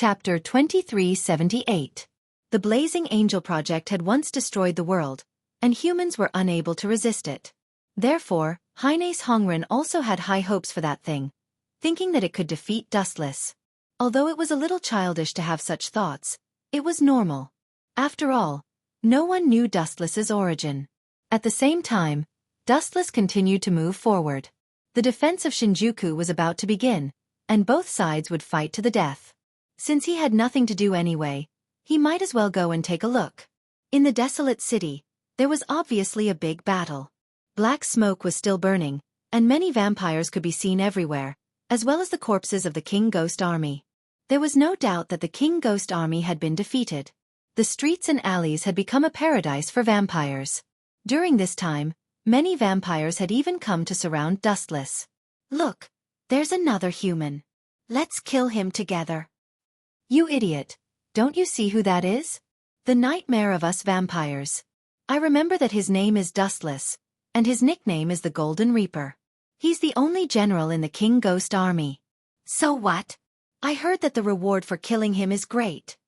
Chapter 2378. The Blazing Angel Project had once destroyed the world, and humans were unable to resist it. Therefore, Highness Hongren also had high hopes for that thing, thinking that it could defeat Dustless. Although it was a little childish to have such thoughts, it was normal. After all, no one knew Dustless's origin. At the same time, Dustless continued to move forward. The defense of Shinjuku was about to begin, and both sides would fight to the death. Since he had nothing to do anyway, he might as well go and take a look. In the desolate city, there was obviously a big battle. Black smoke was still burning, and many vampires could be seen everywhere, as well as the corpses of the King Ghost Army. There was no doubt that the King Ghost Army had been defeated. The streets and alleys had become a paradise for vampires. During this time, many vampires had even come to surround Dustless. "Look, there's another human. Let's kill him together." "You idiot, don't you see who that is? The nightmare of us vampires. I remember that his name is Dustless, and his nickname is the Golden Reaper. He's the only general in the King Ghost Army." "So what? I heard that the reward for killing him is great."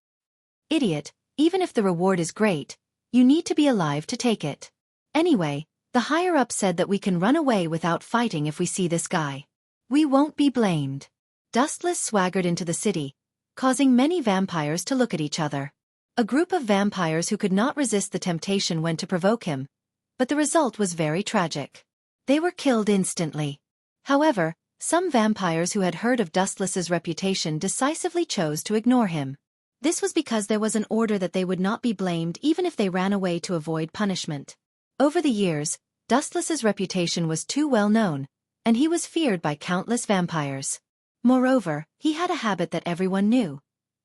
"Idiot, even if the reward is great, you need to be alive to take it. Anyway, the higher-up said that we can run away without fighting if we see this guy. We won't be blamed." Dustless swaggered into the city, causing many vampires to look at each other. A group of vampires who could not resist the temptation went to provoke him, but the result was very tragic. They were killed instantly. However, some vampires who had heard of Dustless's reputation decisively chose to ignore him. This was because there was an order that they would not be blamed even if they ran away to avoid punishment. Over the years, Dustless's reputation was too well known, and he was feared by countless vampires. Moreover, he had a habit that everyone knew.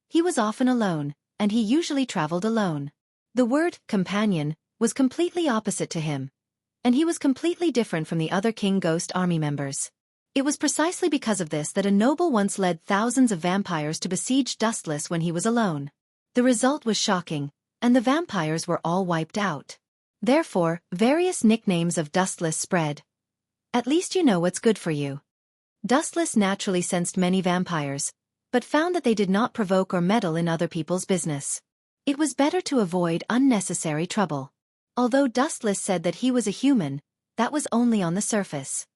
He was often alone, and he usually traveled alone. The word companion was completely opposite to him, and he was completely different from the other King Ghost Army members. It was precisely because of this that a noble once led thousands of vampires to besiege Dustless when he was alone. The result was shocking, and the vampires were all wiped out. Therefore, various nicknames of Dustless spread. At least you know what's good for you. Dustless naturally sensed many vampires, but found that they did not provoke or meddle in other people's business. It was better to avoid unnecessary trouble. Although Dustless said that he was a human, that was only on the surface.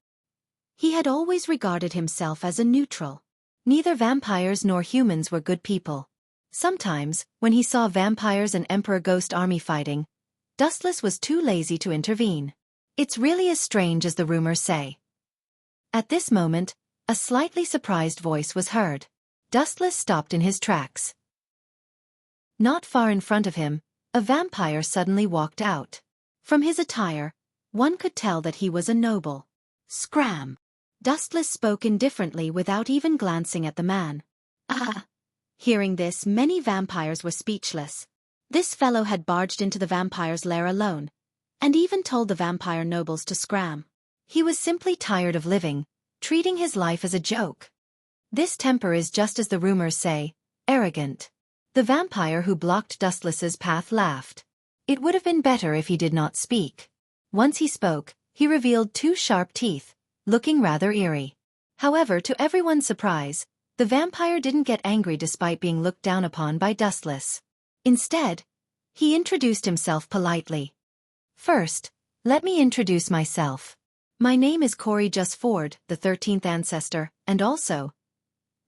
He had always regarded himself as a neutral. Neither vampires nor humans were good people. Sometimes, when he saw vampires and Emperor Ghost Army fighting, Dustless was too lazy to intervene. It's really as strange as the rumors say. At this moment, a slightly surprised voice was heard. Dustless stopped in his tracks. Not far in front of him, a vampire suddenly walked out. From his attire, one could tell that he was a noble. "Scram!" Dustless spoke indifferently without even glancing at the man. "Ah!" Hearing this, many vampires were speechless. This fellow had barged into the vampire's lair alone, and even told the vampire nobles to scram. He was simply tired of living, treating his life as a joke. This temper is just as the rumors say, arrogant. The vampire who blocked Dustless's path laughed. It would have been better if he did not speak. Once he spoke, he revealed two sharp teeth, looking rather eerie. However, to everyone's surprise, the vampire didn't get angry despite being looked down upon by Dustless. Instead, he introduced himself politely. "First, let me introduce myself. My name is Corey Justford, the 13th ancestor, and also,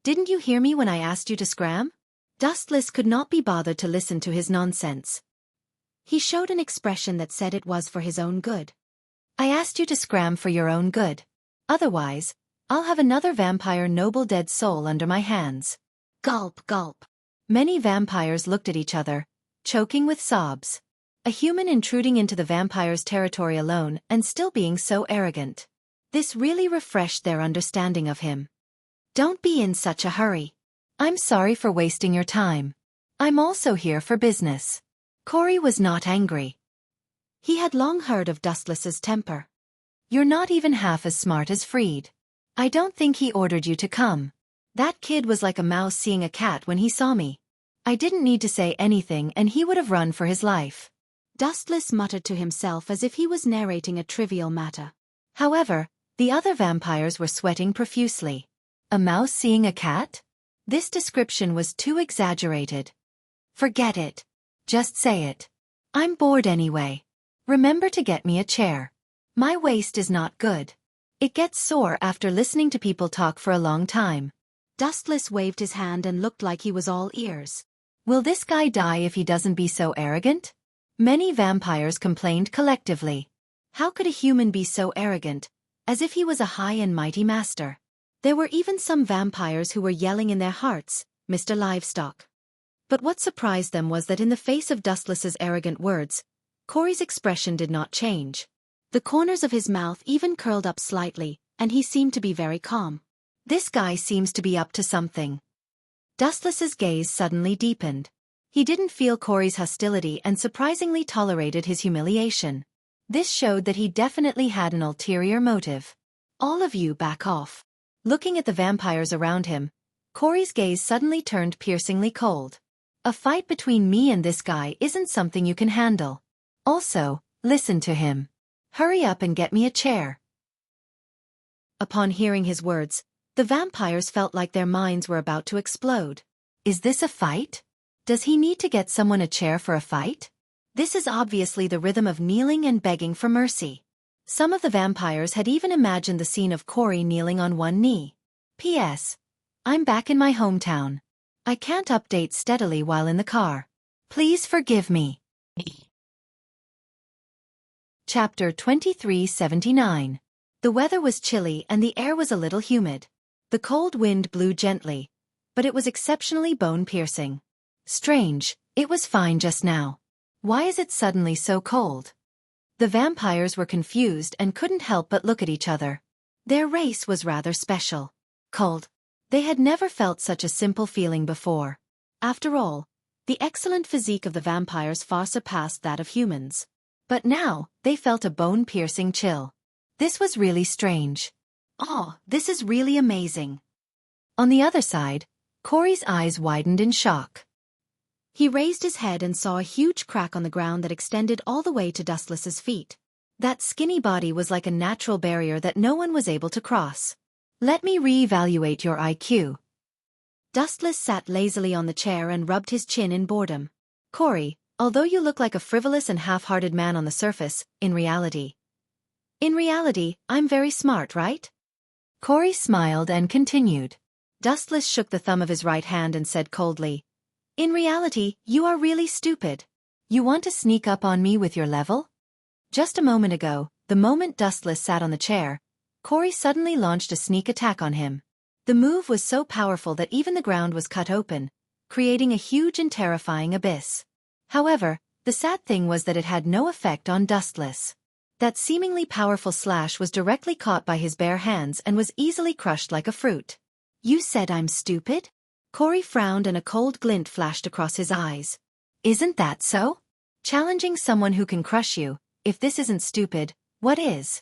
didn't you hear me when I asked you to scram?" Dustless could not be bothered to listen to his nonsense. He showed an expression that said it was for his own good. "I asked you to scram for your own good. Otherwise, I'll have another vampire noble dead soul under my hands." Gulp, gulp. Many vampires looked at each other, choking with sobs. A human intruding into the vampire's territory alone and still being so arrogant. This really refreshed their understanding of him. "Don't be in such a hurry. I'm sorry for wasting your time. I'm also here for business." Corey was not angry. He had long heard of Dustless's temper. "You're not even half as smart as Freed. I don't think he ordered you to come. That kid was like a mouse seeing a cat when he saw me. I didn't need to say anything and he would have run for his life." Dustless muttered to himself as if he was narrating a trivial matter. However, the other vampires were sweating profusely. A mouse seeing a cat? This description was too exaggerated. Forget it. Just say it. I'm bored anyway. Remember to get me a chair. My waist is not good. It gets sore after listening to people talk for a long time. Dustless waved his hand and looked like he was all ears. Will this guy die if he doesn't be so arrogant? Many vampires complained collectively. How could a human be so arrogant, as if he was a high and mighty master? There were even some vampires who were yelling in their hearts, Mr. Livestock. But what surprised them was that in the face of Dustless's arrogant words, Corey's expression did not change. The corners of his mouth even curled up slightly, and he seemed to be very calm. This guy seems to be up to something. Dustless's gaze suddenly deepened. He didn't feel Corey's hostility and surprisingly tolerated his humiliation. This showed that he definitely had an ulterior motive. All of you back off. Looking at the vampires around him, Corey's gaze suddenly turned piercingly cold. A fight between me and this guy isn't something you can handle. Also, listen to him. Hurry up and get me a chair. Upon hearing his words, the vampires felt like their minds were about to explode. Is this a fight? Does he need to get someone a chair for a fight? This is obviously the rhythm of kneeling and begging for mercy. Some of the vampires had even imagined the scene of Corey kneeling on one knee. P.S. I'm back in my hometown. I can't update steadily while in the car. Please forgive me. Chapter 2379. The weather was chilly and the air was a little humid. The cold wind blew gently, but it was exceptionally bone-piercing. Strange, it was fine just now. Why is it suddenly so cold? The vampires were confused and couldn't help but look at each other. Their race was rather special. Cold. They had never felt such a simple feeling before. After all, the excellent physique of the vampires far surpassed that of humans. But now, they felt a bone-piercing chill. This was really strange. Oh, this is really amazing. On the other side, Corey's eyes widened in shock. He raised his head and saw a huge crack on the ground that extended all the way to Dustless's feet. That skinny body was like a natural barrier that no one was able to cross. Let me re-evaluate your IQ. Dustless sat lazily on the chair and rubbed his chin in boredom. Corey, although you look like a frivolous and half-hearted man on the surface, in reality, I'm very smart, right? Corey smiled and continued. Dustless shook the thumb of his right hand and said coldly, in reality, you are really stupid. You want to sneak up on me with your level? Just a moment ago, the moment Dustless sat on the chair, Corey suddenly launched a sneak attack on him. The move was so powerful that even the ground was cut open, creating a huge and terrifying abyss. However, the sad thing was that it had no effect on Dustless. That seemingly powerful slash was directly caught by his bare hands and was easily crushed like a fruit. You said I'm stupid? Corey frowned and a cold glint flashed across his eyes. Isn't that so? Challenging someone who can crush you, if this isn't stupid, what is?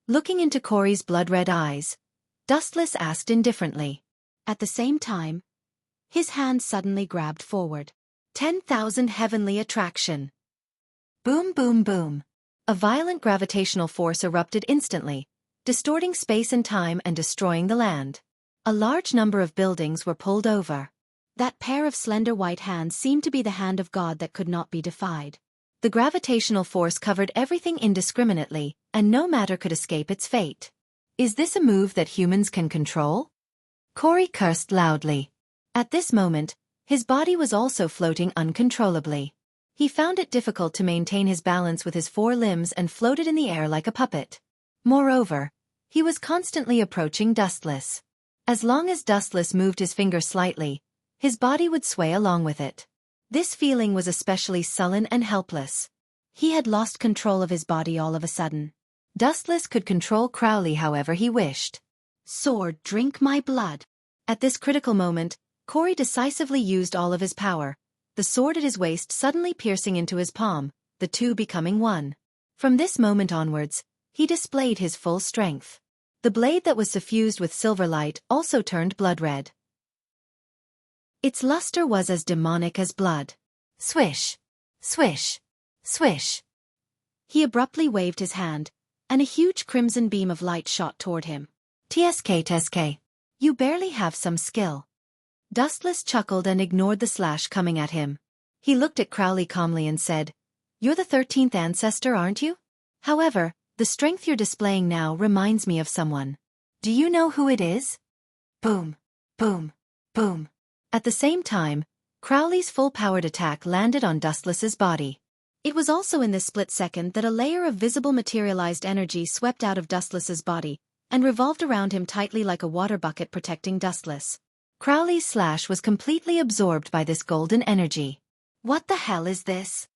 Looking into Corey's blood-red eyes, Dustless asked indifferently. At the same time, his hand suddenly grabbed forward. 10,000 heavenly attraction. Boom, boom, boom. A violent gravitational force erupted instantly, distorting space and time and destroying the land. A large number of buildings were pulled over. That pair of slender white hands seemed to be the hand of God that could not be defied. The gravitational force covered everything indiscriminately, and no matter could escape its fate. Is this a move that humans can control? Corey cursed loudly. At this moment, his body was also floating uncontrollably. He found it difficult to maintain his balance with his four limbs and floated in the air like a puppet. Moreover, he was constantly approaching Dustless. As long as Dustless moved his finger slightly, his body would sway along with it. This feeling was especially sullen and helpless. He had lost control of his body all of a sudden. Dustless could control Crowley however he wished. Sword, drink my blood. At this critical moment, Corey decisively used all of his power, the sword at his waist suddenly piercing into his palm, the two becoming one. From this moment onwards, he displayed his full strength. The blade that was suffused with silver light also turned blood-red. Its luster was as demonic as blood. Swish! Swish! Swish! He abruptly waved his hand, and a huge crimson beam of light shot toward him. TSK. You barely have some skill. Dustless chuckled and ignored the slash coming at him. He looked at Crowley calmly and said, "You're the 13th ancestor, aren't you? However, the strength you're displaying now reminds me of someone. Do you know who it is?" Boom, boom, boom. At the same time, Crowley's full-powered attack landed on Dustless's body. It was also in this split second that a layer of visible materialized energy swept out of Dustless's body and revolved around him tightly like a water bucket protecting Dustless. Crowley's slash was completely absorbed by this golden energy. What the hell is this?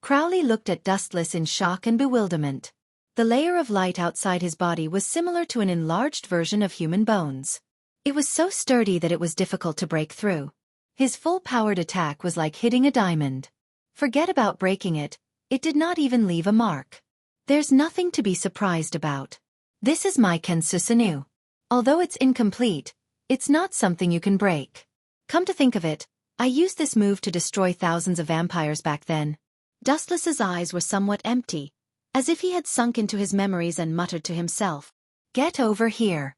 Crowley looked at Dustless in shock and bewilderment. The layer of light outside his body was similar to an enlarged version of human bones. It was so sturdy that it was difficult to break through. His full-powered attack was like hitting a diamond. Forget about breaking it, it did not even leave a mark. There's nothing to be surprised about. This is my Kensusanu. Although it's incomplete, it's not something you can break. Come to think of it, I used this move to destroy thousands of vampires back then. Dustless's eyes were somewhat empty, as if he had sunk into his memories and muttered to himself, "Get over here."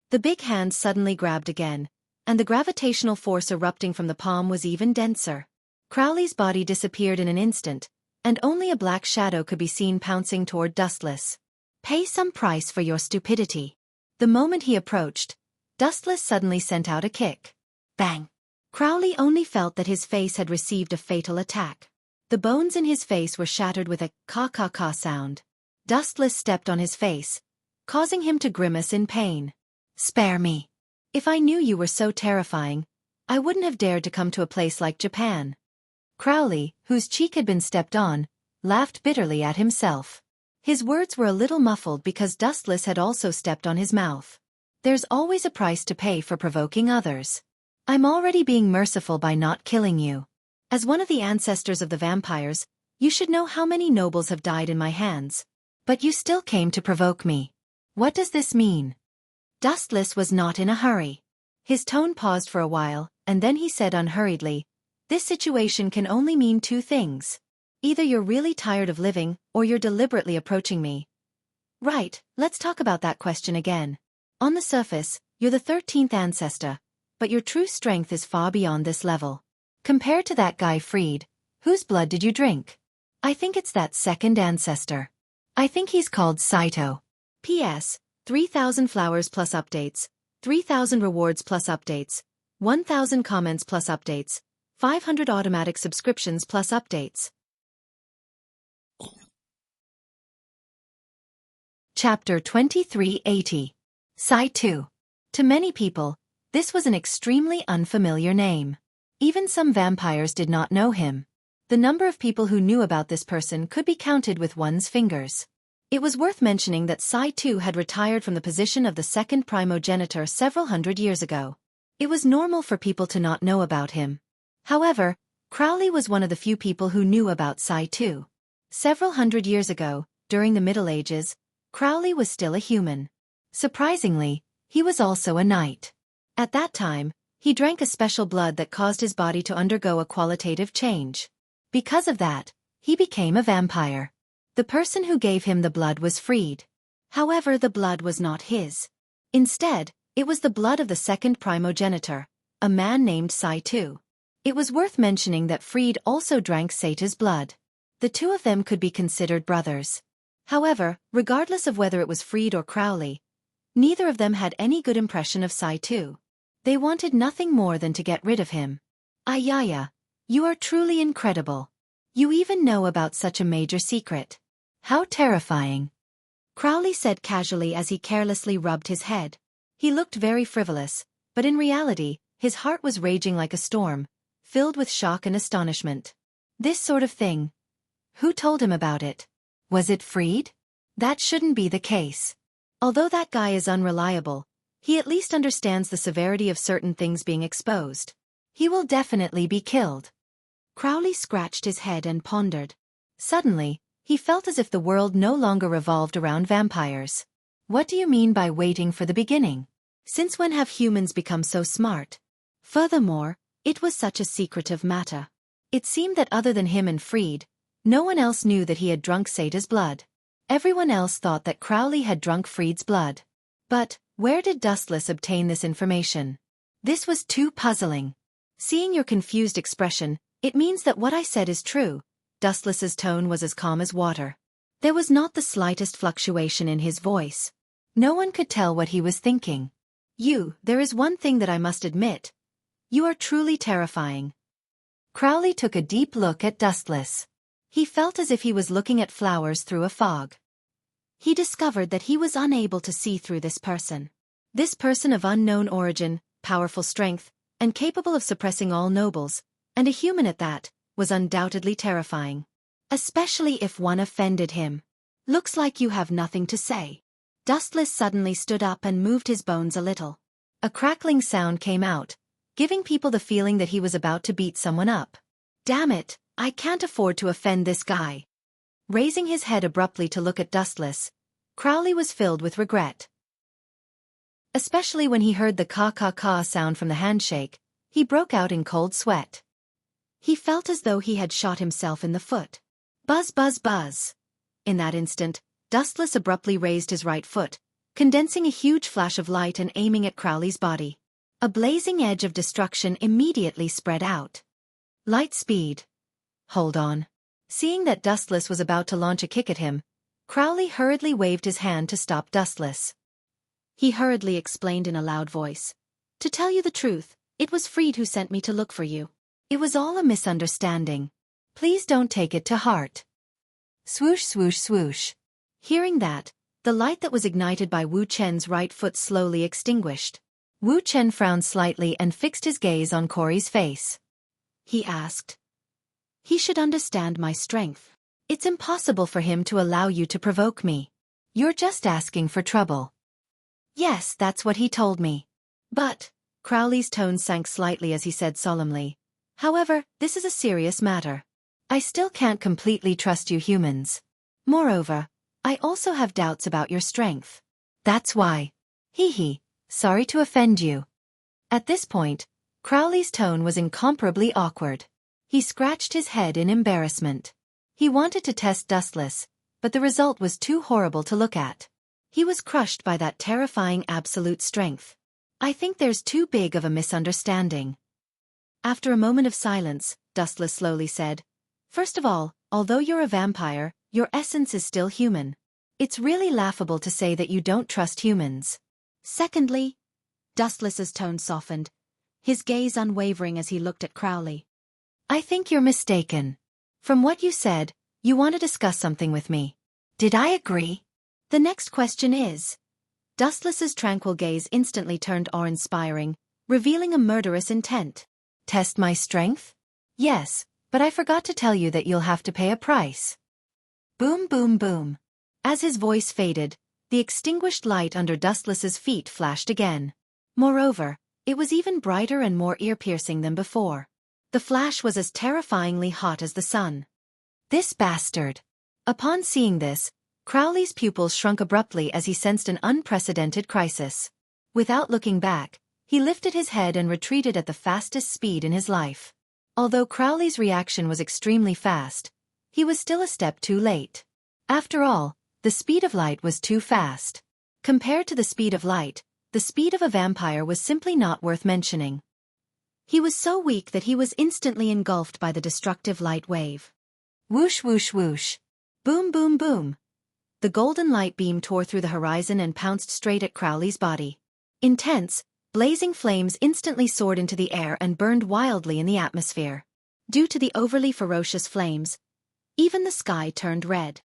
The big hand suddenly grabbed again, and the gravitational force erupting from the palm was even denser. Crowley's body disappeared in an instant, and only a black shadow could be seen pouncing toward Dustless. "Pay some price for your stupidity." The moment he approached, Dustless suddenly sent out a kick. Bang! Crowley only felt that his face had received a fatal attack. The bones in his face were shattered with a ka-ka-ka sound. Dustless stepped on his face, causing him to grimace in pain. "Spare me. If I knew you were so terrifying, I wouldn't have dared to come to a place like Japan." Crowley, whose cheek had been stepped on, laughed bitterly at himself. His words were a little muffled because Dustless had also stepped on his mouth. There's always a price to pay for provoking others. I'm already being merciful by not killing you. As one of the ancestors of the vampires, you should know how many nobles have died in my hands. But you still came to provoke me. What does this mean? Dustless was not in a hurry. His tone paused for a while, and then he said unhurriedly, "This situation can only mean two things. Either you're really tired of living, or you're deliberately approaching me." "Right, let's talk about that question again. On the surface, you're the 13th ancestor, but your true strength is far beyond this level. Compared to that guy Freed, whose blood did you drink? I think it's that second ancestor. I think he's called Saito. P.S. 3,000 flowers plus updates, 3,000 rewards plus updates, 1,000 comments plus updates, 500 automatic subscriptions plus updates." Chapter 2380. Saito. To many people, this was an extremely unfamiliar name. Even some vampires did not know him. The number of people who knew about this person could be counted with one's fingers. It was worth mentioning that Saito had retired from the position of the second primogenitor several hundred years ago. It was normal for people to not know about him. However, Crowley was one of the few people who knew about Saito. Several hundred years ago, during the Middle Ages, Crowley was still a human. Surprisingly, he was also a knight. At that time, he drank a special blood that caused his body to undergo a qualitative change. Because of that, he became a vampire. The person who gave him the blood was freed. However, the blood was not his. Instead, it was the blood of the second primogenitor, a man named Saito. It was worth mentioning that Freed also drank Saito's blood. The two of them could be considered brothers. However, regardless of whether it was Freed or Crowley, neither of them had any good impression of Saito. They wanted nothing more than to get rid of him. "Ayaya, you are truly incredible. You even know about such a major secret. How terrifying," Crowley said casually as he carelessly rubbed his head. He looked very frivolous, but in reality, his heart was raging like a storm, filled with shock and astonishment. This sort of thing. Who told him about it? Was it Freed? That shouldn't be the case. Although that guy is unreliable, he at least understands the severity of certain things being exposed. He will definitely be killed. Crowley scratched his head and pondered. Suddenly, he felt as if the world no longer revolved around vampires. What do you mean by waiting for the beginning? Since when have humans become so smart? Furthermore, it was such a secretive matter. It seemed that other than him and Freed, no one else knew that he had drunk Saita's blood. Everyone else thought that Crowley had drunk Freed's blood. But, where did Dustless obtain this information? This was too puzzling. Seeing your confused expression, it means that what I said is true. Dustless's tone was as calm as water. There was not the slightest fluctuation in his voice. No one could tell what he was thinking. There is one thing that I must admit. You are truly terrifying. Crowley took a deep look at Dustless. He felt as if he was looking at flowers through a fog. He discovered that he was unable to see through this person. This person of unknown origin, powerful strength, and capable of suppressing all nobles, and a human at that, was undoubtedly terrifying. Especially if one offended him. Looks like you have nothing to say. Dustless suddenly stood up and moved his bones a little. A crackling sound came out, giving people the feeling that he was about to beat someone up. Damn it, I can't afford to offend this guy. Raising his head abruptly to look at Dustless, Crowley was filled with regret. Especially when he heard the ka-ka-ka sound from the handshake, he broke out in cold sweat. He felt as though he had shot himself in the foot. Buzz buzz buzz. In that instant, Dustless abruptly raised his right foot, condensing a huge flash of light and aiming at Crowley's body. A blazing edge of destruction immediately spread out. Light speed. Hold on. Seeing that Dustless was about to launch a kick at him, Crowley hurriedly waved his hand to stop Dustless. He hurriedly explained in a loud voice. To tell you the truth, it was Freed who sent me to look for you. It was all a misunderstanding. Please don't take it to heart. Swoosh swoosh swoosh. Hearing that, the light that was ignited by Wu Chen's right foot slowly extinguished. Wu Chen frowned slightly and fixed his gaze on Corey's face. He asked. He should understand my strength. It's impossible for him to allow you to provoke me. You're just asking for trouble. Yes, that's what he told me. But, Crowley's tone sank slightly as he said solemnly, however, this is a serious matter. I still can't completely trust you humans. Moreover, I also have doubts about your strength. That's why. Hee. Sorry to offend you. At this point, Crowley's tone was incomparably awkward. He scratched his head in embarrassment. He wanted to test Dustless, but the result was too horrible to look at. He was crushed by that terrifying absolute strength. I think there's too big of a misunderstanding. After a moment of silence, Dustless slowly said, First of all, although you're a vampire, your essence is still human. It's really laughable to say that you don't trust humans. Secondly, Dustless's tone softened, his gaze unwavering as he looked at Crowley. I think you're mistaken. From what you said, you want to discuss something with me. Did I agree? The next question is. Dustless's tranquil gaze instantly turned awe-inspiring, revealing a murderous intent. Test my strength? Yes, but I forgot to tell you that you'll have to pay a price. Boom boom boom. As his voice faded, the extinguished light under Dustless's feet flashed again. Moreover, it was even brighter and more ear-piercing than before. The flash was as terrifyingly hot as the sun. This bastard! Upon seeing this, Crowley's pupils shrunk abruptly as he sensed an unprecedented crisis. Without looking back, he lifted his head and retreated at the fastest speed in his life. Although Crowley's reaction was extremely fast, he was still a step too late. After all, the speed of light was too fast. Compared to the speed of light, the speed of a vampire was simply not worth mentioning. He was so weak that he was instantly engulfed by the destructive light wave. Whoosh whoosh whoosh. Boom boom boom. The golden light beam tore through the horizon and pounced straight at Crowley's body. Intense, blazing flames instantly soared into the air and burned wildly in the atmosphere. Due to the overly ferocious flames, even the sky turned red.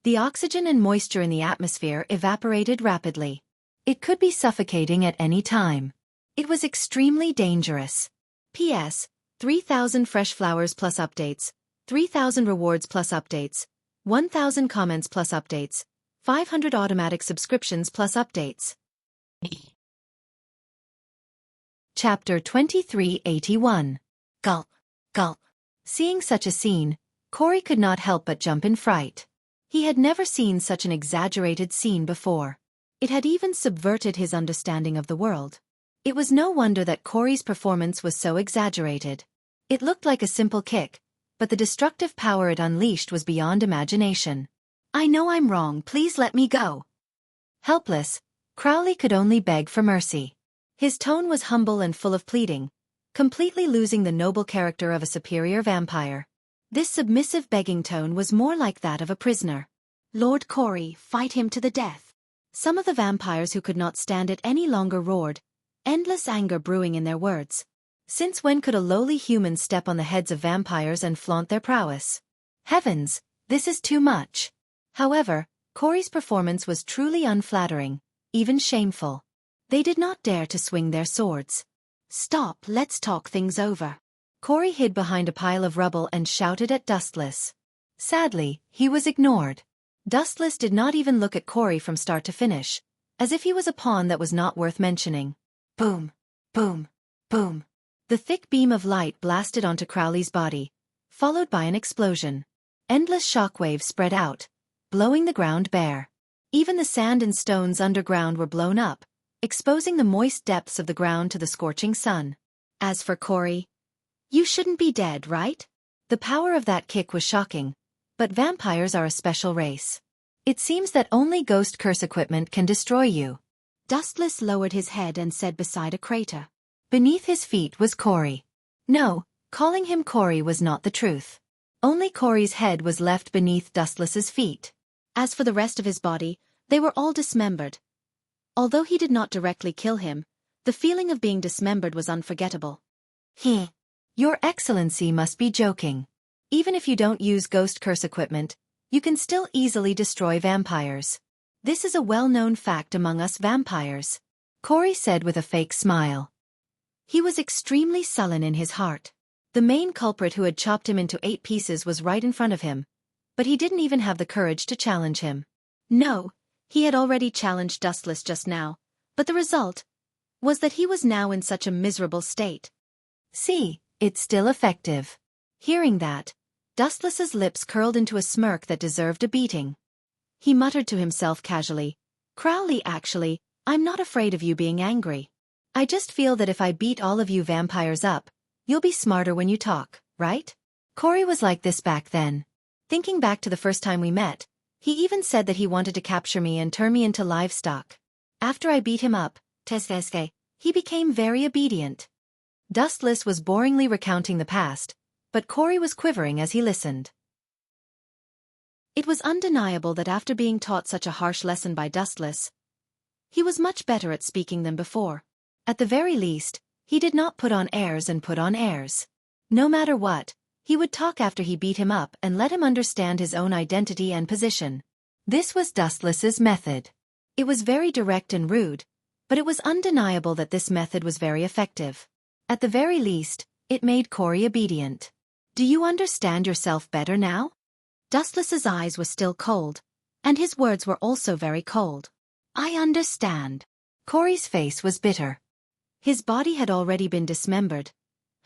The oxygen and moisture in the atmosphere evaporated rapidly. It could be suffocating at any time. It was extremely dangerous. P.S. 3,000 fresh flowers plus updates, 3,000 rewards plus updates, 1,000 comments plus updates, 500 automatic subscriptions plus updates. Chapter 2381. Gulp, gulp. Seeing such a scene, Corey could not help but jump in fright. He had never seen such an exaggerated scene before. It had even subverted his understanding of the world. It was no wonder that Corey's performance was so exaggerated. It looked like a simple kick, but the destructive power it unleashed was beyond imagination. I know I'm wrong, please let me go. Helpless, Crowley could only beg for mercy. His tone was humble and full of pleading, completely losing the noble character of a superior vampire. This submissive begging tone was more like that of a prisoner. "Lord Corey, fight him to the death." Some of the vampires who could not stand it any longer roared, endless anger brewing in their words. Since when could a lowly human step on the heads of vampires and flaunt their prowess? Heavens, this is too much. However, Corey's performance was truly unflattering, even shameful. They did not dare to swing their swords. "Stop, let's talk things over." Corey hid behind a pile of rubble and shouted at Dustless. Sadly, he was ignored. Dustless did not even look at Corey from start to finish, as if he was a pawn that was not worth mentioning. Boom, boom, boom. The thick beam of light blasted onto Crowley's body, followed by an explosion. Endless shockwaves spread out, blowing the ground bare. Even the sand and stones underground were blown up, exposing the moist depths of the ground to the scorching sun. As for Corey, "You shouldn't be dead, right?" The power of that kick was shocking, but vampires are a special race. "It seems that only ghost curse equipment can destroy you." Dustless lowered his head and said beside a crater. Beneath his feet was Corey. No, calling him Corey was not the truth. Only Corey's head was left beneath Dustless's feet. As for the rest of his body, they were all dismembered. Although he did not directly kill him, the feeling of being dismembered was unforgettable. Your Excellency must be joking. Even if you don't use ghost curse equipment, you can still easily destroy vampires. This is a well-known fact among us vampires," Corey said with a fake smile. He was extremely sullen in his heart. The main culprit who had chopped him into 8 pieces was right in front of him, but he didn't even have the courage to challenge him. No, he had already challenged Dustless just now, but the result was that he was now in such a miserable state. See, it's still effective. Hearing that, Dustless's lips curled into a smirk that deserved a beating. He muttered to himself casually, "Crowley, actually, I'm not afraid of you being angry. I just feel that if I beat all of you vampires up, you'll be smarter when you talk, right?" Corey was like this back then. Thinking back to the first time we met, he even said that he wanted to capture me and turn me into livestock. After I beat him up, he became very obedient. Dustless was boringly recounting the past, but Corey was quivering as he listened. It was undeniable that after being taught such a harsh lesson by Dustless, he was much better at speaking than before. At the very least, he did not put on airs and put on airs. No matter what, he would talk after he beat him up and let him understand his own identity and position. This was Dustless's method. It was very direct and rude, but it was undeniable that this method was very effective. At the very least, it made Corey obedient. "Do you understand yourself better now?" Dustless's eyes were still cold, and his words were also very cold. "I understand." Corey's face was bitter. His body had already been dismembered.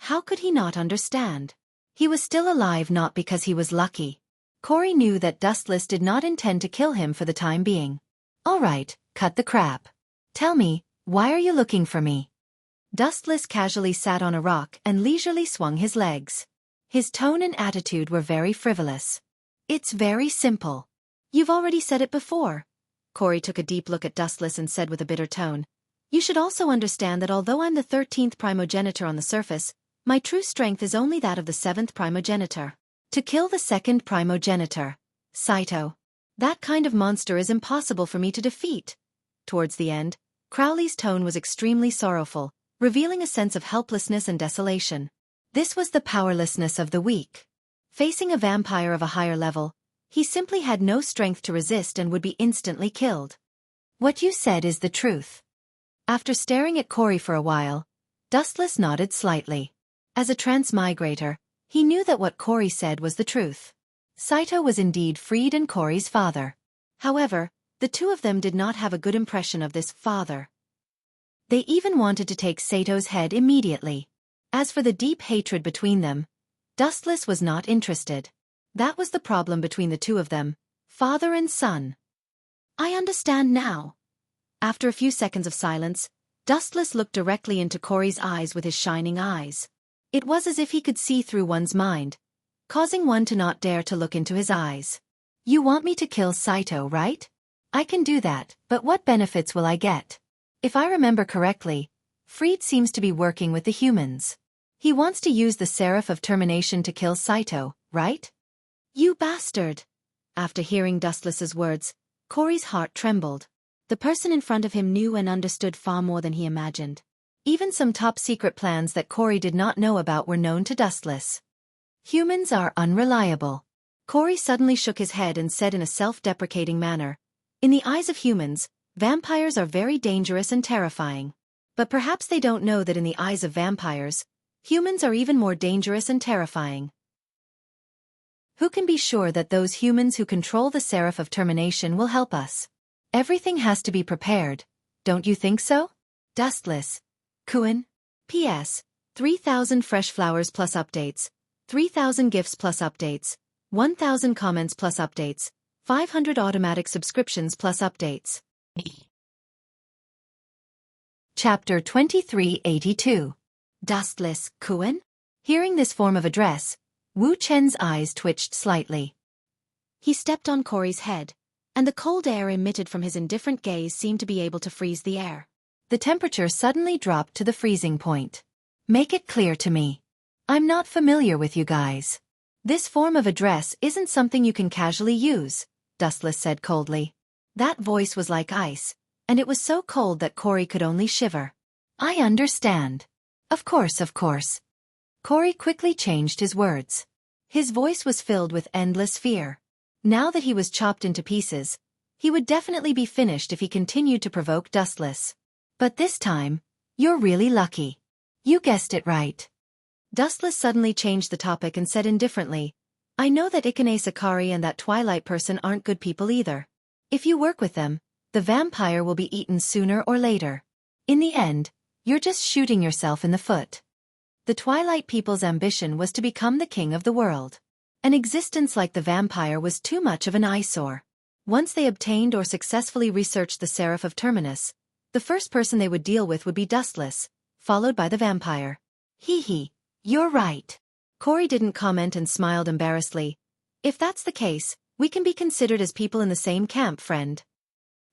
How could he not understand? He was still alive not because he was lucky. Corey knew that Dustless did not intend to kill him for the time being. "All right, cut the crap. Tell me, why are you looking for me?" Dustless casually sat on a rock and leisurely swung his legs. His tone and attitude were very frivolous. "It's very simple. You've already said it before." Corey took a deep look at Dustless and said with a bitter tone, "You should also understand that although I'm the 13th primogenitor on the surface, my true strength is only that of the 7th primogenitor. To kill the 2nd primogenitor, Saito, that kind of monster is impossible for me to defeat." Towards the end, Crowley's tone was extremely sorrowful, revealing a sense of helplessness and desolation. This was the powerlessness of the weak. Facing a vampire of a higher level, he simply had no strength to resist and would be instantly killed. "What you said is the truth." After staring at Corey for a while, Dustless nodded slightly. As a transmigrator, he knew that what Corey said was the truth. Saito was indeed freed and Corey's father. However, the two of them did not have a good impression of this father. They even wanted to take Sato's head immediately. As for the deep hatred between them, Dustless was not interested. That was the problem between the two of them, father and son. "I understand now." After a few seconds of silence, Dustless looked directly into Corey's eyes with his shining eyes. It was as if he could see through one's mind, causing one to not dare to look into his eyes. "You want me to kill Saito, right? I can do that, but what benefits will I get?" If I remember correctly, Freed seems to be working with the humans. He wants to use the Seraph of Termination to kill Saito, right? You bastard! After hearing Dustless's words, Corey's heart trembled. The person in front of him knew and understood far more than he imagined. Even some top-secret plans that Corey did not know about were known to Dustless. Humans are unreliable. Corey suddenly shook his head and said in a self-deprecating manner, "In the eyes of humans, vampires are very dangerous and terrifying. But perhaps they don't know that in the eyes of vampires, humans are even more dangerous and terrifying. Who can be sure that those humans who control the Seraph of Termination will help us? Everything has to be prepared, don't you think so? Dustless. Kuan. P.S. 3,000 fresh flowers plus updates, 3,000 gifts plus updates, 1,000 comments plus updates, 500 automatic subscriptions plus updates." Chapter 2382. Dustless Kuan? Hearing this form of address, Wu Chen's eyes twitched slightly. He stepped on Corey's head, and the cold air emitted from his indifferent gaze seemed to be able to freeze the air. The temperature suddenly dropped to the freezing point. "Make it clear to me. I'm not familiar with you guys. This form of address isn't something you can casually use," Dustless said coldly. That voice was like ice, and it was so cold that Corey could only shiver. "I understand. Of course, of course." Corey quickly changed his words. His voice was filled with endless fear. Now that he was chopped into pieces, he would definitely be finished if he continued to provoke Dustless. But this time, you're really lucky. You guessed it right. Dustless suddenly changed the topic and said indifferently, "I know that Ikane Sakari and that Twilight person aren't good people either. If you work with them, the vampire will be eaten sooner or later. In the end, you're just shooting yourself in the foot." The Twilight people's ambition was to become the king of the world. An existence like the vampire was too much of an eyesore. Once they obtained or successfully researched the Seraph of Terminus, the first person they would deal with would be Dustless, followed by the vampire. Hee, you're right. Corey didn't comment and smiled embarrassedly. "If that's the case, we can be considered as people in the same camp, friend."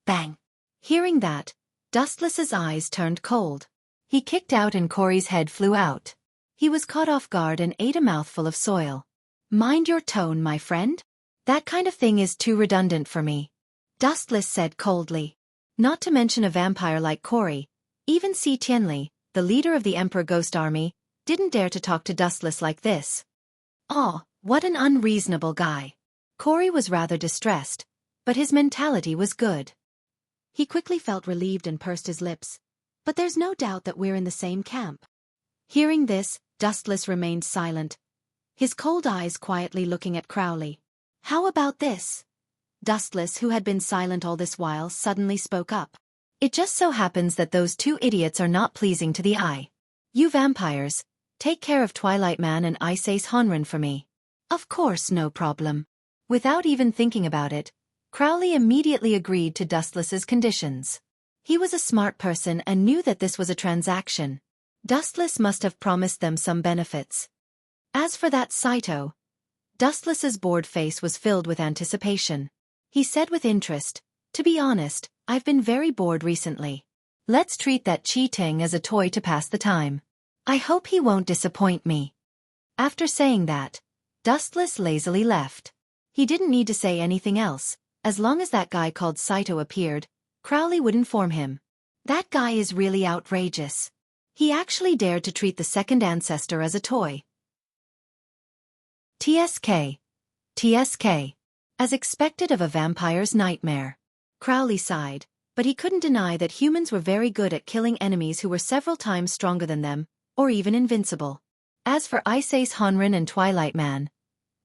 Bang! Hearing that, Dustless's eyes turned cold. He kicked out and Corey's head flew out. He was caught off guard and ate a mouthful of soil. "Mind your tone, my friend. That kind of thing is too redundant for me," Dustless said coldly. Not to mention a vampire like Corey, even Si Tianli, the leader of the Emperor Ghost Army, didn't dare to talk to Dustless like this. "Oh, what an unreasonable guy." Corey was rather distressed, but his mentality was good. He quickly felt relieved and pursed his lips. "But there's no doubt that we're in the same camp." Hearing this, Dustless remained silent, his cold eyes quietly looking at Crowley. "How about this?" Dustless, who had been silent all this while, suddenly spoke up. "It just so happens that those two idiots are not pleasing to the eye. You vampires, take care of Twilight Man and Ice Ace Honren for me." "Of course, no problem." Without even thinking about it, Crowley immediately agreed to Dustless's conditions. He was a smart person and knew that this was a transaction. Dustless must have promised them some benefits. As for that Saito, Dustless's bored face was filled with anticipation. He said with interest, "To be honest, I've been very bored recently. Let's treat that cheating as a toy to pass the time. I hope he won't disappoint me." After saying that, Dustless lazily left. He didn't need to say anything else. As long as that guy called Saito appeared, Crowley would inform him. That guy is really outrageous. He actually dared to treat the second ancestor as a toy. TSK. As expected of a vampire's nightmare. Crowley sighed, but he couldn't deny that humans were very good at killing enemies who were several times stronger than them, or even invincible. As for Ice Ace Honren and Twilight Man,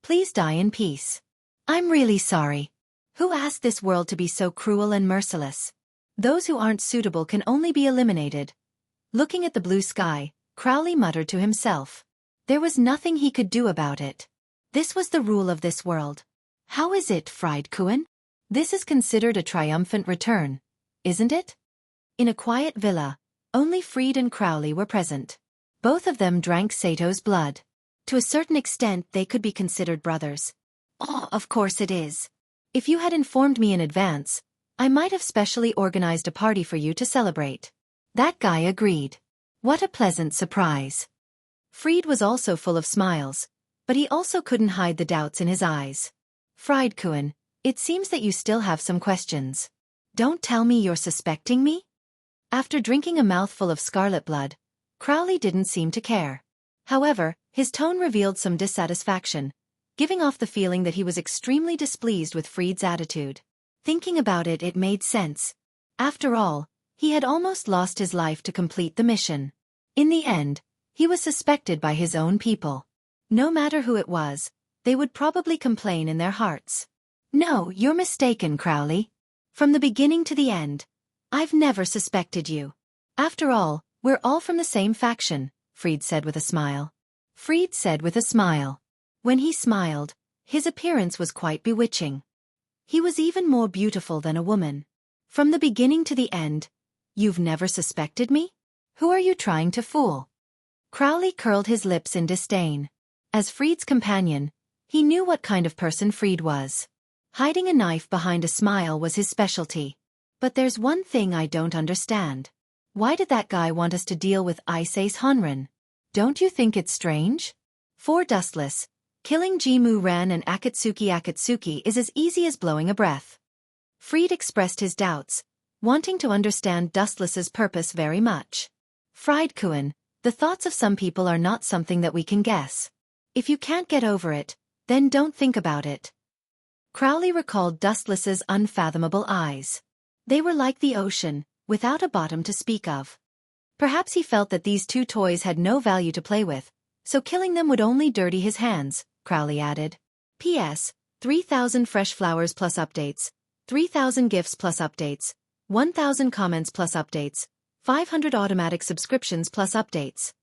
please die in peace. I'm really sorry. Who asked this world to be so cruel and merciless? Those who aren't suitable can only be eliminated. Looking at the blue sky, Crowley muttered to himself. There was nothing he could do about it. This was the rule of this world. How is it, Fried Kuan? This is considered a triumphant return, isn't it? In a quiet villa, only Freed and Crowley were present. Both of them drank Sato's blood. To a certain extent they could be considered brothers. Oh, of course it is. If you had informed me in advance, I might have specially organized a party for you to celebrate. That guy agreed. What a pleasant surprise. Fried was also full of smiles, but he also couldn't hide the doubts in his eyes. Friedkuhn, it seems that you still have some questions. Don't tell me you're suspecting me? After drinking a mouthful of scarlet blood, Crowley didn't seem to care. However, his tone revealed some dissatisfaction, giving off the feeling that he was extremely displeased with Fried's attitude. Thinking about it, it made sense. After all, he had almost lost his life to complete the mission. In the end, he was suspected by his own people. No matter who it was, they would probably complain in their hearts. No, you're mistaken, Crowley. From the beginning to the end, I've never suspected you. After all, we're all from the same faction, Fried said with a smile. Fried said with a smile. When he smiled, his appearance was quite bewitching. He was even more beautiful than a woman. From the beginning to the end, you've never suspected me? Who are you trying to fool? Crowley curled his lips in disdain. As Fried's companion, he knew what kind of person Fried was. Hiding a knife behind a smile was his specialty. But there's one thing I don't understand. Why did that guy want us to deal with Ice Honren? Don't you think it's strange? For Dustless, killing Jimu Ran and Akatsuki is as easy as blowing a breath. Fried expressed his doubts, wanting to understand Dustless's purpose very much. Friedkuhn, the thoughts of some people are not something that we can guess. If you can't get over it, then don't think about it. Crowley recalled Dustless's unfathomable eyes. They were like the ocean, without a bottom to speak of. Perhaps he felt that these two toys had no value to play with, so killing them would only dirty his hands, Crowley added. P.S. 3,000 fresh flowers plus updates, 3,000 gifts plus updates, 1,000 comments plus updates, 500 automatic subscriptions plus updates.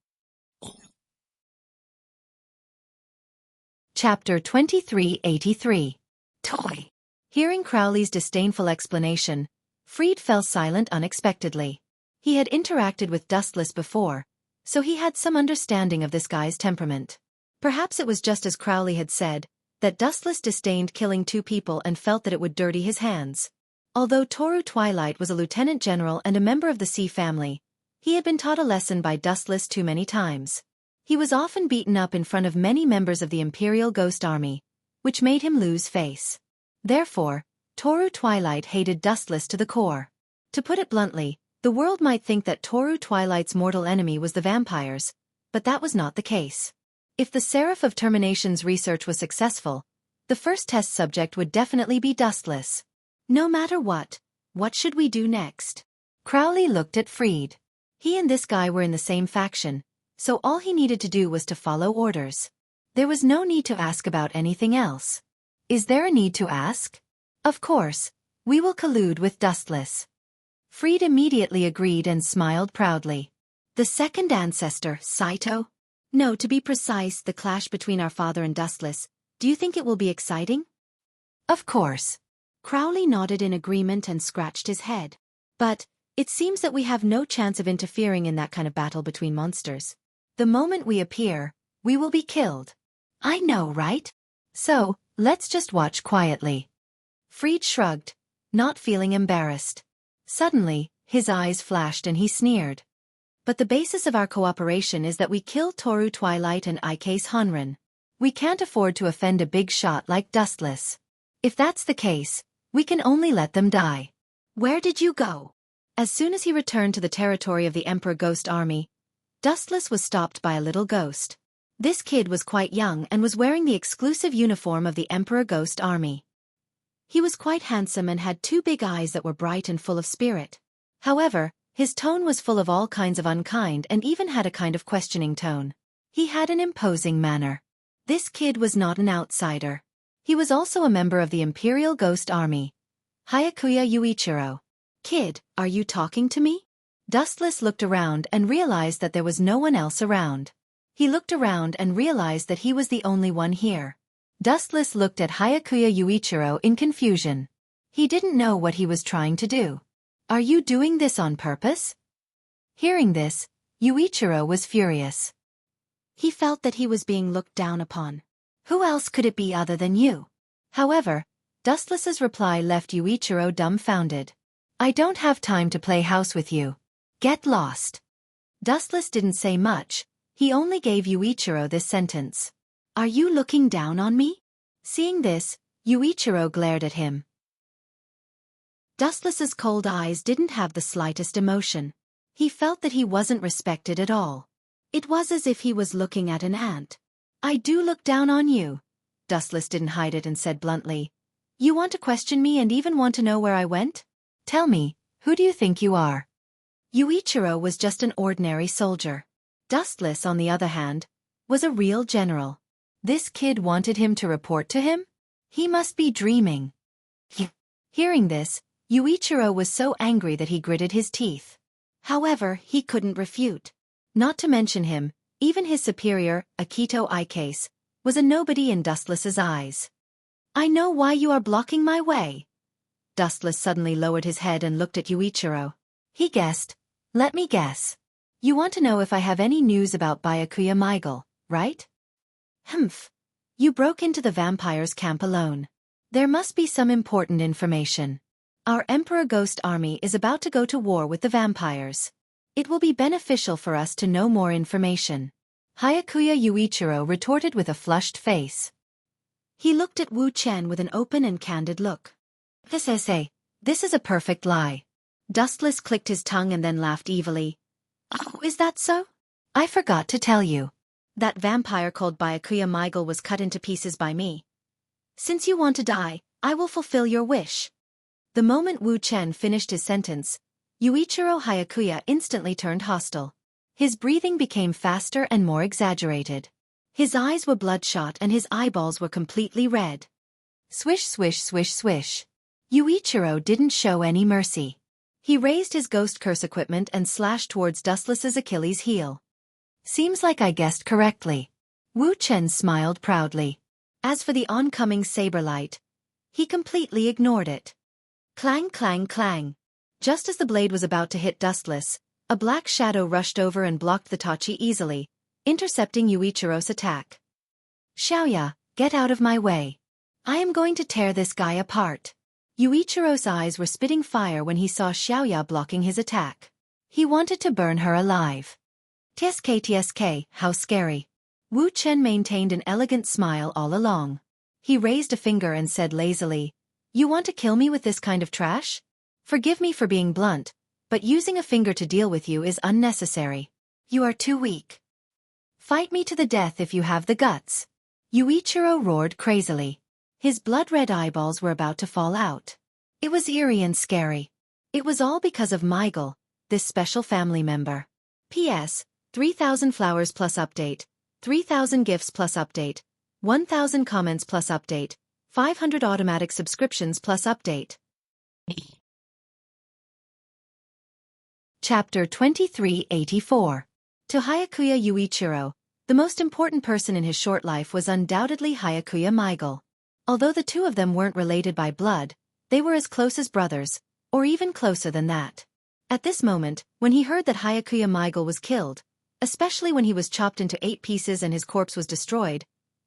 Chapter 2383. Toy. Hearing Crowley's disdainful explanation, Fried fell silent unexpectedly. He had interacted with Dustless before, so he had some understanding of this guy's temperament. Perhaps it was just as Crowley had said, that Dustless disdained killing two people and felt that it would dirty his hands. Although Toru Twilight was a lieutenant general and a member of the Sea family, he had been taught a lesson by Dustless too many times. He was often beaten up in front of many members of the Imperial Ghost Army, which made him lose face. Therefore, Toru Twilight hated Dustless to the core. To put it bluntly, the world might think that Toru Twilight's mortal enemy was the vampires, but that was not the case. If the Seraph of Termination's research was successful, the first test subject would definitely be Dustless. No matter what should we do next? Crowley looked at Fried. He and this guy were in the same faction, so all he needed to do was to follow orders. There was no need to ask about anything else. Is there a need to ask? Of course, we will collude with Dustless. Fried immediately agreed and smiled proudly. The second ancestor, Saito? No, to be precise, the clash between our father and Dustless. Do you think it will be exciting? Of course. Crowley nodded in agreement and scratched his head. But, it seems that we have no chance of interfering in that kind of battle between monsters. The moment we appear, we will be killed. I know, right? So, let's just watch quietly. Fried shrugged, not feeling embarrassed. Suddenly, his eyes flashed and he sneered. But the basis of our cooperation is that we kill Toru Twilight and Ike's Honren. We can't afford to offend a big shot like Dustless. If that's the case, we can only let them die. Where did you go? As soon as he returned to the territory of the Emperor Ghost Army, Dustless was stopped by a little ghost. This kid was quite young and was wearing the exclusive uniform of the Emperor Ghost Army. He was quite handsome and had two big eyes that were bright and full of spirit. However, his tone was full of all kinds of unkind and even had a kind of questioning tone. He had an imposing manner. This kid was not an outsider. He was also a member of the Imperial Ghost Army. Hyakuya Yuichiro. Kid, are you talking to me? Dustless looked around and realized that there was no one else around. He looked around and realized that he was the only one here. Dustless looked at Hyakuya Yuichiro in confusion. He didn't know what he was trying to do. Are you doing this on purpose? Hearing this, Yuichiro was furious. He felt that he was being looked down upon. Who else could it be other than you? However, Dustless's reply left Yuichiro dumbfounded. I don't have time to play house with you. Get lost. Dustless didn't say much, he only gave Yuichiro this sentence. Are you looking down on me? Seeing this, Yuichiro glared at him. Dustless's cold eyes didn't have the slightest emotion. He felt that he wasn't respected at all. It was as if he was looking at an ant. I do look down on you. Dustless didn't hide it and said bluntly. You want to question me and even want to know where I went? Tell me, who do you think you are? Yuichiro was just an ordinary soldier. Dustless, on the other hand, was a real general. This kid wanted him to report to him? He must be dreaming. Hearing this, Yuichiro was so angry that he gritted his teeth. However, he couldn't refute. Not to mention him, even his superior, Akito Ikase, was a nobody in Dustless's eyes. I know why you are blocking my way. Dustless suddenly lowered his head and looked at Yuichiro. He guessed. Let me guess. You want to know if I have any news about Byakuya Michael, right? Humph. You broke into the vampire's camp alone. There must be some important information. Our Emperor Ghost Army is about to go to war with the vampires. It will be beneficial for us to know more information. Hyakuya Yuichiro retorted with a flushed face. He looked at Wu Chen with an open and candid look. This is a perfect lie. Dustless clicked his tongue and then laughed evilly. Oh, is that so? I forgot to tell you. That vampire called Byakuya Michael was cut into pieces by me. Since you want to die, I will fulfill your wish. The moment Wu Chen finished his sentence, Yuichiro Hyakuya instantly turned hostile. His breathing became faster and more exaggerated. His eyes were bloodshot and his eyeballs were completely red. Swish, swish, swish, swish. Yuichiro didn't show any mercy. He raised his ghost curse equipment and slashed towards Dustless's Achilles' heel. Seems like I guessed correctly. Wu Chen smiled proudly. As for the oncoming saber light, he completely ignored it. Clang, clang, clang. Just as the blade was about to hit Dustless, a black shadow rushed over and blocked the tachi easily, intercepting Yuichiro's attack. Xiaoya, get out of my way. I am going to tear this guy apart. Yuichiro's eyes were spitting fire when he saw Xiaoya blocking his attack. He wanted to burn her alive. TSK, how scary. Wu Chen maintained an elegant smile all along. He raised a finger and said lazily, You want to kill me with this kind of trash? Forgive me for being blunt, but using a finger to deal with you is unnecessary. You are too weak. Fight me to the death if you have the guts. Yuichiro roared crazily. His blood-red eyeballs were about to fall out. It was eerie and scary. It was all because of Michael, this special family member. P.S. 3,000 flowers plus update, 3,000 gifts plus update, 1,000 comments plus update, 500 automatic subscriptions plus update. Chapter 2384. To Hyakuya Yuichiro, the most important person in his short life was undoubtedly Hyakuya Michael. Although the two of them weren't related by blood, they were as close as brothers, or even closer than that. At this moment, when he heard that Hyakuya Michael was killed, especially when he was chopped into 8 pieces and his corpse was destroyed,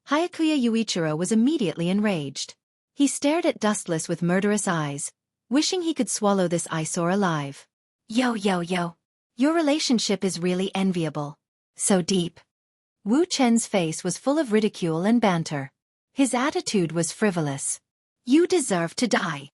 Hyakuya Yuichiro was immediately enraged. He stared at Dustless with murderous eyes, wishing he could swallow this eyesore alive. Yo. Your relationship is really enviable. So deep. Wu Chen's face was full of ridicule and banter. His attitude was frivolous. You deserve to die.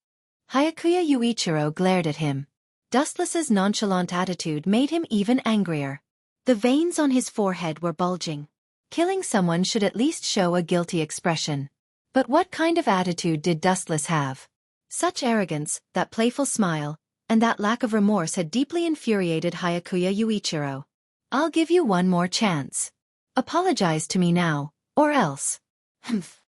Hyakuya Yuichiro glared at him. Dustless's nonchalant attitude made him even angrier. The veins on his forehead were bulging. Killing someone should at least show a guilty expression. But what kind of attitude did Dustless have? Such arrogance, that playful smile, and that lack of remorse had deeply infuriated Hyakuya Yuichiro. I'll give you one more chance. Apologize to me now, or else. Humph.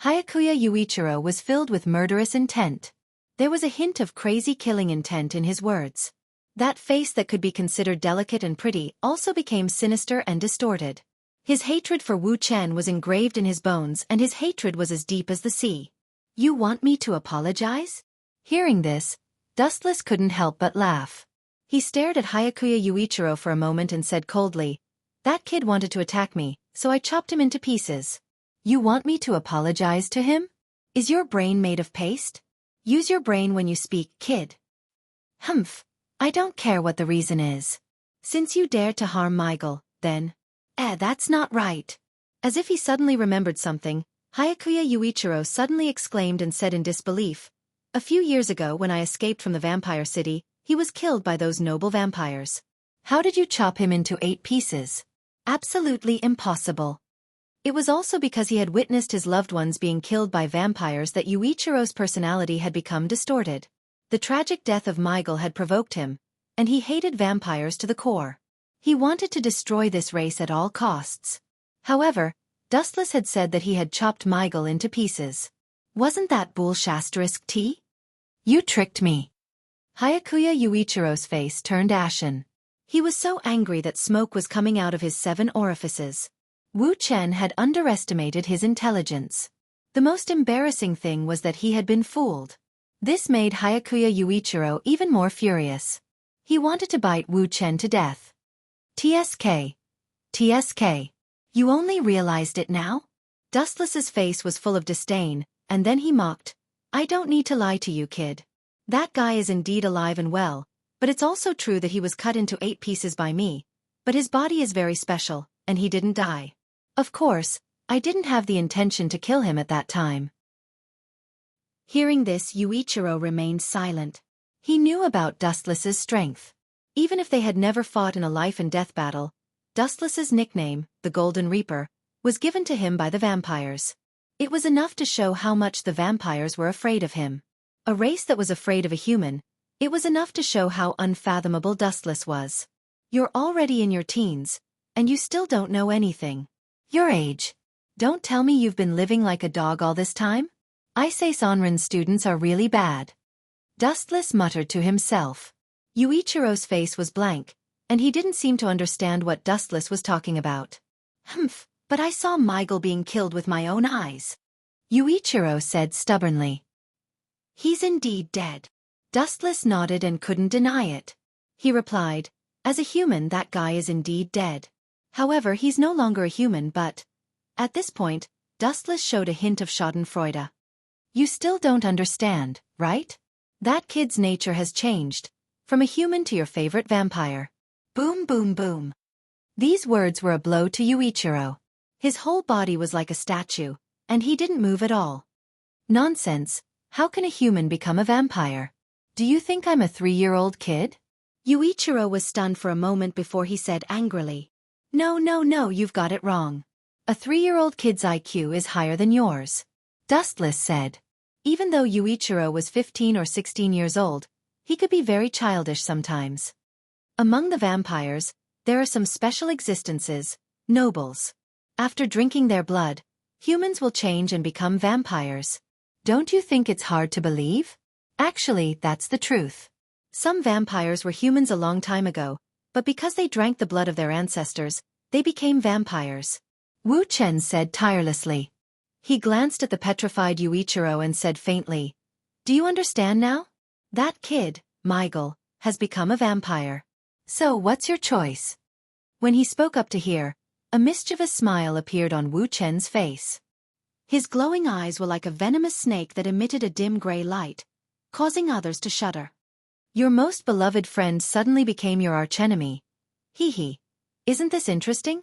Hyakuya Yuichiro was filled with murderous intent. There was a hint of crazy killing intent in his words. That face that could be considered delicate and pretty also became sinister and distorted. His hatred for Wu Chen was engraved in his bones and his hatred was as deep as the sea. You want me to apologize? Hearing this, Dustless couldn't help but laugh. He stared at Hyakuya Yuichiro for a moment and said coldly, That kid wanted to attack me, so I chopped him into pieces. You want me to apologize to him? Is your brain made of paste? Use your brain when you speak, kid. Humph. I don't care what the reason is. Since you dared to harm Michael, then... that's not right. As if he suddenly remembered something, Hyakuya Yuichiro suddenly exclaimed and said in disbelief, "A few years ago when I escaped from the vampire city, he was killed by those noble vampires. How did you chop him into 8 pieces? Absolutely impossible." It was also because he had witnessed his loved ones being killed by vampires that Yuichiro's personality had become distorted. The tragic death of Michael had provoked him, and he hated vampires to the core. He wanted to destroy this race at all costs. However, Dustless had said that he had chopped Michael into pieces. Wasn't that bullshit? You tricked me. Hyakuya Yuichiro's face turned ashen. He was so angry that smoke was coming out of his 7 orifices. Wu Chen had underestimated his intelligence. The most embarrassing thing was that he had been fooled. This made Hyakuya Yuichiro even more furious. He wanted to bite Wu Chen to death. TSK. TSK. You only realized it now? Dustless's face was full of disdain, and then he mocked. I don't need to lie to you, kid. That guy is indeed alive and well, but it's also true that he was cut into 8 pieces by me. But his body is very special, and he didn't die. Of course, I didn't have the intention to kill him at that time. Hearing this, Yuichiro remained silent. He knew about Dustless's strength. Even if they had never fought in a life-and-death battle, Dustless's nickname, the Golden Reaper, was given to him by the vampires. It was enough to show how much the vampires were afraid of him. A race that was afraid of a human, it was enough to show how unfathomable Dustless was. You're already in your teens, and you still don't know anything. Your age. Don't tell me you've been living like a dog all this time? I say Sonrin's students are really bad. Dustless muttered to himself. Yuichiro's face was blank, and he didn't seem to understand what Dustless was talking about. Humph, but I saw Michael being killed with my own eyes. Yuichiro said stubbornly. He's indeed dead. Dustless nodded and couldn't deny it. He replied, as a human that guy is indeed dead. However, he's no longer a human but... At this point, Dustless showed a hint of schadenfreude. You still don't understand, right? That kid's nature has changed, from a human to your favorite vampire. Boom boom boom. These words were a blow to Yuichiro. His whole body was like a statue, and he didn't move at all. Nonsense, how can a human become a vampire? Do you think I'm a 3-year-old kid? Yuichiro was stunned for a moment before he said angrily. No, you've got it wrong. A 3-year-old kid's IQ is higher than yours. Dustless said. Even though Yuichiro was 15 or 16 years old, he could be very childish sometimes. Among the vampires, there are some special existences, nobles. After drinking their blood, humans will change and become vampires. Don't you think it's hard to believe? Actually, that's the truth. Some vampires were humans a long time ago, but because they drank the blood of their ancestors, they became vampires. Wu Chen said tirelessly. He glanced at the petrified Yuichiro and said faintly, Do you understand now? That kid, Michael, has become a vampire. So what's your choice? When he spoke up to hear, a mischievous smile appeared on Wu Chen's face. His glowing eyes were like a venomous snake that emitted a dim gray light, causing others to shudder. Your most beloved friend suddenly became your archenemy. Hee. Isn't this interesting?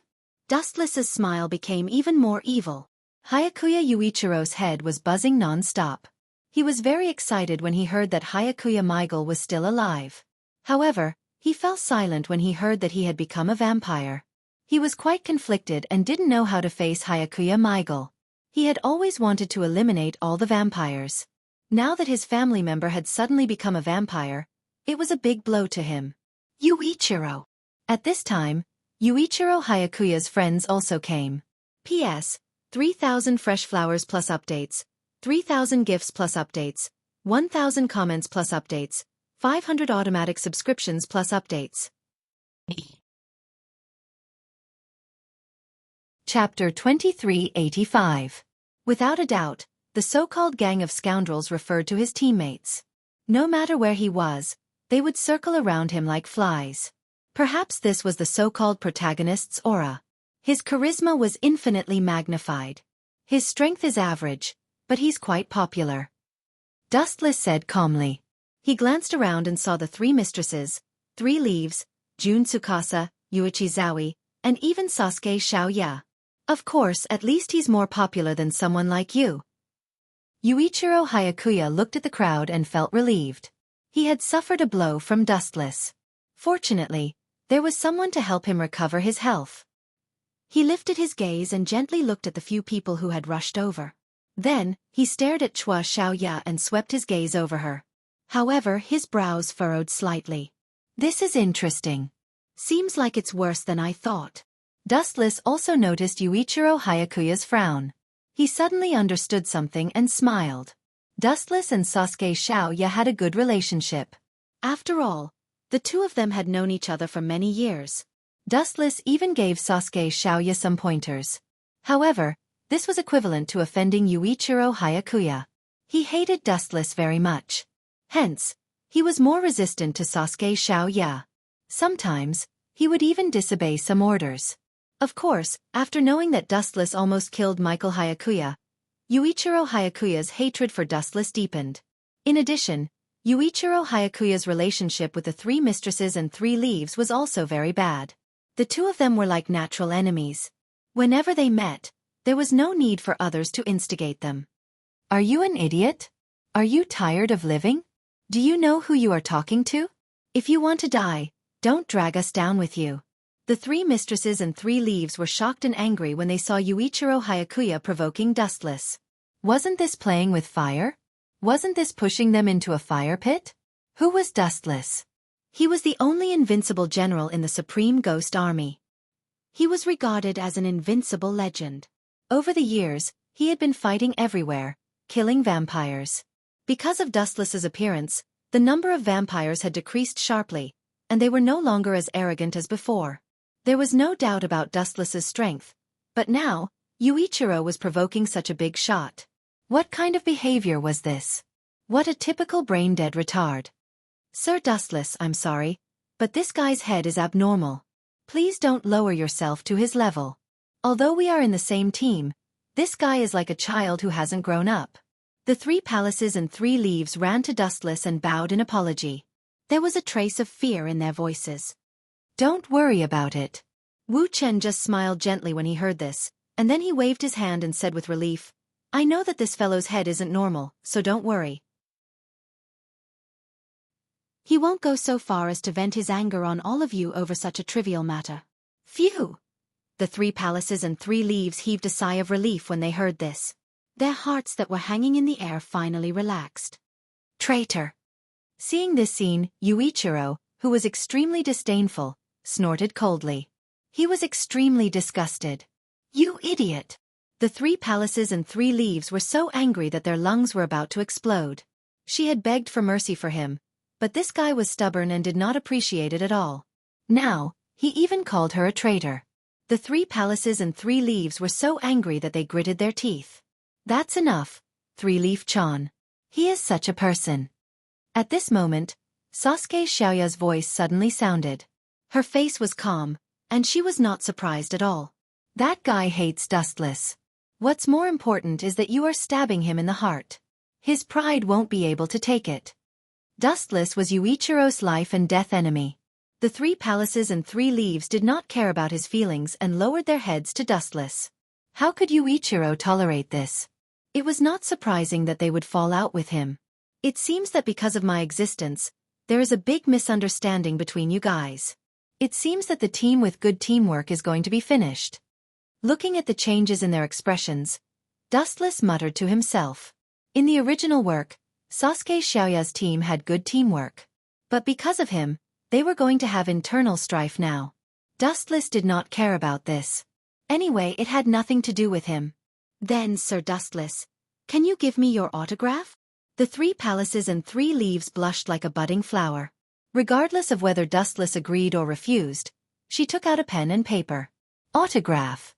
Dustless's smile became even more evil. Hyakuya Yuichiro's head was buzzing non-stop. He was very excited when he heard that Hyakuya Michael was still alive. However, he fell silent when he heard that he had become a vampire. He was quite conflicted and didn't know how to face Hyakuya Michael. He had always wanted to eliminate all the vampires. Now that his family member had suddenly become a vampire, it was a big blow to him. Yuichiro. At this time, Yuichiro Hyakuya's friends also came. P.S. 3,000 fresh flowers plus updates, 3,000 gifts plus updates, 1,000 comments plus updates, 500 automatic subscriptions plus updates. Chapter 2385. Without a doubt, the so-called gang of scoundrels referred to his teammates. No matter where he was, they would circle around him like flies. Perhaps this was the so-called protagonist's aura. His charisma was infinitely magnified. His strength is average, but he's quite popular. Dustless said calmly. He glanced around and saw the 3 mistresses, 3 leaves, Jun Tsukasa, Yuichi Zawi, and even Sasuke Xiaoya. Of course, at least he's more popular than someone like you. Yuichiro Hayakuya looked at the crowd and felt relieved. He had suffered a blow from Dustless. Fortunately, there was someone to help him recover his health. He lifted his gaze and gently looked at the few people who had rushed over. Then, he stared at Chua Xiaoya and swept his gaze over her. However, his brows furrowed slightly. This is interesting. Seems like it's worse than I thought. Dustless also noticed Yuichiro Hayakuya's frown. He suddenly understood something and smiled. Dustless and Sasuke Xiaoya had a good relationship. After all, the two of them had known each other for many years. Dustless even gave Sasuke Xiaoya some pointers. However, this was equivalent to offending Yuichiro Hayakuya. He hated Dustless very much. Hence, he was more resistant to Sasuke Xiaoya. Sometimes, he would even disobey some orders. Of course, after knowing that Dustless almost killed Michael Hayakuya, Yuichiro Hayakuya's hatred for Dustless deepened. In addition, Yuichiro Hayakuya's relationship with the three mistresses and three leaves was also very bad. The two of them were like natural enemies. Whenever they met, there was no need for others to instigate them. Are you an idiot? Are you tired of living? Do you know who you are talking to? If you want to die, don't drag us down with you. The three mistresses and three leaves were shocked and angry when they saw Yuichiro Hayakuya provoking Dustless. Wasn't this playing with fire? Wasn't this pushing them into a fire pit? Who was Dustless? He was the only invincible general in the Supreme Ghost Army. He was regarded as an invincible legend. Over the years, he had been fighting everywhere, killing vampires. Because of Dustless's appearance, the number of vampires had decreased sharply, and they were no longer as arrogant as before. There was no doubt about Dustless's strength, but now, Yuichiro was provoking such a big shot. What kind of behavior was this? What a typical brain-dead retard. Sir Dustless, I'm sorry, but this guy's head is abnormal. Please don't lower yourself to his level. Although we are in the same team, this guy is like a child who hasn't grown up. The three palaces and three leaves ran to Dustless and bowed in apology. There was a trace of fear in their voices. Don't worry about it. Wu Chen just smiled gently when he heard this, and then he waved his hand and said with relief, I know that this fellow's head isn't normal, so don't worry. He won't go so far as to vent his anger on all of you over such a trivial matter. Phew! The three palaces and three leaves heaved a sigh of relief when they heard this. Their hearts that were hanging in the air finally relaxed. Traitor! Seeing this scene, Yuichiro, who was extremely disdainful, snorted coldly. He was extremely disgusted. You idiot! The three palaces and three leaves were so angry that their lungs were about to explode. She had begged for mercy for him, but this guy was stubborn and did not appreciate it at all. Now, he even called her a traitor. The three palaces and three leaves were so angry that they gritted their teeth. That's enough, Three-Leaf-Chan. He is such a person. At this moment, Sasuke Xiaoya's voice suddenly sounded. Her face was calm, and she was not surprised at all. That guy hates Dustless. What's more important is that you are stabbing him in the heart. His pride won't be able to take it. Dustless was Yuichiro's life and death enemy. The three palaces and three leaves did not care about his feelings and lowered their heads to Dustless. How could Yuichiro tolerate this? It was not surprising that they would fall out with him. It seems that because of my existence, there is a big misunderstanding between you guys. It seems that the team with good teamwork is going to be finished. Looking at the changes in their expressions, Dustless muttered to himself. In the original work, Sasuke Xiaoya's team had good teamwork. But because of him, they were going to have internal strife now. Dustless did not care about this. Anyway, it had nothing to do with him. Then, Sir Dustless, can you give me your autograph? The three palaces and three leaves blushed like a budding flower. Regardless of whether Dustless agreed or refused, she took out a pen and paper. Autograph.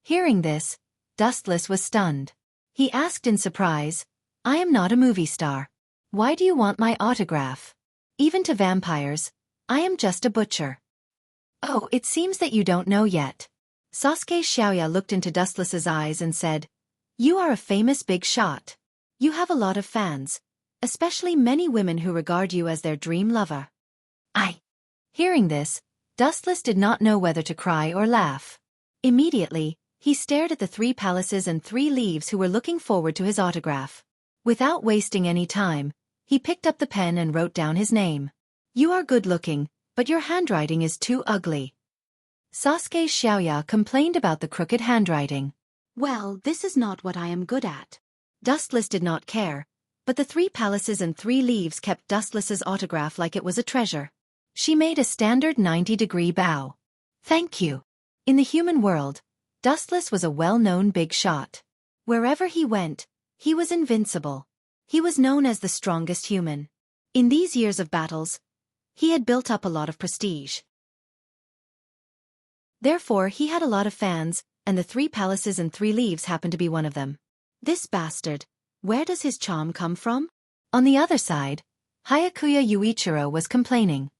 Hearing this, Dustless was stunned. He asked in surprise, I am not a movie star. Why do you want my autograph? Even to vampires, I am just a butcher. Oh, it seems that you don't know yet. Sasuke Xiaoya looked into Dustless's eyes and said, You are a famous big shot. You have a lot of fans, especially many women who regard you as their dream lover. Hearing this, Dustless did not know whether to cry or laugh. Immediately, he stared at the 3 palaces and 3 leaves who were looking forward to his autograph. Without wasting any time, he picked up the pen and wrote down his name. You are good-looking, but your handwriting is too ugly. Sasuke's Xiaoya complained about the crooked handwriting. Well, this is not what I am good at. Dustless did not care, but the 3 palaces and 3 leaves kept Dustless's autograph like it was a treasure. She made a standard 90-degree bow. Thank you. In the human world, Dustless was a well-known big shot. Wherever he went, he was invincible. He was known as the strongest human. In these years of battles, he had built up a lot of prestige. Therefore, he had a lot of fans, and the 3 palaces and 3 leaves happened to be one of them. This bastard, where does his charm come from? On the other side, Hyakuya Yuichiro was complaining.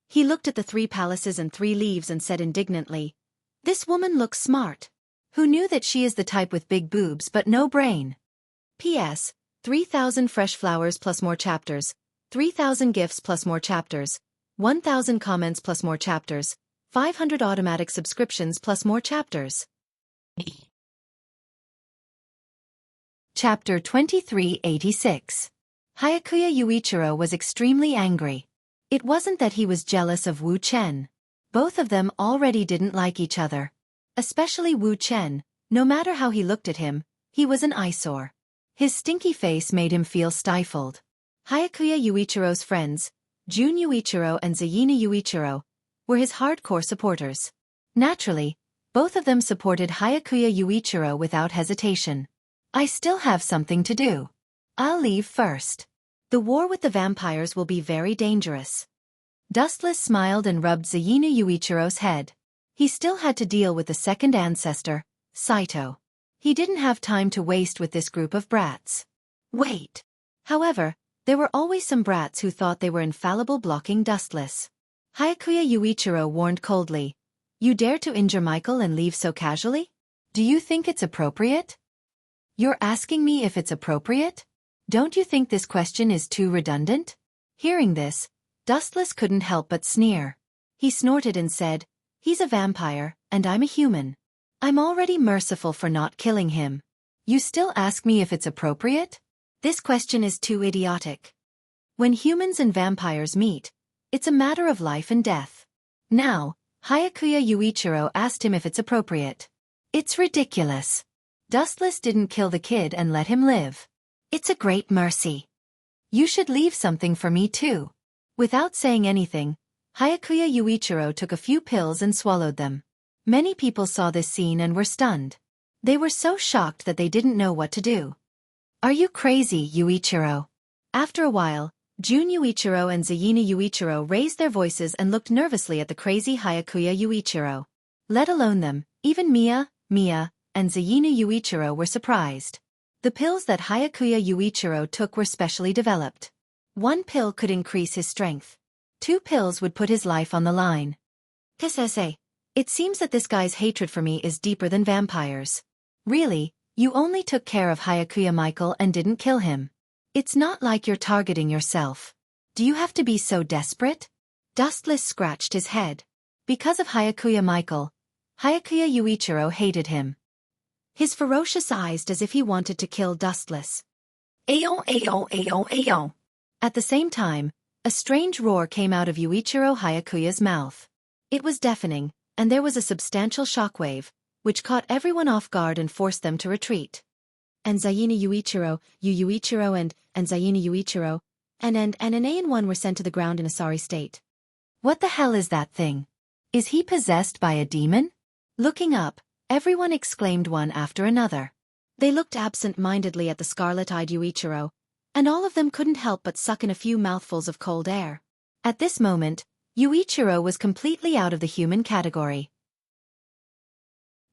He looked at the 3 palaces and 3 leaves and said indignantly, "This woman looks smart. Who knew that she is the type with big boobs but no brain?" P.S. 3,000 fresh flowers plus more chapters, 3,000 gifts plus more chapters, 1,000 comments plus more chapters, 500 automatic subscriptions plus more chapters. Chapter 2386. Hyakuya Yuichiro was extremely angry. It wasn't that he was jealous of Wu Chen. Both of them already didn't like each other. Especially Wu Chen, no matter how he looked at him, he was an eyesore. His stinky face made him feel stifled. Hyakuya Yuichiro's friends, Jun Yuichiro and Zayina Yuichiro, were his hardcore supporters. Naturally, both of them supported Hyakuya Yuichiro without hesitation. I still have something to do. I'll leave first. The war with the vampires will be very dangerous. Dustless smiled and rubbed Zayina Yuichiro's head. He still had to deal with the second ancestor, Saito. He didn't have time to waste with this group of brats. Wait. However, there were always some brats who thought they were infallible blocking Dustless. Hyakuya Yuichiro warned coldly, "You dare to injure Michael and leave so casually? Do you think it's appropriate?" You're asking me if it's appropriate? Don't you think this question is too redundant? Hearing this, Dustless couldn't help but sneer. He snorted and said, "He's a vampire, and I'm a human. I'm already merciful for not killing him. You still ask me if it's appropriate? This question is too idiotic. When humans and vampires meet, it's a matter of life and death." Now, Hyakuya Yuichiro asked him if it's appropriate. It's ridiculous. Dustless didn't kill the kid and let him live. It's a great mercy. You should leave something for me too. Without saying anything, Hyakuya Yuichiro took a few pills and swallowed them. Many people saw this scene and were stunned. They were so shocked that they didn't know what to do. Are you crazy, Yuichiro? After a while, Jun Yuichiro and Zayina Yuichiro raised their voices and looked nervously at the crazy Hyakuya Yuichiro. Let alone them, even Mia, and Zayina Yuichiro were surprised. The pills that Hyakuya Yuichiro took were specially developed. 1 pill could increase his strength. 2 pills would put his life on the line. Kisese, it seems that this guy's hatred for me is deeper than vampires. Really, you only took care of Hyakuya Michael and didn't kill him. It's not like you're targeting yourself. Do you have to be so desperate? Dustless scratched his head. Because of Hyakuya Michael, Hyakuya Yuichiro hated him. His ferocious eyes as if he wanted to kill Dustless. Ayo, ayo, ayo, ayo. At the same time, a strange roar came out of Yuichiro Hyakuya's mouth. It was deafening, and there was a substantial shockwave, which caught everyone off guard and forced them to retreat. And Zayina Yuichiro, Yuichiro and Zayina Yuichiro, and Ane and one were sent to the ground in a sorry state. What the hell is that thing? Is he possessed by a demon? Looking up, everyone exclaimed one after another. They looked absent-mindedly at the scarlet-eyed Yuichiro, and all of them couldn't help but suck in a few mouthfuls of cold air. At this moment, Yuichiro was completely out of the human category.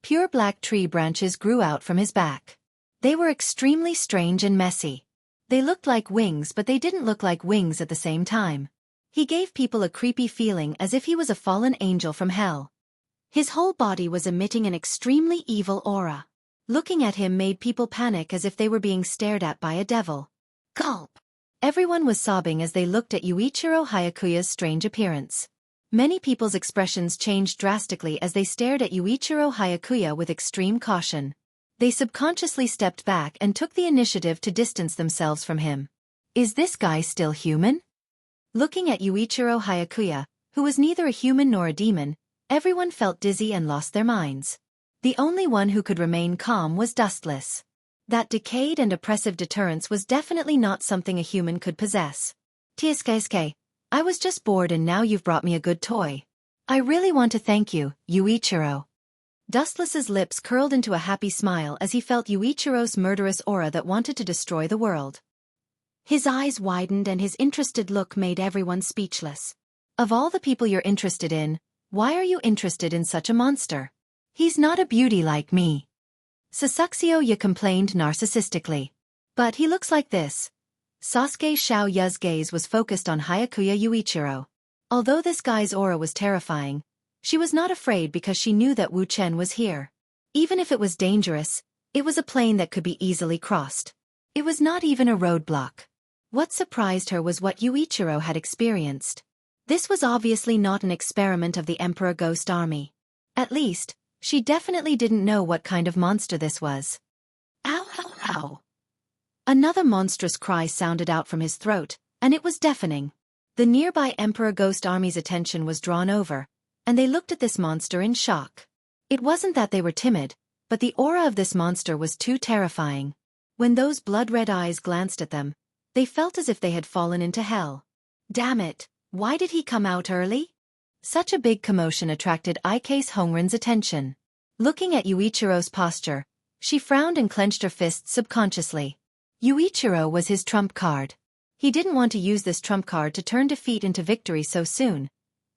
Pure black tree branches grew out from his back. They were extremely strange and messy. They looked like wings, but they didn't look like wings at the same time. He gave people a creepy feeling as if he was a fallen angel from hell. His whole body was emitting an extremely evil aura. Looking at him made people panic as if they were being stared at by a devil. Gulp! Everyone was sobbing as they looked at Yuichiro Hyakuya's strange appearance. Many people's expressions changed drastically as they stared at Yuichiro Hyakuya with extreme caution. They subconsciously stepped back and took the initiative to distance themselves from him. Is this guy still human? Looking at Yuichiro Hyakuya, who was neither a human nor a demon, everyone felt dizzy and lost their minds. The only one who could remain calm was Dustless. That decayed and oppressive deterrence was definitely not something a human could possess. Tsuke, I was just bored and now you've brought me a good toy. I really want to thank you, Yuichiro. Dustless's lips curled into a happy smile as he felt Yuichiro's murderous aura that wanted to destroy the world. His eyes widened and his interested look made everyone speechless. Of all the people you're interested in, why are you interested in such a monster? He's not a beauty like me. Sasuke complained narcissistically. But he looks like this. Sasuke Xiaoya's gaze was focused on Hyakuya Yuichiro. Although this guy's aura was terrifying, she was not afraid because she knew that Wu Chen was here. Even if it was dangerous, it was a plane that could be easily crossed. It was not even a roadblock. What surprised her was what Yuichiro had experienced. This was obviously not an experiment of the Emperor Ghost Army. At least, she definitely didn't know what kind of monster this was. Ow, ow, ow. Another monstrous cry sounded out from his throat, and it was deafening. The nearby Emperor Ghost Army's attention was drawn over, and they looked at this monster in shock. It wasn't that they were timid, but the aura of this monster was too terrifying. When those blood-red eyes glanced at them, they felt as if they had fallen into hell. Damn it, why did he come out early? Such a big commotion attracted Ike's Hongren's attention. Looking at Yuichiro's posture, she frowned and clenched her fists subconsciously. Yuichiro was his trump card. He didn't want to use this trump card to turn defeat into victory so soon,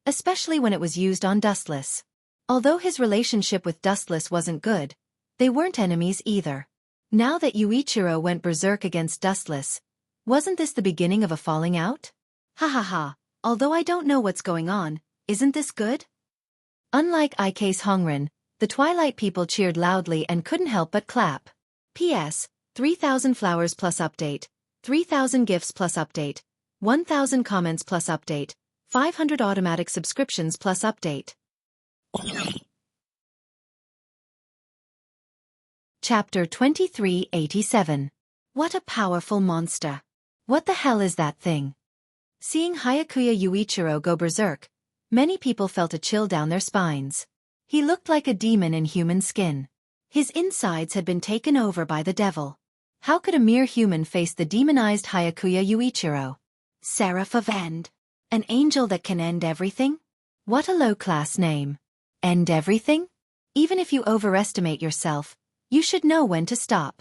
especially when it was used on Dustless. Although his relationship with Dustless wasn't good, they weren't enemies either. Now that Yuichiro went berserk against Dustless, wasn't this the beginning of a falling out? Ha ha ha, although I don't know what's going on, isn't this good? Unlike Ike's Hongren, the Twilight people cheered loudly and couldn't help but clap. P.S. 3,000 flowers plus update, 3,000 gifts plus update, 1,000 comments plus update, 500 automatic subscriptions plus update. Chapter 2387. What a powerful monster. What the hell is that thing? Seeing Hyakuya Yuichiro go berserk, many people felt a chill down their spines. He looked like a demon in human skin. His insides had been taken over by the devil. How could a mere human face the demonized Hyakuya Yuichiro? Seraph of End. An angel that can end everything? What a low-class name. End everything? Even if you overestimate yourself, you should know when to stop.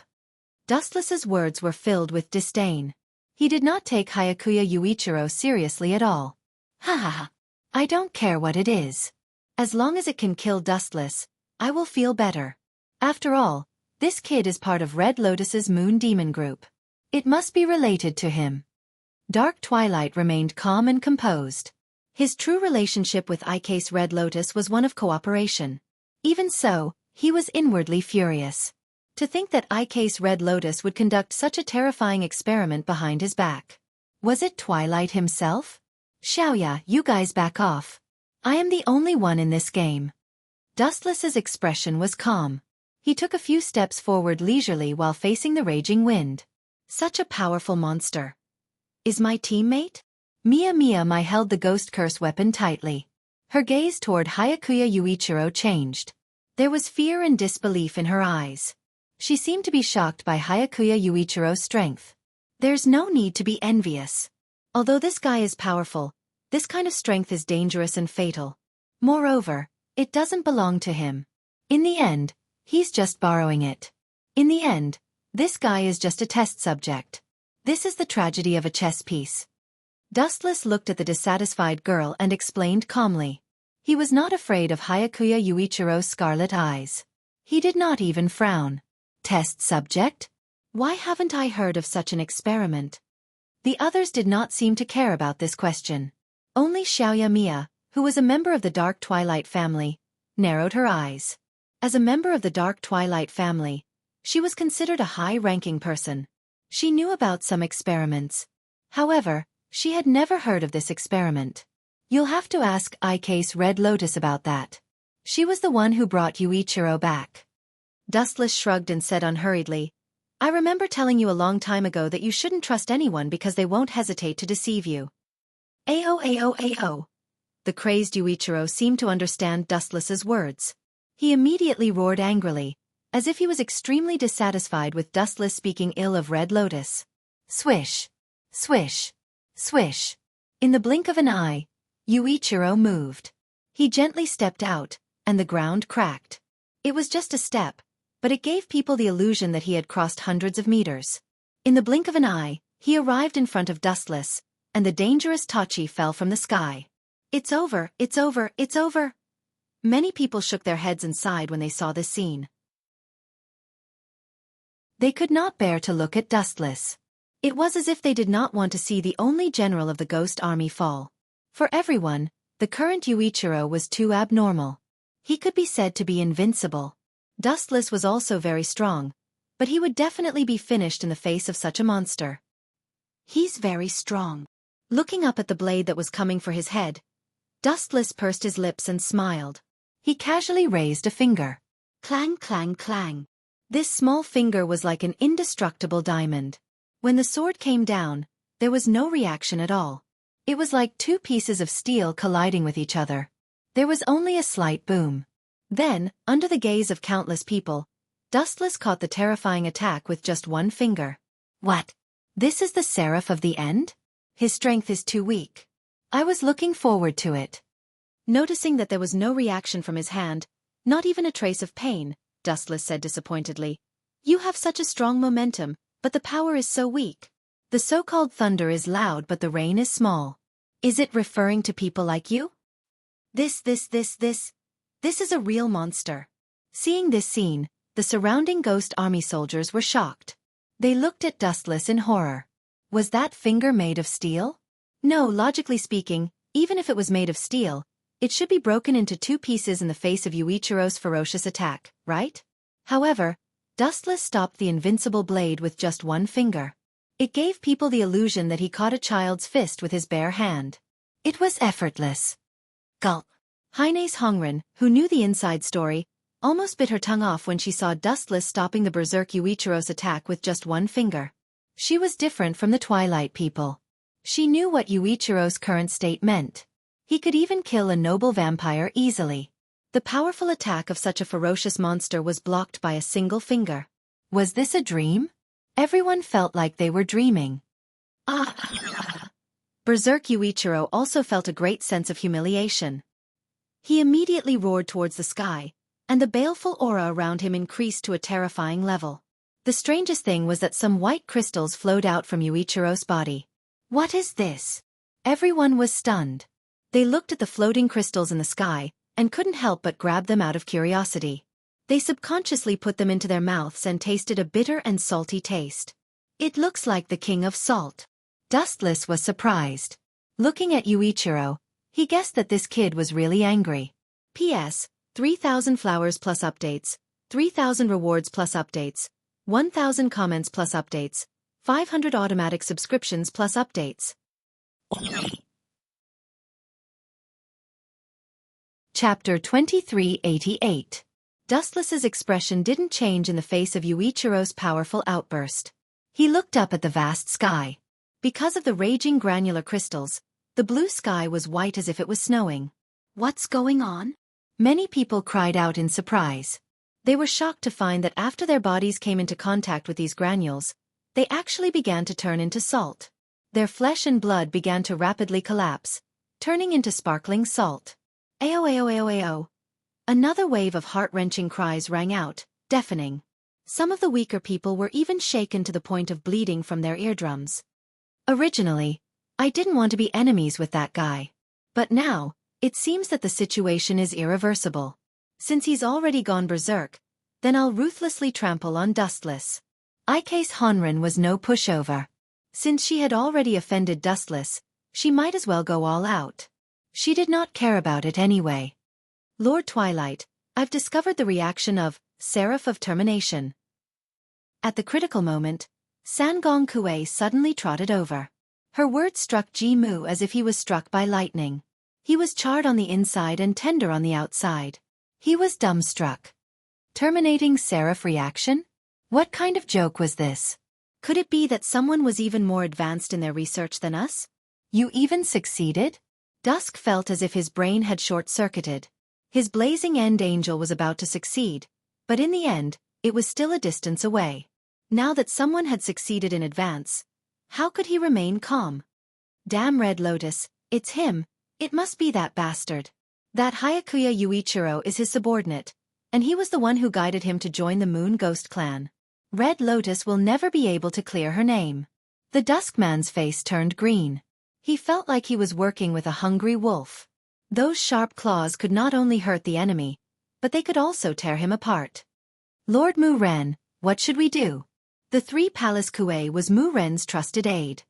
Dustless's words were filled with disdain. He did not take Hyakuya Yuichiro seriously at all. Ha ha ha. I don't care what it is. As long as it can kill Dustless, I will feel better. After all, this kid is part of Red Lotus's Moon Demon group. It must be related to him. Dark Twilight remained calm and composed. His true relationship with Ike's Red Lotus was one of cooperation. Even so, he was inwardly furious. To think that Ike's Red Lotus would conduct such a terrifying experiment behind his back. Was it Twilight himself? Xiaoya, you guys back off. I am the only one in this game. Dustless's expression was calm. He took a few steps forward leisurely while facing the raging wind. Such a powerful monster. Is my teammate? Mia held the ghost curse weapon tightly. Her gaze toward Hyakuya Yuichiro changed. There was fear and disbelief in her eyes. She seemed to be shocked by Hyakuya Yuichiro's strength. There's no need to be envious. Although this guy is powerful, this kind of strength is dangerous and fatal. Moreover, it doesn't belong to him. In the end, he's just borrowing it. In the end, this guy is just a test subject. This is the tragedy of a chess piece. Dustless looked at the dissatisfied girl and explained calmly. He was not afraid of Hyakuya Yuichiro's scarlet eyes. He did not even frown. Test subject? Why haven't I heard of such an experiment? The others did not seem to care about this question. Only Xiaoya Mia, who was a member of the Dark Twilight family, narrowed her eyes. As a member of the Dark Twilight family, she was considered a high-ranking person. She knew about some experiments. However, she had never heard of this experiment. You'll have to ask I-Case Red Lotus about that. She was the one who brought Yuichiro back. Dustless shrugged and said unhurriedly, I remember telling you a long time ago that you shouldn't trust anyone because they won't hesitate to deceive you. Ao. The crazed Yuichiro seemed to understand Dustless's words. He immediately roared angrily, as if he was extremely dissatisfied with Dustless speaking ill of Red Lotus. Swish. Swish. Swish. In the blink of an eye, Yuichiro moved. He gently stepped out, and the ground cracked. It was just a step, but it gave people the illusion that he had crossed hundreds of meters. In the blink of an eye, he arrived in front of Dustless, and the dangerous Tachi fell from the sky. It's over, it's over, it's over. Many people shook their heads and sighed when they saw this scene. They could not bear to look at Dustless. It was as if they did not want to see the only general of the Ghost Army fall. For everyone, the current Yuichiro was too abnormal. He could be said to be invincible. Dustless was also very strong, but he would definitely be finished in the face of such a monster. He's very strong. Looking up at the blade that was coming for his head, Dustless pursed his lips and smiled. He casually raised a finger. Clang, clang, clang. This small finger was like an indestructible diamond. When the sword came down, there was no reaction at all. It was like two pieces of steel colliding with each other. There was only a slight boom. Then, under the gaze of countless people, Dustless caught the terrifying attack with just one finger. What? This is the Seraph of the End? His strength is too weak. I was looking forward to it. Noticing that there was no reaction from his hand, not even a trace of pain, Dustless said disappointedly. You have such a strong momentum, but the power is so weak. The so-called thunder is loud but the rain is small. Is it referring to people like you? This is a real monster. Seeing this scene, the surrounding Ghost Army soldiers were shocked. They looked at Dustless in horror. Was that finger made of steel? No, logically speaking, even if it was made of steel, it should be broken into two pieces in the face of Yuichiro's ferocious attack, right? However, Dustless stopped the invincible blade with just one finger. It gave people the illusion that he caught a child's fist with his bare hand. It was effortless. Gulp. Haine's Hongren, who knew the inside story, almost bit her tongue off when she saw Dustless stopping the berserk Yuichiro's attack with just one finger. She was different from the Twilight people. She knew what Yuichiro's current state meant. He could even kill a noble vampire easily. The powerful attack of such a ferocious monster was blocked by a single finger. Was this a dream? Everyone felt like they were dreaming. Berserk Yuichiro also felt a great sense of humiliation. He immediately roared towards the sky, and the baleful aura around him increased to a terrifying level. The strangest thing was that some white crystals flowed out from Yuichiro's body. What is this? Everyone was stunned. They looked at the floating crystals in the sky, and couldn't help but grab them out of curiosity. They subconsciously put them into their mouths and tasted a bitter and salty taste. It looks like the king of salt. Dustless was surprised. Looking at Yuichiro, he guessed that this kid was really angry. P.S. 3,000 flowers plus updates, 3,000 rewards plus updates, 1,000 comments plus updates, 500 automatic subscriptions plus updates. Chapter 2388. Dustless's expression didn't change in the face of Yuichiro's powerful outburst. He looked up at the vast sky. Because of the raging granular crystals, the blue sky was white as if it was snowing. What's going on? Many people cried out in surprise. They were shocked to find that after their bodies came into contact with these granules, they actually began to turn into salt. Their flesh and blood began to rapidly collapse, turning into sparkling salt. Ao. Another wave of heart-wrenching cries rang out, deafening. Some of the weaker people were even shaken to the point of bleeding from their eardrums. Originally, I didn't want to be enemies with that guy. But now, it seems that the situation is irreversible. Since he's already gone berserk, then I'll ruthlessly trample on Dustless. I-Case Honren was no pushover. Since she had already offended Dustless, she might as well go all out. She did not care about it anyway. Lord Twilight, I've discovered the reaction of Seraph of Termination. At the critical moment, Sangong Kuei suddenly trotted over. Her words struck Ji Mu as if he was struck by lightning. He was charred on the inside and tender on the outside. He was dumbstruck. Terminating seraph reaction? What kind of joke was this? Could it be that someone was even more advanced in their research than us? You even succeeded? Dusk felt as if his brain had short-circuited. His blazing end angel was about to succeed, but in the end, it was still a distance away. Now that someone had succeeded in advance, how could he remain calm? Damn Red Lotus, it's him, it must be that bastard. That Hyakuya Yuichiro is his subordinate, and he was the one who guided him to join the Moon Ghost clan. Red Lotus will never be able to clear her name. The Duskman's face turned green. He felt like he was working with a hungry wolf. Those sharp claws could not only hurt the enemy, but they could also tear him apart. Lord Mu Ren, what should we do? The Three Palace Kue was Mu Ren's trusted aide.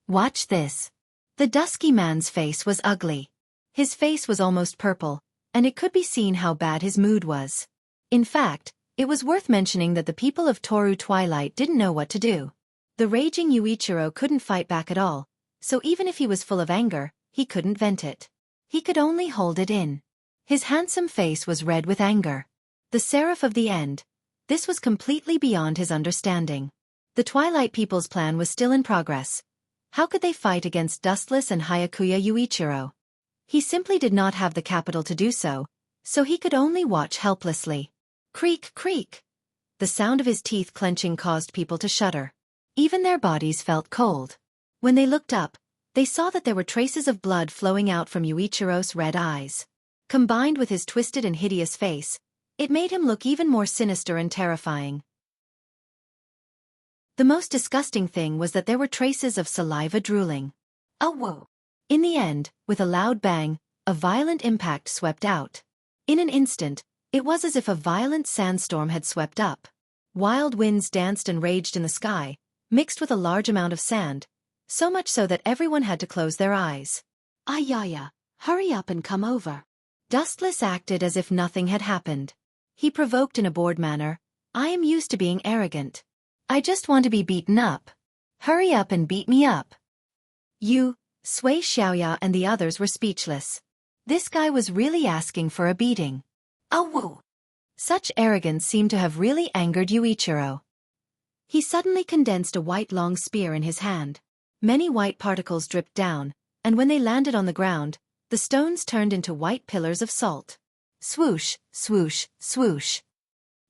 Watch this. The dusky man's face was ugly. His face was almost purple, and it could be seen how bad his mood was. In fact, it was worth mentioning that the people of Toru Twilight didn't know what to do. The raging Yuichiro couldn't fight back at all, so even if he was full of anger, he couldn't vent it. He could only hold it in. His handsome face was red with anger. The Seraph of the End. This was completely beyond his understanding. The Twilight People's plan was still in progress. How could they fight against Dustless and Hyakuya Yuichiro? He simply did not have the capital to do so he could only watch helplessly. Creak, creak. The sound of his teeth clenching caused people to shudder. Even their bodies felt cold. When they looked up, they saw that there were traces of blood flowing out from Yuichiro's red eyes. Combined with his twisted and hideous face, it made him look even more sinister and terrifying. The most disgusting thing was that there were traces of saliva drooling. Oh whoa! In the end, with a loud bang, a violent impact swept out. In an instant, it was as if a violent sandstorm had swept up. Wild winds danced and raged in the sky, mixed with a large amount of sand, so much so that everyone had to close their eyes. Ayaya, hurry up and come over. Dustless acted as if nothing had happened. He provoked in a bored manner, I am used to being arrogant. I just want to be beaten up. Hurry up and beat me up. You, Sui Xiaoya and the others were speechless. This guy was really asking for a beating. Oh woo! Such arrogance seemed to have really angered Yuichiro. He suddenly condensed a white long spear in his hand. Many white particles dripped down, and when they landed on the ground, the stones turned into white pillars of salt. Swoosh, swoosh, swoosh.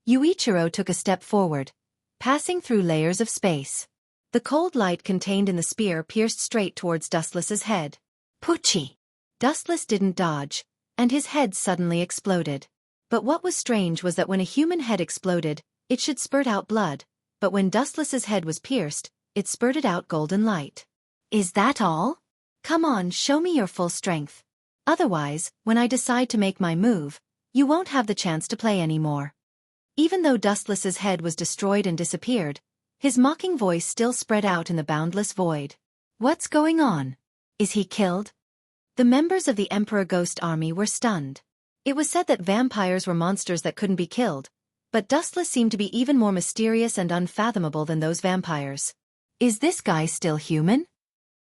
Yuichiro took a step forward, passing through layers of space. The cold light contained in the spear pierced straight towards Dustless's head. Poochie! Dustless didn't dodge, and his head suddenly exploded. But what was strange was that when a human head exploded, it should spurt out blood, but when Dustless's head was pierced, it spurted out golden light. Is that all? Come on, show me your full strength. Otherwise, when I decide to make my move, you won't have the chance to play anymore. Even though Dustless's head was destroyed and disappeared, his mocking voice still spread out in the boundless void. What's going on? Is he killed? The members of the Emperor Ghost Army were stunned. It was said that vampires were monsters that couldn't be killed, but Dustless seemed to be even more mysterious and unfathomable than those vampires. Is this guy still human?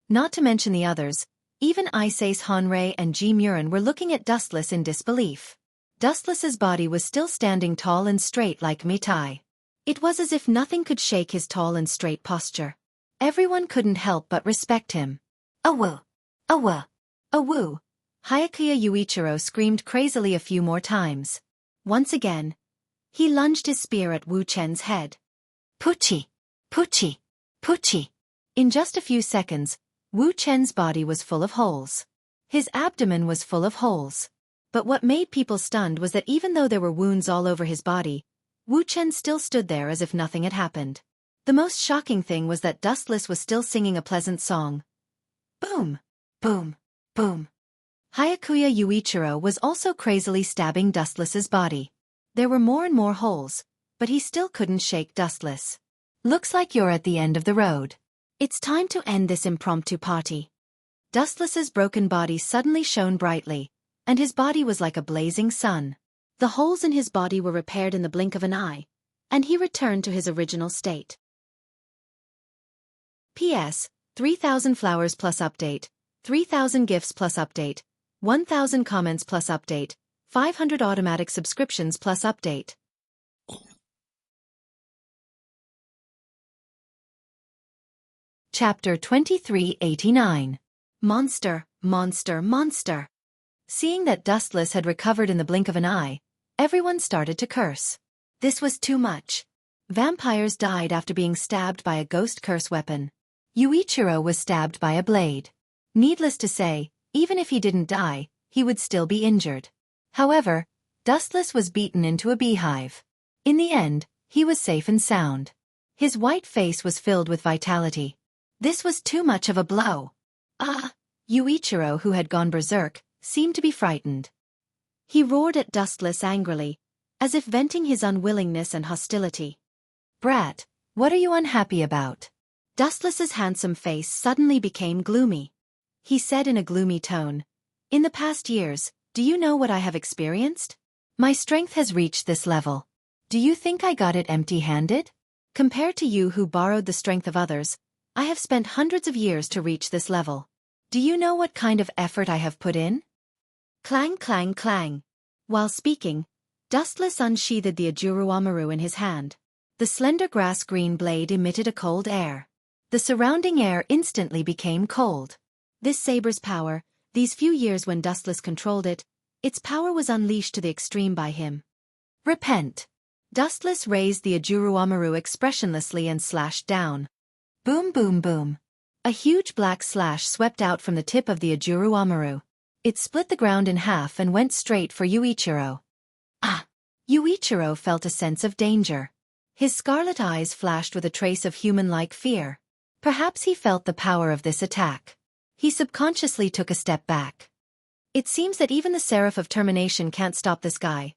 Not to mention the others, even Isace Hanrei and Ji Murin were looking at Dustless in disbelief. Dustless's body was still standing tall and straight like Mitai. It was as if nothing could shake his tall and straight posture. Everyone couldn't help but respect him. Awoo! Awoo! Awoo! Hyakuya Yuichiro screamed crazily a few more times. Once again, he lunged his spear at Wu Chen's head. Poochie! Poochie! Poochie! In just a few seconds, Wu Chen's body was full of holes. His abdomen was full of holes. But what made people stunned was that even though there were wounds all over his body, Wu Chen still stood there as if nothing had happened. The most shocking thing was that Dustless was still singing a pleasant song. Boom! Boom! Boom! Hyakuya Yuichiro was also crazily stabbing Dustless's body. There were more and more holes, but he still couldn't shake Dustless. Looks like you're at the end of the road. It's time to end this impromptu party. Dustless's broken body suddenly shone brightly, and his body was like a blazing sun. The holes in his body were repaired in the blink of an eye, and he returned to his original state. P.S. 3,000 flowers plus update, 3,000 gifts plus update. 1,000 comments plus update. 500 automatic subscriptions plus update. Chapter 2389. Monster, Monster, Monster. Seeing that Dustless had recovered in the blink of an eye, everyone started to curse. This was too much. Vampires died after being stabbed by a ghost curse weapon. Yuichiro was stabbed by a blade. Needless to say, even if he didn't die, he would still be injured. However, Dustless was beaten into a beehive. In the end, he was safe and sound. His white face was filled with vitality. This was too much of a blow. Yuichiro, who had gone berserk, seemed to be frightened. He roared at Dustless angrily, as if venting his unwillingness and hostility. "Brat, what are you unhappy about?" Dustless's handsome face suddenly became gloomy. He said in a gloomy tone, "In the past years, do you know what I have experienced? My strength has reached this level. Do you think I got it empty-handed? Compared to you who borrowed the strength of others, I have spent hundreds of years to reach this level. Do you know what kind of effort I have put in?" Clang, clang, clang. While speaking, Dustless unsheathed the Ajuruamaru in his hand. The slender grass-green blade emitted a cold air. The surrounding air instantly became cold. This saber's power, these few years when Dustless controlled it, its power was unleashed to the extreme by him. "Repent." Dustless raised the Ajuruamaru expressionlessly and slashed down. Boom, boom, boom. A huge black slash swept out from the tip of the Ajuruamaru. It split the ground in half and went straight for Yuichiro. Yuichiro felt a sense of danger. His scarlet eyes flashed with a trace of human-like fear. Perhaps he felt the power of this attack. He subconsciously took a step back. It seems that even the Seraph of Termination can't stop this guy.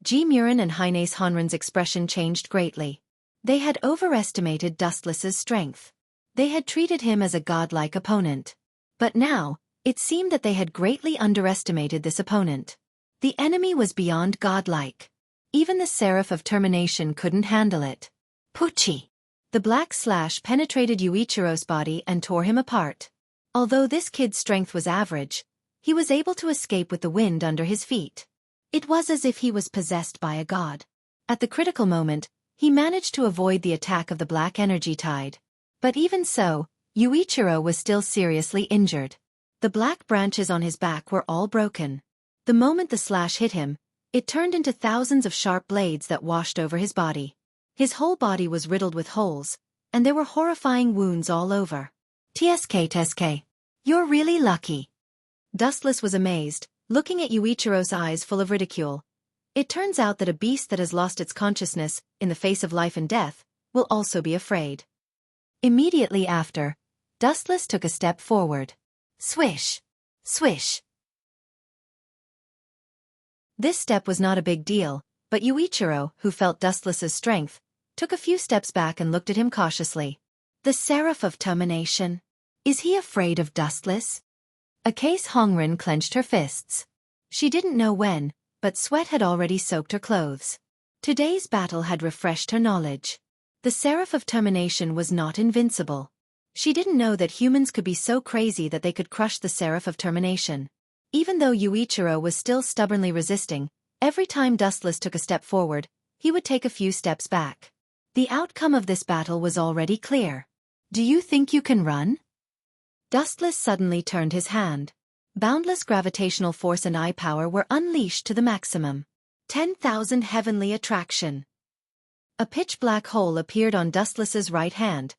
Ji Murin and Hines Honren's expression changed greatly. They had overestimated Dustless's strength. They had treated him as a godlike opponent. But now, it seemed that they had greatly underestimated this opponent. The enemy was beyond godlike. Even the Seraph of Termination couldn't handle it. Pucci! The black slash penetrated Yuichiro's body and tore him apart. Although this kid's strength was average, he was able to escape with the wind under his feet. It was as if he was possessed by a god. At the critical moment, he managed to avoid the attack of the black energy tide. But even so, Yuichiro was still seriously injured. The black branches on his back were all broken. The moment the slash hit him, it turned into thousands of sharp blades that washed over his body. His whole body was riddled with holes, and there were horrifying wounds all over. TSK, you're really lucky." Dustless was amazed, looking at Yuichiro's eyes full of ridicule. It turns out that a beast that has lost its consciousness, in the face of life and death, will also be afraid. Immediately after, Dustless took a step forward. Swish! Swish! This step was not a big deal, but Yuichiro, who felt Dustless's strength, took a few steps back and looked at him cautiously. The Seraph of Termination. Is he afraid of Dustless? Case Hongren clenched her fists. She didn't know when, but sweat had already soaked her clothes. Today's battle had refreshed her knowledge. The Seraph of Termination was not invincible. She didn't know that humans could be so crazy that they could crush the Seraph of Termination. Even though Yuichiro was still stubbornly resisting, every time Dustless took a step forward, he would take a few steps back. The outcome of this battle was already clear. "Do you think you can run?" Dustless suddenly turned his hand. Boundless gravitational force and eye power were unleashed to the maximum. 10,000 heavenly attraction. A pitch-black hole appeared on Dustless's right hand,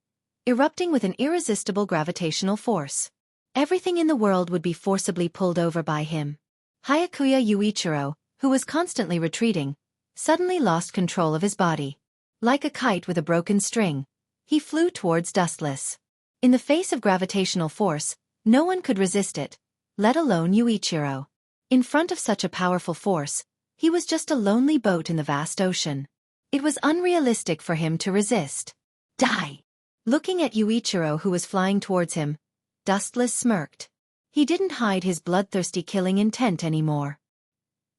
erupting with an irresistible gravitational force. Everything in the world would be forcibly pulled over by him. Hyakuya Yuichiro, who was constantly retreating, suddenly lost control of his body. Like a kite with a broken string, he flew towards Dustless. In the face of gravitational force, no one could resist it, let alone Yuichiro. In front of such a powerful force, he was just a lonely boat in the vast ocean. It was unrealistic for him to resist. Die! Looking at Yuichiro, who was flying towards him, Dustless smirked. He didn't hide his bloodthirsty killing intent anymore.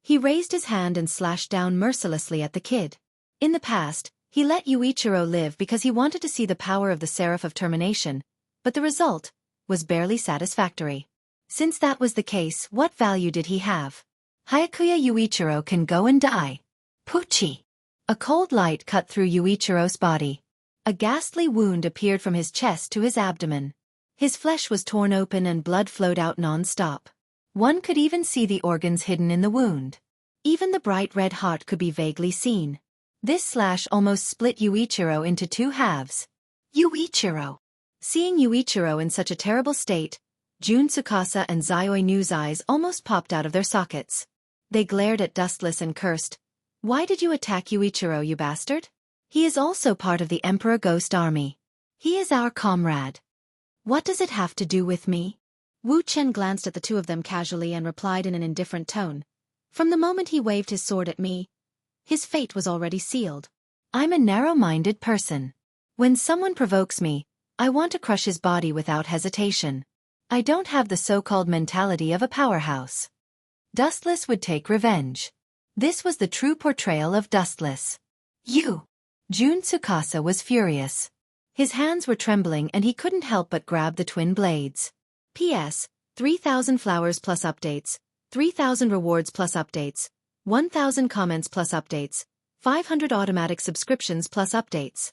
He raised his hand and slashed down mercilessly at the kid. In the past, he let Yuichiro live because he wanted to see the power of the Seraph of Termination, but the result was barely satisfactory. Since that was the case, what value did he have? Hyakuya Yuichiro can go and die. Puchi! A cold light cut through Yuichiro's body. A ghastly wound appeared from his chest to his abdomen. His flesh was torn open and blood flowed out non-stop. One could even see the organs hidden in the wound. Even the bright red heart could be vaguely seen. This slash almost split Yuichiro into two halves. Yuichiro! Seeing Yuichiro in such a terrible state, Jun Tsukasa and Zaioi Nu's eyes almost popped out of their sockets. They glared at Dustless and cursed. Why did you attack Yuichiro, you bastard? He is also part of the Emperor Ghost Army. He is our comrade. What does it have to do with me? Wu Chen glanced at the two of them casually and replied in an indifferent tone. From the moment he waved his sword at me, his fate was already sealed. I'm a narrow-minded person. When someone provokes me, I want to crush his body without hesitation. I don't have the so-called mentality of a powerhouse. Dustless would take revenge. This was the true portrayal of Dustless. You! Jun Tsukasa was furious. His hands were trembling and he couldn't help but grab the twin blades. P.S. 3,000 flowers plus updates, 3,000 rewards plus updates, 1,000 comments plus updates, 500 automatic subscriptions plus updates.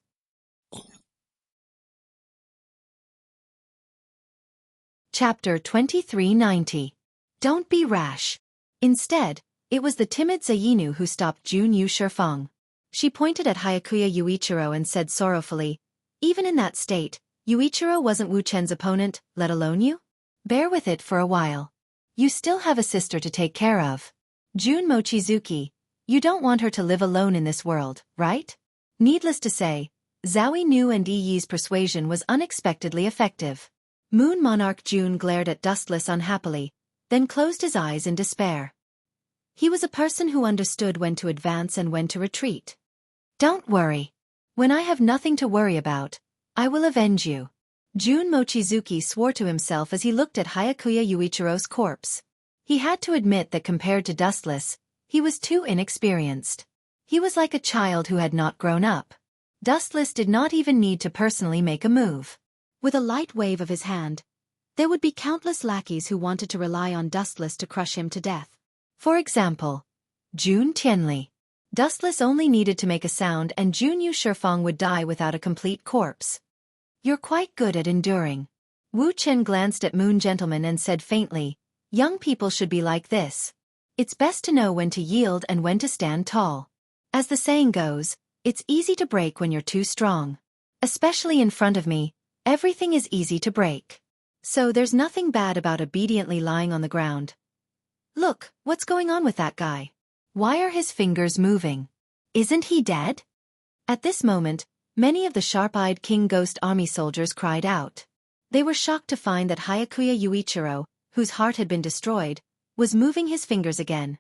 Chapter 2390. Don't be rash. Instead, it was the timid Zainu who stopped Jun Yushifeng. She pointed at Hyakuya Yuichiro and said sorrowfully, even in that state, Yuichiro wasn't Wu Chen's opponent, let alone you? Bear with it for a while. You still have a sister to take care of. Jun Mochizuki, you don't want her to live alone in this world, right? Needless to say, Zhao Nu and Yi Yi's persuasion was unexpectedly effective. Moon Monarch Jun glared at Dustless unhappily, then closed his eyes in despair. He was a person who understood when to advance and when to retreat. Don't worry. When I have nothing to worry about, I will avenge you. Jun Mochizuki swore to himself as he looked at Hyakuya Yuichiro's corpse. He had to admit that compared to Dustless, he was too inexperienced. He was like a child who had not grown up. Dustless did not even need to personally make a move. With a light wave of his hand, there would be countless lackeys who wanted to rely on Dustless to crush him to death. For example, Jun Tianli. Dustless only needed to make a sound and Jun Yushifeng would die without a complete corpse. You're quite good at enduring. Wu Chen glanced at Moon Gentleman and said faintly, young people should be like this. It's best to know when to yield and when to stand tall. As the saying goes, it's easy to break when you're too strong. Especially in front of me, everything is easy to break. So there's nothing bad about obediently lying on the ground. Look, what's going on with that guy? Why are his fingers moving? Isn't he dead? At this moment, many of the sharp-eyed King Ghost Army soldiers cried out. They were shocked to find that Hyakuya Yuichiro, whose heart had been destroyed, was moving his fingers again.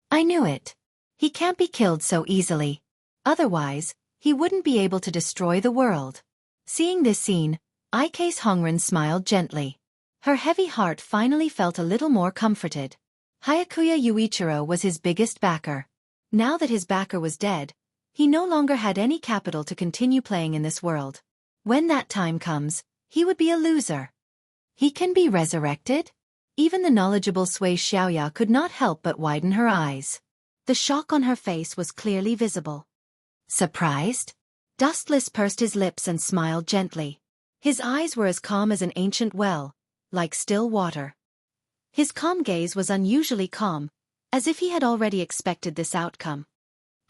I knew it. He can't be killed so easily. Otherwise, he wouldn't be able to destroy the world. Seeing this scene, Ike's Hongren smiled gently. Her heavy heart finally felt a little more comforted. Hyakuya Yuichiro was his biggest backer. Now that his backer was dead, he no longer had any capital to continue playing in this world. When that time comes, he would be a loser. He can be resurrected? Even the knowledgeable Sui Xiaoya could not help but widen her eyes. The shock on her face was clearly visible. Surprised? Dustless pursed his lips and smiled gently. His eyes were as calm as an ancient well, like still water. His calm gaze was unusually calm, as if he had already expected this outcome.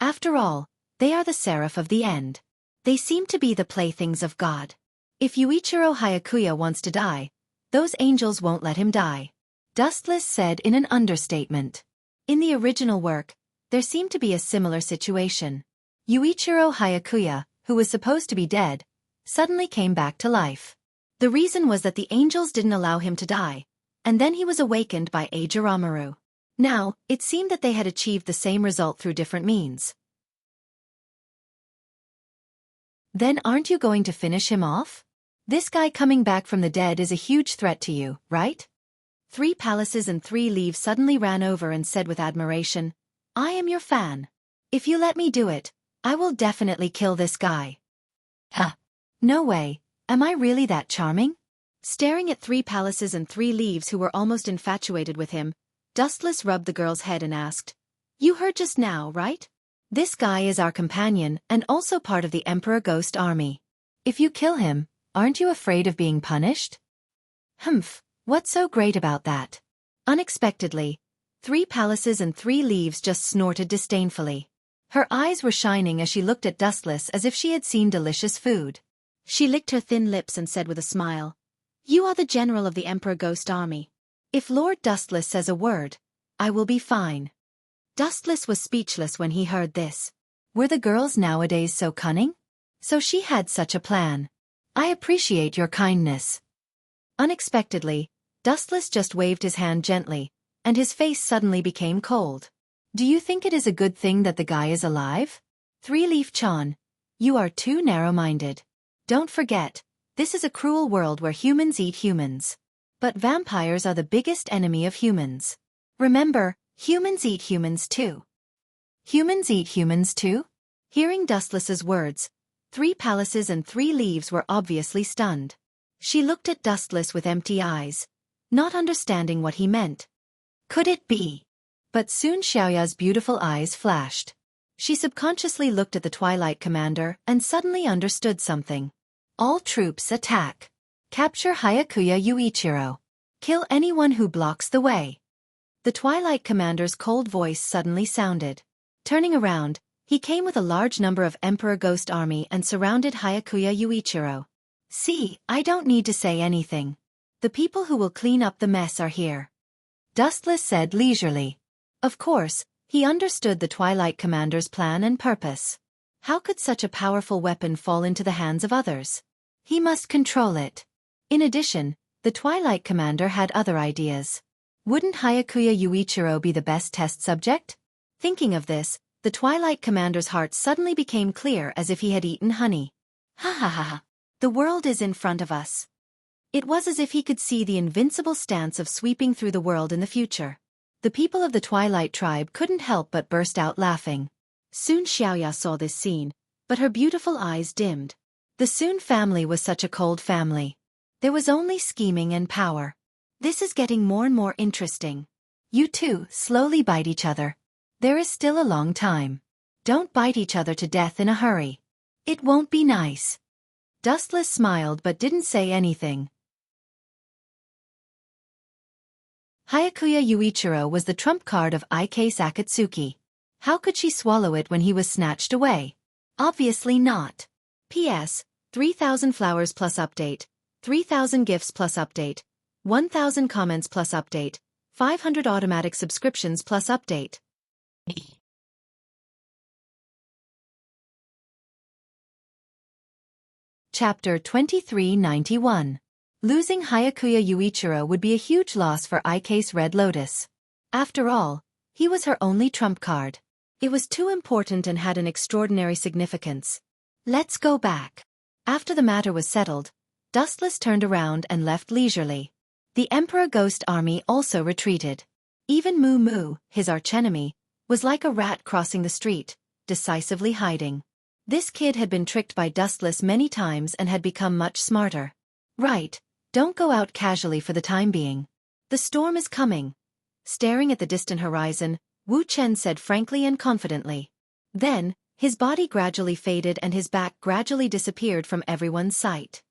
After all, they are the seraph of the end. They seem to be the playthings of God. If Yuichiro Hyakuya wants to die, those angels won't let him die. Dustless said in an understatement. In the original work, there seemed to be a similar situation. Yuichiro Hyakuya, who was supposed to be dead, suddenly came back to life. The reason was that the angels didn't allow him to die, and then he was awakened by Ajaramaru. Now, it seemed that they had achieved the same result through different means. Then aren't you going to finish him off? This guy coming back from the dead is a huge threat to you, right? 3 palaces and 3 leaves suddenly ran over and said with admiration, I am your fan. If you let me do it, I will definitely kill this guy. No way, am I really that charming? Staring at 3 palaces and 3 leaves who were almost infatuated with him, Dustless rubbed the girl's head and asked, "You heard just now, right? This guy is our companion and also part of the Emperor Ghost Army. If you kill him, aren't you afraid of being punished?" "Humph, what's so great about that?" Unexpectedly, 3 palaces and 3 leaves just snorted disdainfully. Her eyes were shining as she looked at Dustless as if she had seen delicious food. She licked her thin lips and said with a smile, "You are the general of the Emperor Ghost Army. If Lord Dustless says a word, I will be fine." Dustless was speechless when he heard this. Were the girls nowadays so cunning? So she had such a plan. "I appreciate your kindness." Unexpectedly, Dustless just waved his hand gently, and his face suddenly became cold. "Do you think it is a good thing that the guy is alive? 3-Leaf-chan, you are too narrow-minded. Don't forget, this is a cruel world where humans eat humans. But vampires are the biggest enemy of humans. Remember, humans eat humans too." "Humans eat humans too?" Hearing Dustless's words, 3 palaces and 3 leaves were obviously stunned. She looked at Dustless with empty eyes, not understanding what he meant. Could it be? But soon Xiaoya's beautiful eyes flashed. She subconsciously looked at the Twilight Commander and suddenly understood something. "All troops attack. Capture Hyakuya Yuichiro. Kill anyone who blocks the way." The Twilight Commander's cold voice suddenly sounded. Turning around, he came with a large number of Emperor Ghost Army and surrounded Hyakuya Yuichiro. "See, I don't need to say anything. The people who will clean up the mess are here," Dustless said leisurely. Of course, he understood the Twilight Commander's plan and purpose. How could such a powerful weapon fall into the hands of others? He must control it. In addition, the Twilight Commander had other ideas. Wouldn't Hyakuya Yuichiro be the best test subject? Thinking of this, the Twilight Commander's heart suddenly became clear as if he had eaten honey. Ha ha ha ha. The world is in front of us. It was as if he could see the invincible stance of sweeping through the world in the future. The people of the Twilight tribe couldn't help but burst out laughing. Soon Xiaoya saw this scene, but her beautiful eyes dimmed. The Soon family was such a cold family. There was only scheming and power. This is getting more and more interesting. You two slowly bite each other. There is still a long time. Don't bite each other to death in a hurry. It won't be nice. Dustless smiled but didn't say anything. Hyakuya Yuichiro was the trump card of Ik Sakatsuki. How could she swallow it when he was snatched away? Obviously not. P.S. 3,000 flowers plus update, 3,000 gifts plus update, 1,000 comments plus update, 500 automatic subscriptions plus update. Chapter 2391. Losing Hyakuya Yuichiro would be a huge loss for IK's Red Lotus. After all, he was her only trump card. It was too important and had an extraordinary significance. Let's go back. After the matter was settled, Dustless turned around and left leisurely. The Emperor Ghost Army also retreated. Even Moo Moo, his archenemy, was like a rat crossing the street, decisively hiding. This kid had been tricked by Dustless many times and had become much smarter. Right, don't go out casually for the time being. The storm is coming. Staring at the distant horizon, Wu Chen said frankly and confidently. Then, his body gradually faded and his back gradually disappeared from everyone's sight.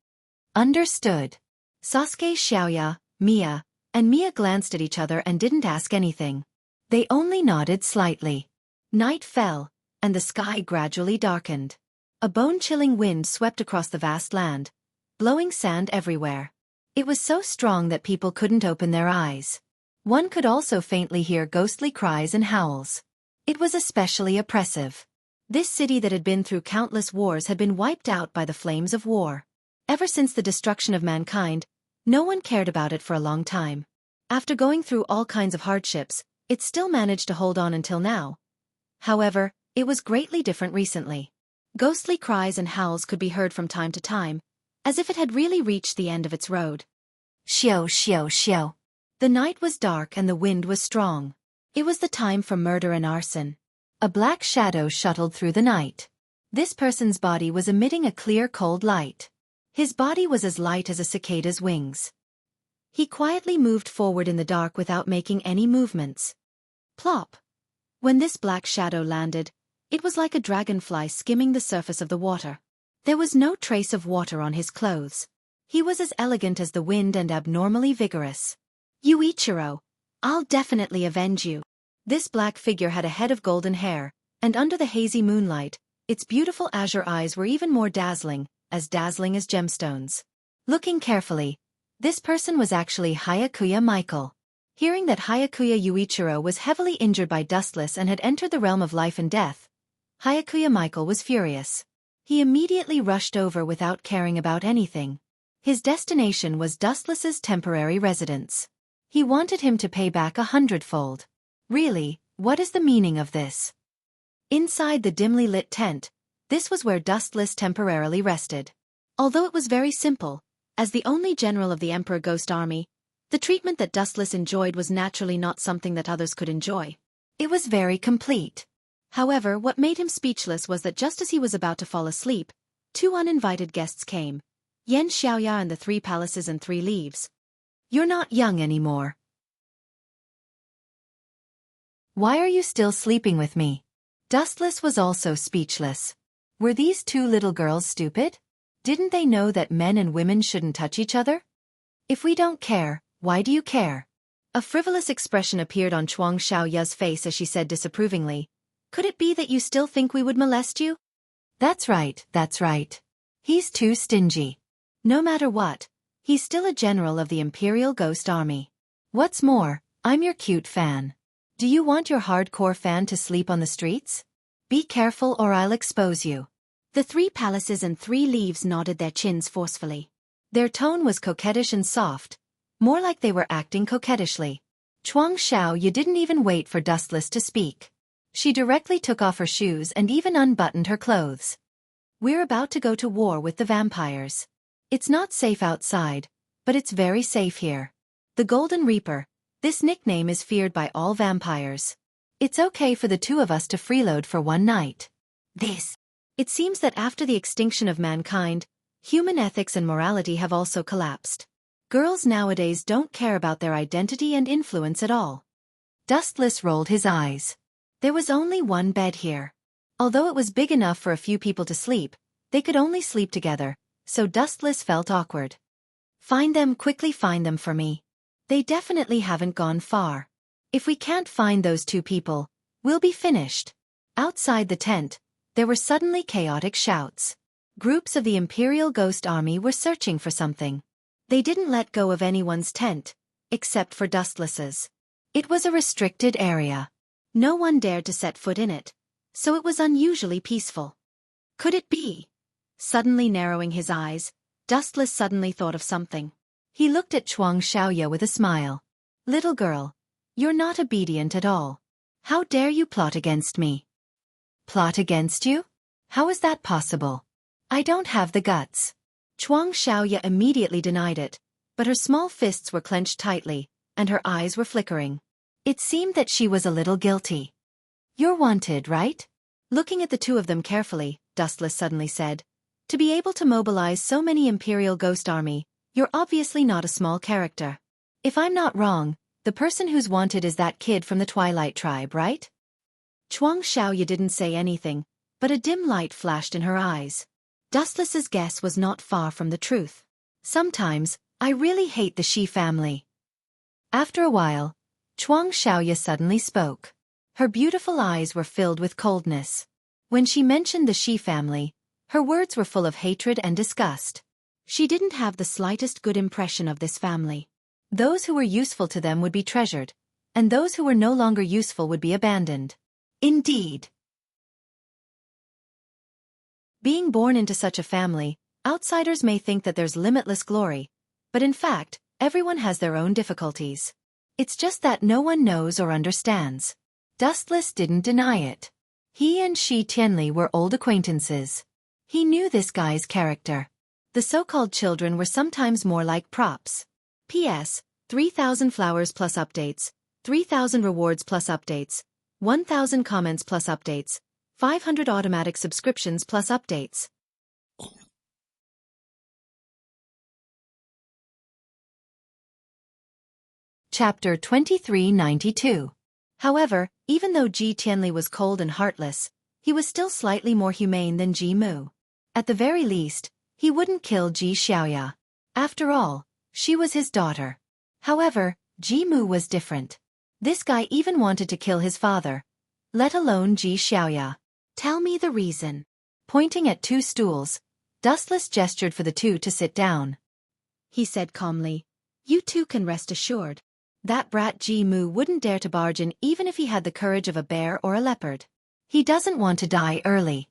Understood. Sasuke, Xiaoya, Mia, and Mia glanced at each other and didn't ask anything. They only nodded slightly. Night fell, and the sky gradually darkened. A bone-chilling wind swept across the vast land, blowing sand everywhere. It was so strong that people couldn't open their eyes. One could also faintly hear ghostly cries and howls. It was especially oppressive. This city that had been through countless wars had been wiped out by the flames of war. Ever since the destruction of mankind, no one cared about it for a long time. After going through all kinds of hardships, it still managed to hold on until now. However, it was greatly different recently. Ghostly cries and howls could be heard from time to time, as if it had really reached the end of its road. Xiao, xiao, xiao. The night was dark and the wind was strong. It was the time for murder and arson. A black shadow shuttled through the night. This person's body was emitting a clear cold light. His body was as light as a cicada's wings. He quietly moved forward in the dark without making any movements. Plop! When this black shadow landed, it was like a dragonfly skimming the surface of the water. There was no trace of water on his clothes. He was as elegant as the wind and abnormally vigorous. Yuichiro, I'll definitely avenge you. This black figure had a head of golden hair, and under the hazy moonlight, its beautiful azure eyes were even more dazzling as gemstones. Looking carefully, this person was actually Hyakuya Michael. Hearing that Hyakuya Yuichiro was heavily injured by Dustless and had entered the realm of life and death, Hyakuya Michael was furious. He immediately rushed over without caring about anything. His destination was Dustless's temporary residence. He wanted him to pay back 100-fold. Really, what is the meaning of this? Inside the dimly lit tent, this was where Dustless temporarily rested. Although it was very simple, as the only general of the Emperor Ghost Army, the treatment that Dustless enjoyed was naturally not something that others could enjoy. It was very complete. However, what made him speechless was that just as he was about to fall asleep, two uninvited guests came. Yen Xiaoya and the 3 Palaces and 3 Leaves. You're not young anymore. Why are you still sleeping with me? Dustless was also speechless. Were these 2 little girls stupid? Didn't they know that men and women shouldn't touch each other? If we don't care, why do you care? A frivolous expression appeared on Chuang Xiaoya's face as she said disapprovingly, could it be that you still think we would molest you? That's right, that's right. He's too stingy. No matter what, he's still a general of the Imperial Ghost Army. What's more, I'm your cute fan. Do you want your hardcore fan to sleep on the streets? Be careful or I'll expose you. The 3 Palaces and 3 Leaves nodded their chins forcefully. Their tone was coquettish and soft, more like they were acting coquettishly. Chuang Xiao, you didn't even wait for Dustless to speak. She directly took off her shoes and even unbuttoned her clothes. We're about to go to war with the vampires. It's not safe outside, but it's very safe here. The Golden Reaper, this nickname is feared by all vampires. It's okay for the 2 of us to freeload for one night. It seems that after the extinction of mankind, human ethics and morality have also collapsed. Girls nowadays don't care about their identity and influence at all. Dustless rolled his eyes. There was only one bed here. Although it was big enough for a few people to sleep, they could only sleep together, so Dustless felt awkward. Quickly find them for me. They definitely haven't gone far. If we can't find those 2 people, we'll be finished. Outside the tent, there were suddenly chaotic shouts. Groups of the Imperial Ghost Army were searching for something. They didn't let go of anyone's tent, except for Dustless's. It was a restricted area. No one dared to set foot in it, so it was unusually peaceful. Could it be? Suddenly narrowing his eyes, Dustless suddenly thought of something. He looked at Chuang Xiaoya with a smile. Little girl, you're not obedient at all. How dare you plot against me? Plot against you? How is that possible? I don't have the guts. Chuang Xiaoya immediately denied it, but her small fists were clenched tightly, and her eyes were flickering. It seemed that she was a little guilty. You're wanted, right? Looking at the 2 of them carefully, Dustless suddenly said, to be able to mobilize so many Imperial Ghost Army, you're obviously not a small character. If I'm not wrong, the person who's wanted is that kid from the Twilight Tribe, right? Chuang Xiaoya didn't say anything, but a dim light flashed in her eyes. Dustless's guess was not far from the truth. Sometimes, I really hate the Shi family. After a while, Chuang Xiaoya suddenly spoke. Her beautiful eyes were filled with coldness. When she mentioned the Shi family, her words were full of hatred and disgust. She didn't have the slightest good impression of this family. Those who were useful to them would be treasured, and those who were no longer useful would be abandoned. Indeed. Being born into such a family, outsiders may think that there's limitless glory, but in fact, everyone has their own difficulties. It's just that no one knows or understands. Dustless didn't deny it. He and Shi Tianli were old acquaintances. He knew this guy's character. The so-called children were sometimes more like props. P.S. 3,000 flowers plus updates, 3,000 rewards plus updates, 1,000 comments plus updates, 500 automatic subscriptions plus updates. Chapter 2392. However, even though Ji Tianli was cold and heartless, he was still slightly more humane than Ji Mu. At the very least, he wouldn't kill Ji Xiaoya. After all, she was his daughter. However, Ji Mu was different. This guy even wanted to kill his father, let alone Ji Xiaoya. Tell me the reason. Pointing at two stools, Dustless gestured for the two to sit down. He said calmly, "You two can rest assured. That brat Ji Mu wouldn't dare to barge in even if he had the courage of a bear or a leopard. He doesn't want to die early."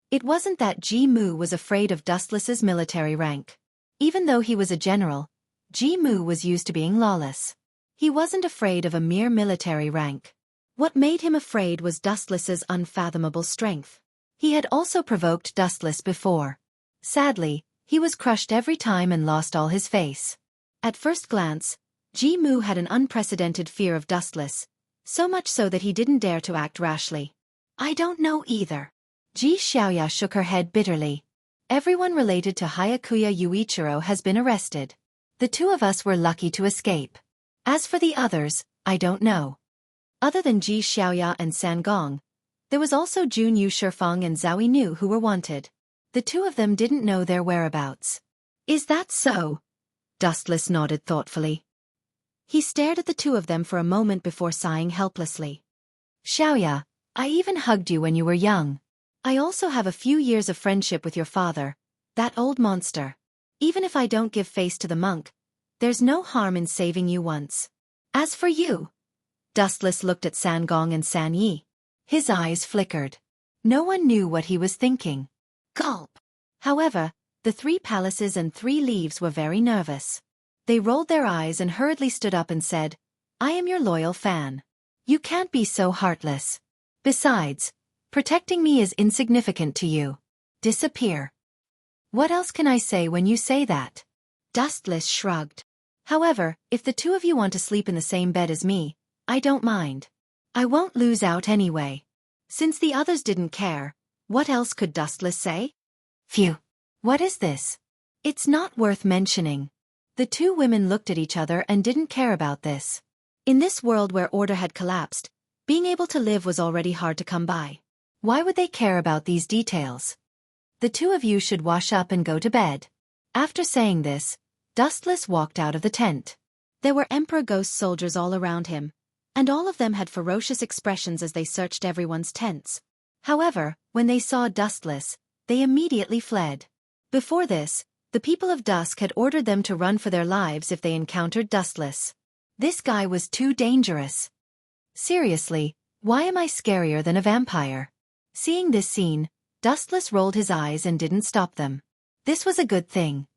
It wasn't that Ji Mu was afraid of Dustless's military rank. Even though he was a general, Ji Mu was used to being lawless. He wasn't afraid of a mere military rank. What made him afraid was Dustless's unfathomable strength. He had also provoked Dustless before. Sadly, he was crushed every time and lost all his face. At first glance, Ji Mu had an unprecedented fear of Dustless, so much so that he didn't dare to act rashly. "I don't know either." Ji Xiaoya shook her head bitterly. "Everyone related to Hayakuya Yuichiro has been arrested. The two of us were lucky to escape. As for the others, I don't know." Other than Ji Xiaoya and San Gong, there was also Jun Yu Shifeng and Zhao Nu who were wanted. The two of them didn't know their whereabouts. "Is that so?" Dustless nodded thoughtfully. He stared at the two of them for a moment before sighing helplessly. "Xiaoya, I even hugged you when you were young. I also have a few years of friendship with your father, that old monster. Even if I don't give face to the monk, there's no harm in saving you once. As for you..." Dustless looked at San Gong and San Yi. His eyes flickered. No one knew what he was thinking. Gulp. However, the three palaces and 3 leaves were very nervous. They rolled their eyes and hurriedly stood up and said, "I am your loyal fan. You can't be so heartless. Besides, protecting me is insignificant to you. Disappear." "What else can I say when you say that?" Dustless shrugged. "However, if the two of you want to sleep in the same bed as me, I don't mind. I won't lose out anyway." Since the others didn't care, what else could Dustless say? "Phew. What is this?" "It's not worth mentioning." The two women looked at each other and didn't care about this. In this world where order had collapsed, being able to live was already hard to come by. Why would they care about these details? "The two of you should wash up and go to bed." After saying this, Dustless walked out of the tent. There were Emperor Ghost soldiers all around him, and all of them had ferocious expressions as they searched everyone's tents. However, when they saw Dustless, they immediately fled. Before this, the people of Dusk had ordered them to run for their lives if they encountered Dustless. This guy was too dangerous. Seriously, why am I scarier than a vampire? Seeing this scene, Dustless rolled his eyes and didn't stop them. This was a good thing.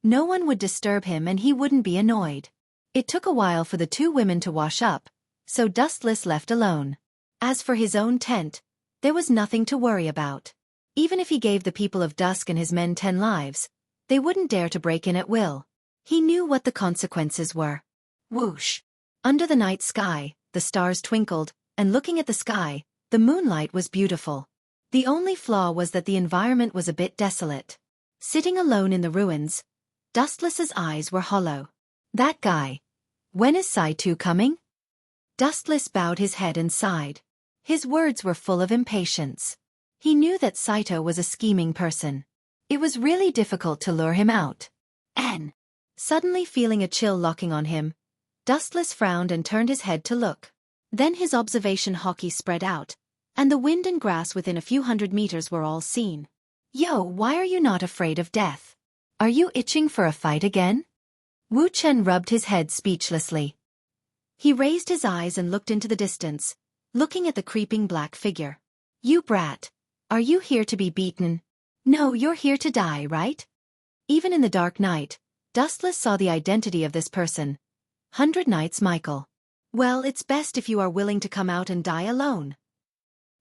No one would disturb him and he wouldn't be annoyed. It took a while for the two women to wash up, so Dustless left alone. As for his own tent, there was nothing to worry about. Even if he gave the people of Dusk and his men 10 lives, they wouldn't dare to break in at will. He knew what the consequences were. Whoosh! Under the night sky, the stars twinkled, and looking at the sky, the moonlight was beautiful. The only flaw was that the environment was a bit desolate. Sitting alone in the ruins, Dustless's eyes were hollow. That guy. When is Sai-Tu coming? Dustless bowed his head and sighed. His words were full of impatience. He knew that Saito was a scheming person. It was really difficult to lure him out. Suddenly feeling a chill locking on him, Dustless frowned and turned his head to look. Then his observation hockey spread out, and the wind and grass within a few hundred meters were all seen. "Yo, why are you not afraid of death? Are you itching for a fight again?" Wu Chen rubbed his head speechlessly. He raised his eyes and looked into the distance, looking at the creeping black figure. "You brat, are you here to be beaten? No, you're here to die, right?" Even in the dark night, Dustless saw the identity of this person. 100 Knights Michael. "Well, it's best if you are willing to come out and die alone."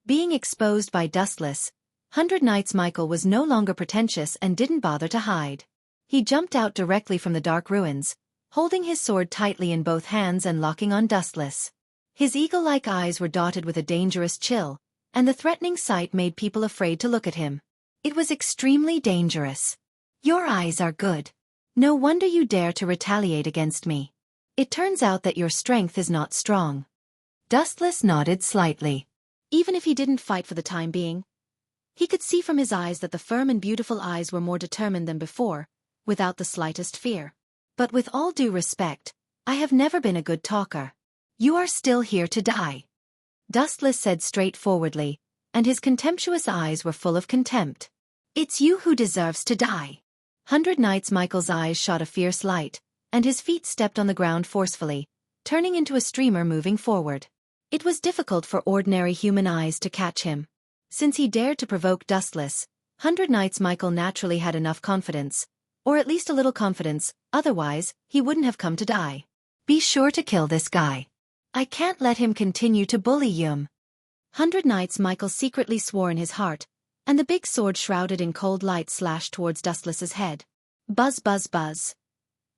Being exposed by Dustless, 100 Knights Michael was no longer pretentious and didn't bother to hide. He jumped out directly from the dark ruins, holding his sword tightly in both hands and locking on Dustless. His eagle-like eyes were dotted with a dangerous chill, and the threatening sight made people afraid to look at him. It was extremely dangerous. "Your eyes are good. No wonder you dare to retaliate against me. It turns out that your strength is not strong. Dustless nodded slightly. Even if he didn't fight for the time being, he could see from his eyes that the firm and beautiful eyes were more determined than before, without the slightest fear. But with all due respect, I have never been a good talker. You are still here to die. Dustless said straightforwardly, and his contemptuous eyes were full of contempt. It's you who deserves to die. 100 Knights Michael's eyes shot a fierce light, and his feet stepped on the ground forcefully, turning into a streamer moving forward. It was difficult for ordinary human eyes to catch him. Since he dared to provoke Dustless, 100 Knights Michael naturally had enough confidence, or at least a little confidence, otherwise, he wouldn't have come to die. Be sure to kill this guy. I can't let him continue to bully Yum. 100 Knights Michael secretly swore in his heart, and the big sword shrouded in cold light slashed towards Dustless's head. Buzz buzz buzz.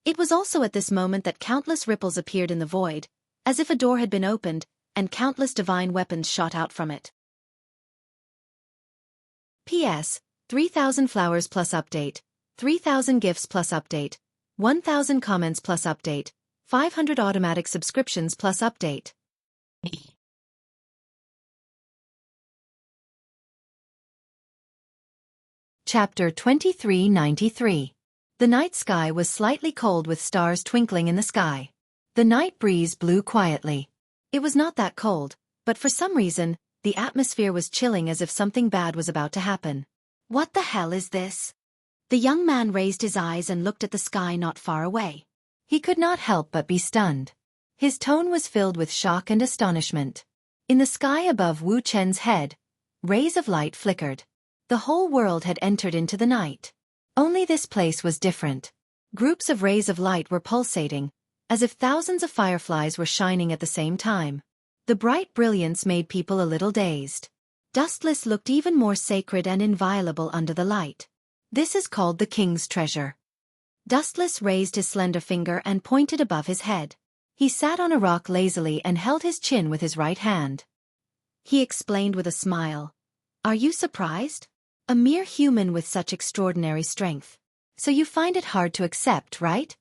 It was also at this moment that countless ripples appeared in the void, as if a door had been opened, and countless divine weapons shot out from it. P.S. 3,000 flowers plus update, 3,000 gifts plus update, 1,000 comments plus update, 500 automatic subscriptions plus update. Chapter 2393. The night sky was slightly cold with stars twinkling in the sky. The night breeze blew quietly. It was not that cold, but for some reason, the atmosphere was chilling as if something bad was about to happen. What the hell is this? The young man raised his eyes and looked at the sky not far away. He could not help but be stunned. His tone was filled with shock and astonishment. In the sky above Wu Chen's head, rays of light flickered. The whole world had entered into the night. Only this place was different. Groups of rays of light were pulsating, as if thousands of fireflies were shining at the same time. The bright brilliance made people a little dazed. Dustless looked even more sacred and inviolable under the light. This is called the king's treasure. Dustless raised his slender finger and pointed above his head. He sat on a rock lazily and held his chin with his right hand. He explained with a smile. Are you surprised? A mere human with such extraordinary strength. So you find it hard to accept, right?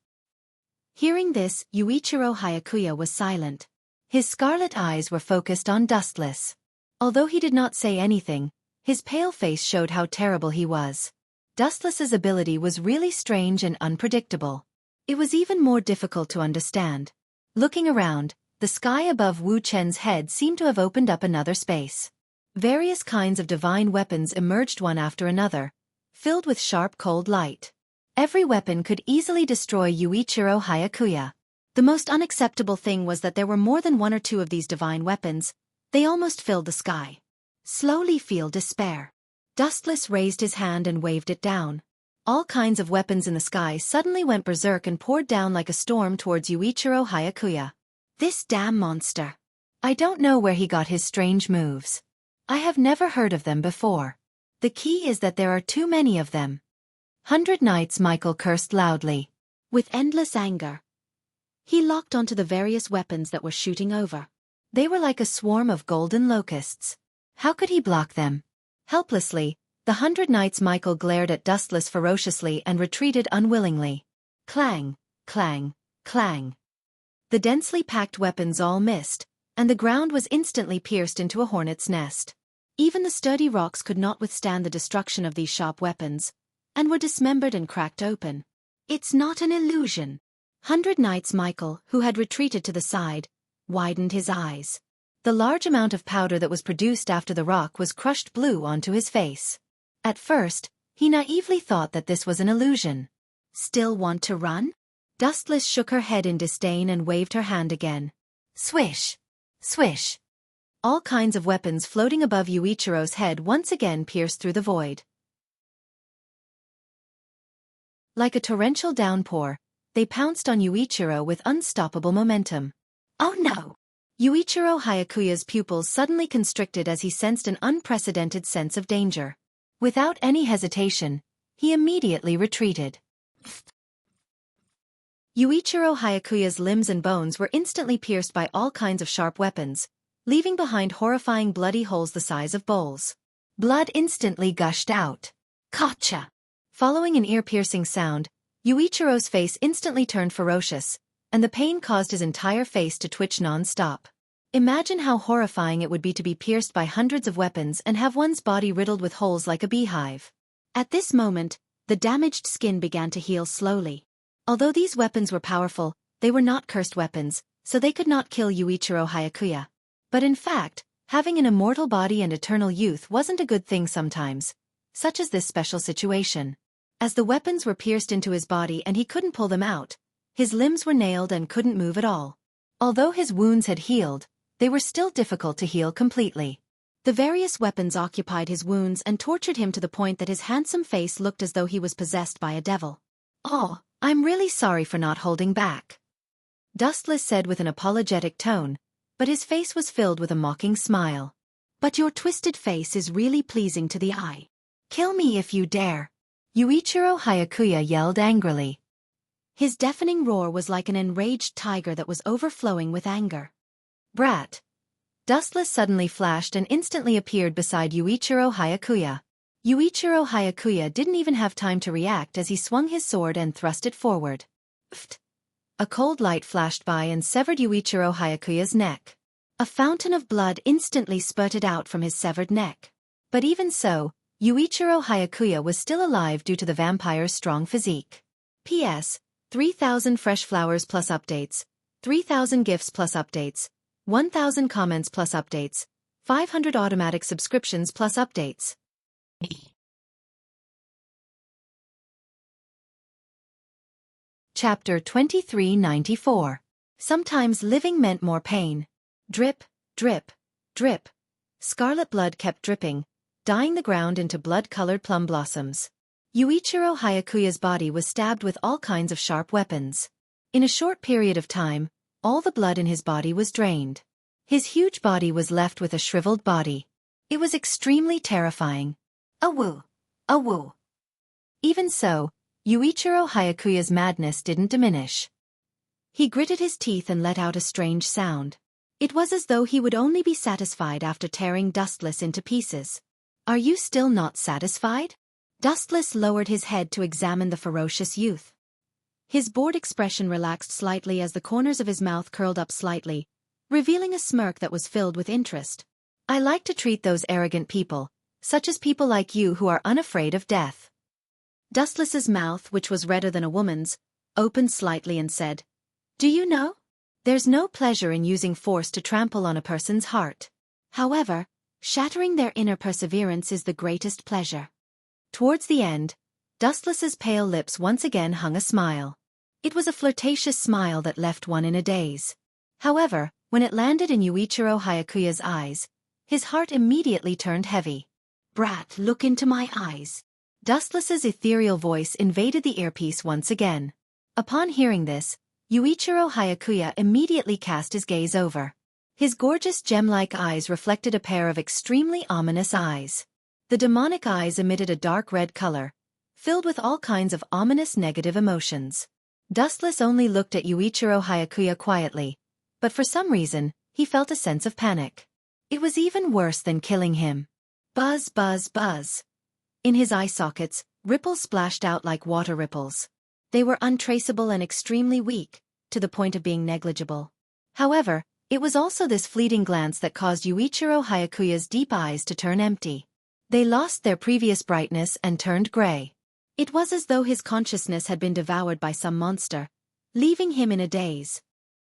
Hearing this, Yuichiro Hayakuya was silent. His scarlet eyes were focused on Dustless. Although he did not say anything, his pale face showed how terrible he was. Dustless's ability was really strange and unpredictable. It was even more difficult to understand. Looking around, the sky above Wu Chen's head seemed to have opened up another space. Various kinds of divine weapons emerged one after another, filled with sharp cold light. Every weapon could easily destroy Yuichiro Hayakuya. The most unacceptable thing was that there were more than one or two of these divine weapons. They almost filled the sky. Slowly feel despair. Dustless raised his hand and waved it down. All kinds of weapons in the sky suddenly went berserk and poured down like a storm towards Yuichiro Hayakuya. This damn monster. I don't know where he got his strange moves. I have never heard of them before. The key is that there are too many of them. 100 Knights Michael cursed loudly. With endless anger, he locked onto the various weapons that were shooting over. They were like a swarm of golden locusts. How could he block them? Helplessly, the 100 Knights Michael glared at Dustless ferociously and retreated unwillingly. Clang, clang, clang. The densely packed weapons all missed, and the ground was instantly pierced into a hornet's nest. Even the sturdy rocks could not withstand the destruction of these sharp weapons, and were dismembered and cracked open. It's not an illusion. 100 Knights Michael, who had retreated to the side, widened his eyes. The large amount of powder that was produced after the rock was crushed blue onto his face. At first, he naively thought that this was an illusion. Still want to run? Dustless shook her head in disdain and waved her hand again. Swish! Swish! All kinds of weapons floating above Yuichiro's head once again pierced through the void. Like a torrential downpour, they pounced on Yuichiro with unstoppable momentum. Oh no! Yuichiro Hayakuya's pupils suddenly constricted as he sensed an unprecedented sense of danger. Without any hesitation, he immediately retreated. Yuichiro Hayakuya's limbs and bones were instantly pierced by all kinds of sharp weapons, leaving behind horrifying bloody holes the size of bowls. Blood instantly gushed out. Gotcha! Following an ear-piercing sound, Yuichiro's face instantly turned ferocious, and the pain caused his entire face to twitch non-stop. Imagine how horrifying it would be to be pierced by hundreds of weapons and have one's body riddled with holes like a beehive. At this moment, the damaged skin began to heal slowly. Although these weapons were powerful, they were not cursed weapons, so they could not kill Yuichiro Hayakuya. But in fact, having an immortal body and eternal youth wasn't a good thing sometimes, such as this special situation. As the weapons were pierced into his body and he couldn't pull them out, his limbs were nailed and couldn't move at all. Although his wounds had healed, they were still difficult to heal completely. The various weapons occupied his wounds and tortured him to the point that his handsome face looked as though he was possessed by a devil. "Oh, I'm really sorry for not holding back," Dustless said with an apologetic tone, but his face was filled with a mocking smile. "But your twisted face is really pleasing to the eye. Kill me if you dare," Yuichiro Hayakuya yelled angrily. His deafening roar was like an enraged tiger that was overflowing with anger. "Brat!" Dustless suddenly flashed and instantly appeared beside Yuichiro Hayakuya. Yuichiro Hayakuya didn't even have time to react as he swung his sword and thrust it forward. Pfft! A cold light flashed by and severed Yuichiro Hayakuya's neck. A fountain of blood instantly spurted out from his severed neck. But even so, Yuichiro Hayakuya was still alive due to the vampire's strong physique. P.S. 3,000 fresh flowers plus updates, 3,000 gifts plus updates, 1,000 comments plus updates, 500 automatic subscriptions plus updates. Chapter 2394. Sometimes living meant more pain. Drip, drip, drip. Scarlet blood kept dripping, dyeing the ground into blood-colored plum blossoms. Yuichiro Hayakuya's body was stabbed with all kinds of sharp weapons. In a short period of time, all the blood in his body was drained. His huge body was left with a shriveled body. It was extremely terrifying. Awoo! Awoo! Even so, Yuichiro Hayakuya's madness didn't diminish. He gritted his teeth and let out a strange sound. It was as though he would only be satisfied after tearing Dustless into pieces. "Are you still not satisfied?" Dustless lowered his head to examine the ferocious youth. His bored expression relaxed slightly as the corners of his mouth curled up slightly, revealing a smirk that was filled with interest. "I like to treat those arrogant people, such as people like you who are unafraid of death." Dustless's mouth, which was redder than a woman's, opened slightly and said, "Do you know? There's no pleasure in using force to trample on a person's heart. However, shattering their inner perseverance is the greatest pleasure." Towards the end, Dustless's pale lips once again hung a smile. It was a flirtatious smile that left one in a daze. However, when it landed in Yuichiro Hayakuya's eyes, his heart immediately turned heavy. "Brat, look into my eyes." Dustless's ethereal voice invaded the earpiece once again. Upon hearing this, Yuichiro Hayakuya immediately cast his gaze over. His gorgeous gem-like eyes reflected a pair of extremely ominous eyes. The demonic eyes emitted a dark red color, filled with all kinds of ominous negative emotions. Dustless only looked at Yuichiro Hayakuya quietly, but for some reason, he felt a sense of panic. It was even worse than killing him. Buzz, buzz, buzz. In his eye sockets, ripples splashed out like water ripples. They were untraceable and extremely weak, to the point of being negligible. However, it was also this fleeting glance that caused Yuichiro Hayakuya's deep eyes to turn empty. They lost their previous brightness and turned gray. It was as though his consciousness had been devoured by some monster, leaving him in a daze.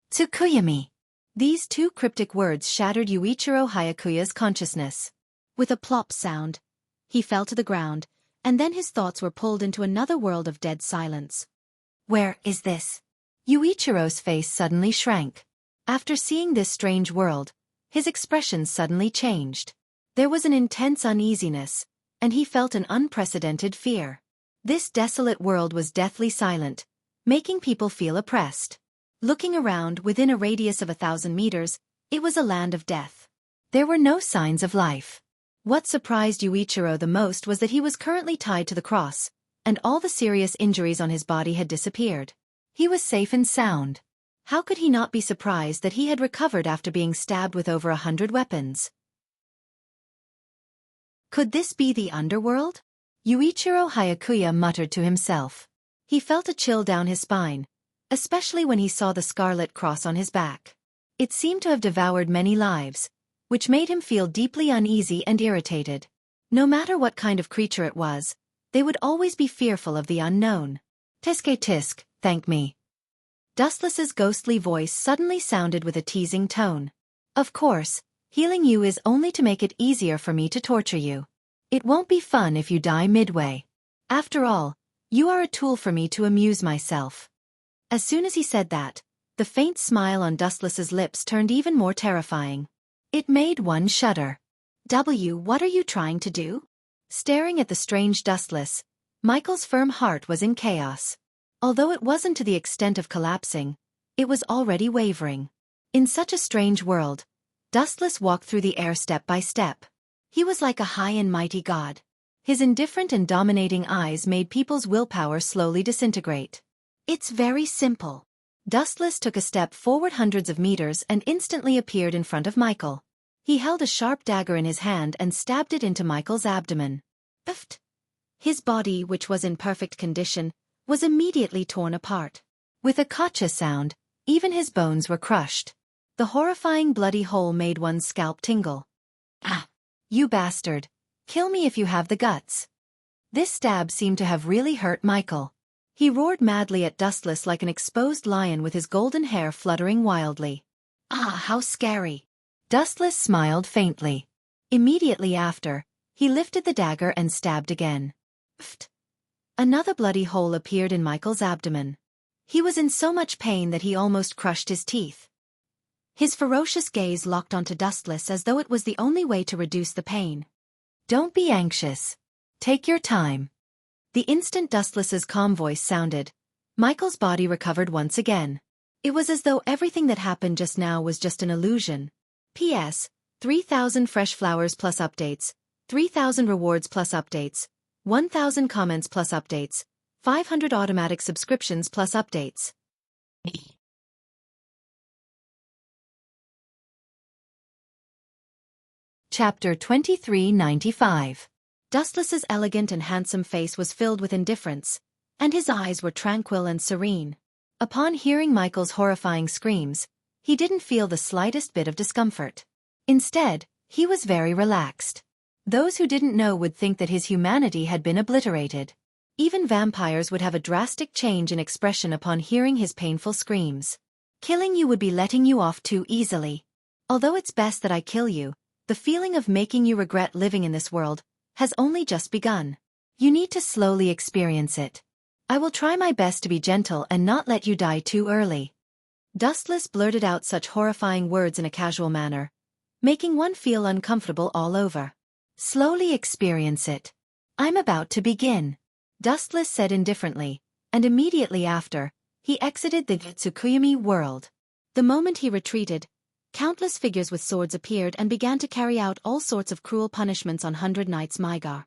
"Tsukuyami." These two cryptic words shattered Yuichiro Hayakuya's consciousness. With a plop sound, he fell to the ground, and then his thoughts were pulled into another world of dead silence. "Where is this?" Yuichiro's face suddenly shrank. After seeing this strange world, his expression suddenly changed. There was an intense uneasiness, and he felt an unprecedented fear. This desolate world was deathly silent, making people feel oppressed. Looking around within a radius of 1,000 meters, it was a land of death. There were no signs of life. What surprised Yuichiro the most was that he was currently tied to the cross, and all the serious injuries on his body had disappeared. He was safe and sound. How could he not be surprised that he had recovered after being stabbed with over 100 weapons? Could this be the underworld? Yuichiro Hayakuya muttered to himself. He felt a chill down his spine, especially when he saw the scarlet cross on his back. It seemed to have devoured many lives, which made him feel deeply uneasy and irritated. No matter what kind of creature it was, they would always be fearful of the unknown. Tisk tisk, thank me. Dustless's ghostly voice suddenly sounded with a teasing tone. Of course, healing you is only to make it easier for me to torture you. It won't be fun if you die midway. After all, you are a tool for me to amuse myself. As soon as he said that, the faint smile on Dustless's lips turned even more terrifying. It made one shudder. What are you trying to do? Staring at the strange Dustless, Michael's firm heart was in chaos. Although it wasn't to the extent of collapsing, it was already wavering. In such a strange world, Dustless walked through the air step by step. He was like a high and mighty god. His indifferent and dominating eyes made people's willpower slowly disintegrate. It's very simple. Dustless took a step forward hundreds of meters and instantly appeared in front of Michael. He held a sharp dagger in his hand and stabbed it into Michael's abdomen. Pft! His body, which was in perfect condition, was immediately torn apart. With a gotcha sound, even his bones were crushed. The horrifying bloody hole made one's scalp tingle. Ah! You bastard! Kill me if you have the guts. This stab seemed to have really hurt Michael. He roared madly at Dustless like an exposed lion with his golden hair fluttering wildly. Ah, how scary! Dustless smiled faintly. Immediately after, he lifted the dagger and stabbed again. Pfft! Another bloody hole appeared in Michael's abdomen. He was in so much pain that he almost crushed his teeth. His ferocious gaze locked onto Dustless as though it was the only way to reduce the pain. Don't be anxious. Take your time. The instant Dustless's calm voice sounded, Michael's body recovered once again. It was as though everything that happened just now was just an illusion. P.S. 3,000 fresh flowers plus updates, 3,000 rewards plus updates, 1,000 comments plus updates, 500 automatic subscriptions plus updates. Chapter 2395. Dustless's elegant and handsome face was filled with indifference, and his eyes were tranquil and serene. Upon hearing Michael's horrifying screams, he didn't feel the slightest bit of discomfort. Instead, he was very relaxed. Those who didn't know would think that his humanity had been obliterated. Even vampires would have a drastic change in expression upon hearing his painful screams. Killing you would be letting you off too easily. Although it's best that I kill you, the feeling of making you regret living in this world has only just begun. You need to slowly experience it. I will try my best to be gentle and not let you die too early. Dustless blurted out such horrifying words in a casual manner, making one feel uncomfortable all over. Slowly experience it. I'm about to begin. Dustless said indifferently, and immediately after, he exited the Tsukuyami world. The moment he retreated, countless figures with swords appeared and began to carry out all sorts of cruel punishments on 100 Knights Mygar.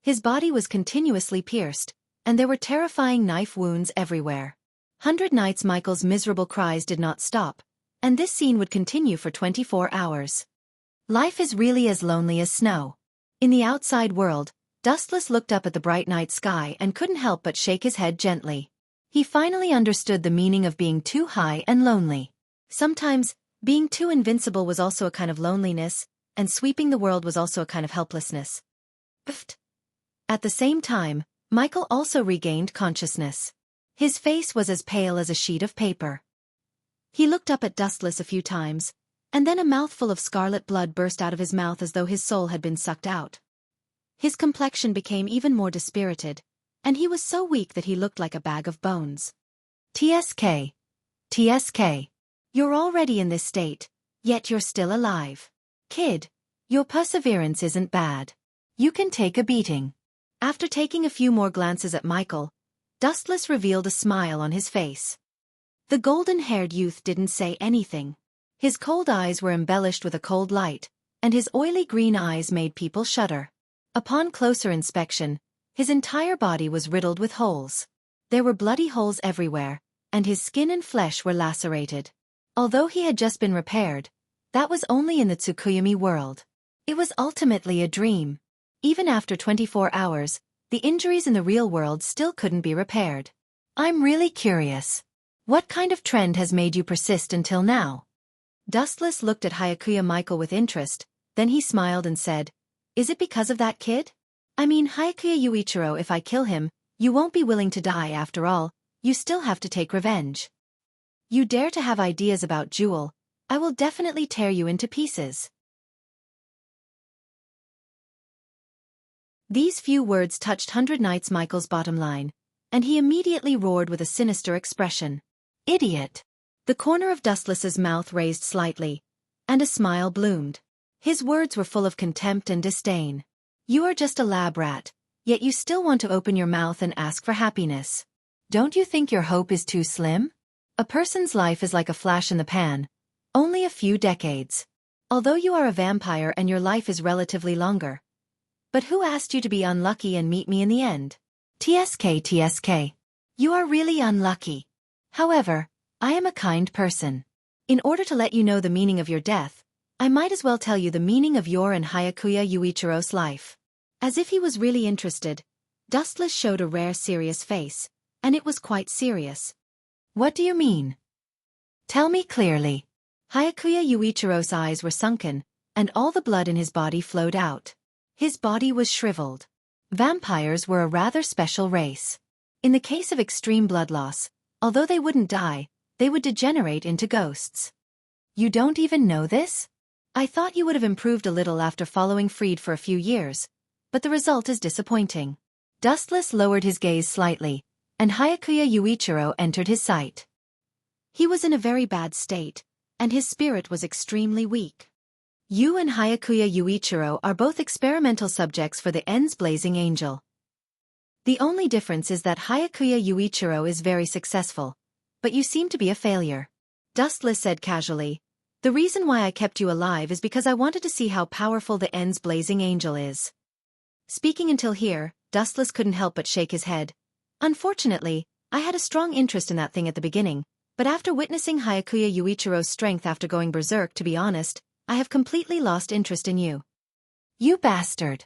His body was continuously pierced, and there were terrifying knife wounds everywhere. 100 Knights Michael's miserable cries did not stop, and this scene would continue for 24 hours. Life is really as lonely as snow. In the outside world, Dustless looked up at the bright night sky and couldn't help but shake his head gently. He finally understood the meaning of being too high and lonely. Sometimes, being too invincible was also a kind of loneliness, and sweeping the world was also a kind of helplessness. Pfft. At the same time, Michael also regained consciousness. His face was as pale as a sheet of paper. He looked up at Dustless a few times, and then a mouthful of scarlet blood burst out of his mouth as though his soul had been sucked out. His complexion became even more dispirited, and he was so weak that he looked like a bag of bones. TSK. TSK. You're already in this state, yet you're still alive. Kid, your perseverance isn't bad. You can take a beating. After taking a few more glances at Michael, Dustless revealed a smile on his face. The golden-haired youth didn't say anything. His cold eyes were embellished with a cold light, and his oily green eyes made people shudder. Upon closer inspection, his entire body was riddled with holes. There were bloody holes everywhere, and his skin and flesh were lacerated. Although he had just been repaired, that was only in the Tsukuyami world. It was ultimately a dream. Even after 24 hours, The injuries in the real world still couldn't be repaired. I'm really curious. What kind of trend has made you persist until now? Dustless looked at Hyakuya Michael with interest, then he smiled and said, Is it because of that kid? I mean Hyakuya Yuichiro, if I kill him, you won't be willing to die after all, you still have to take revenge. You dare to have ideas about Jewel, I will definitely tear you into pieces. These few words touched 100 Knights Michael's bottom line, and he immediately roared with a sinister expression. Idiot! The corner of Dustless's mouth raised slightly, and a smile bloomed. His words were full of contempt and disdain. You are just a lab rat, yet you still want to open your mouth and ask for happiness. Don't you think your hope is too slim? A person's life is like a flash in the pan, only a few decades. Although you are a vampire and your life is relatively longer. But who asked you to be unlucky and meet me in the end? TSK. You are really unlucky. However, I am a kind person. In order to let you know the meaning of your death, I might as well tell you the meaning of your and Hyakuya Yuichiro's life. As if he was really interested, Dustless showed a rare serious face, and it was quite serious. What do you mean? Tell me clearly. Hyakuya Yuichiro's eyes were sunken, and all the blood in his body flowed out. His body was shriveled. Vampires were a rather special race. In the case of extreme blood loss, although they wouldn't die, they would degenerate into ghosts. You don't even know this? I thought you would have improved a little after following Freed for a few years, but the result is disappointing. Dustless lowered his gaze slightly, and Hyakuya Yuichiro entered his sight. He was in a very bad state, and his spirit was extremely weak. You and Hyakuya Yuichiro are both experimental subjects for the End's Blazing Angel. The only difference is that Hyakuya Yuichiro is very successful, but you seem to be a failure. Dustless said casually, The reason why I kept you alive is because I wanted to see how powerful the End's Blazing Angel is. Speaking until here, Dustless couldn't help but shake his head. Unfortunately, I had a strong interest in that thing at the beginning, but after witnessing Hyakuya Yuichiro's strength after going berserk, to be honest, I have completely lost interest in you. You bastard!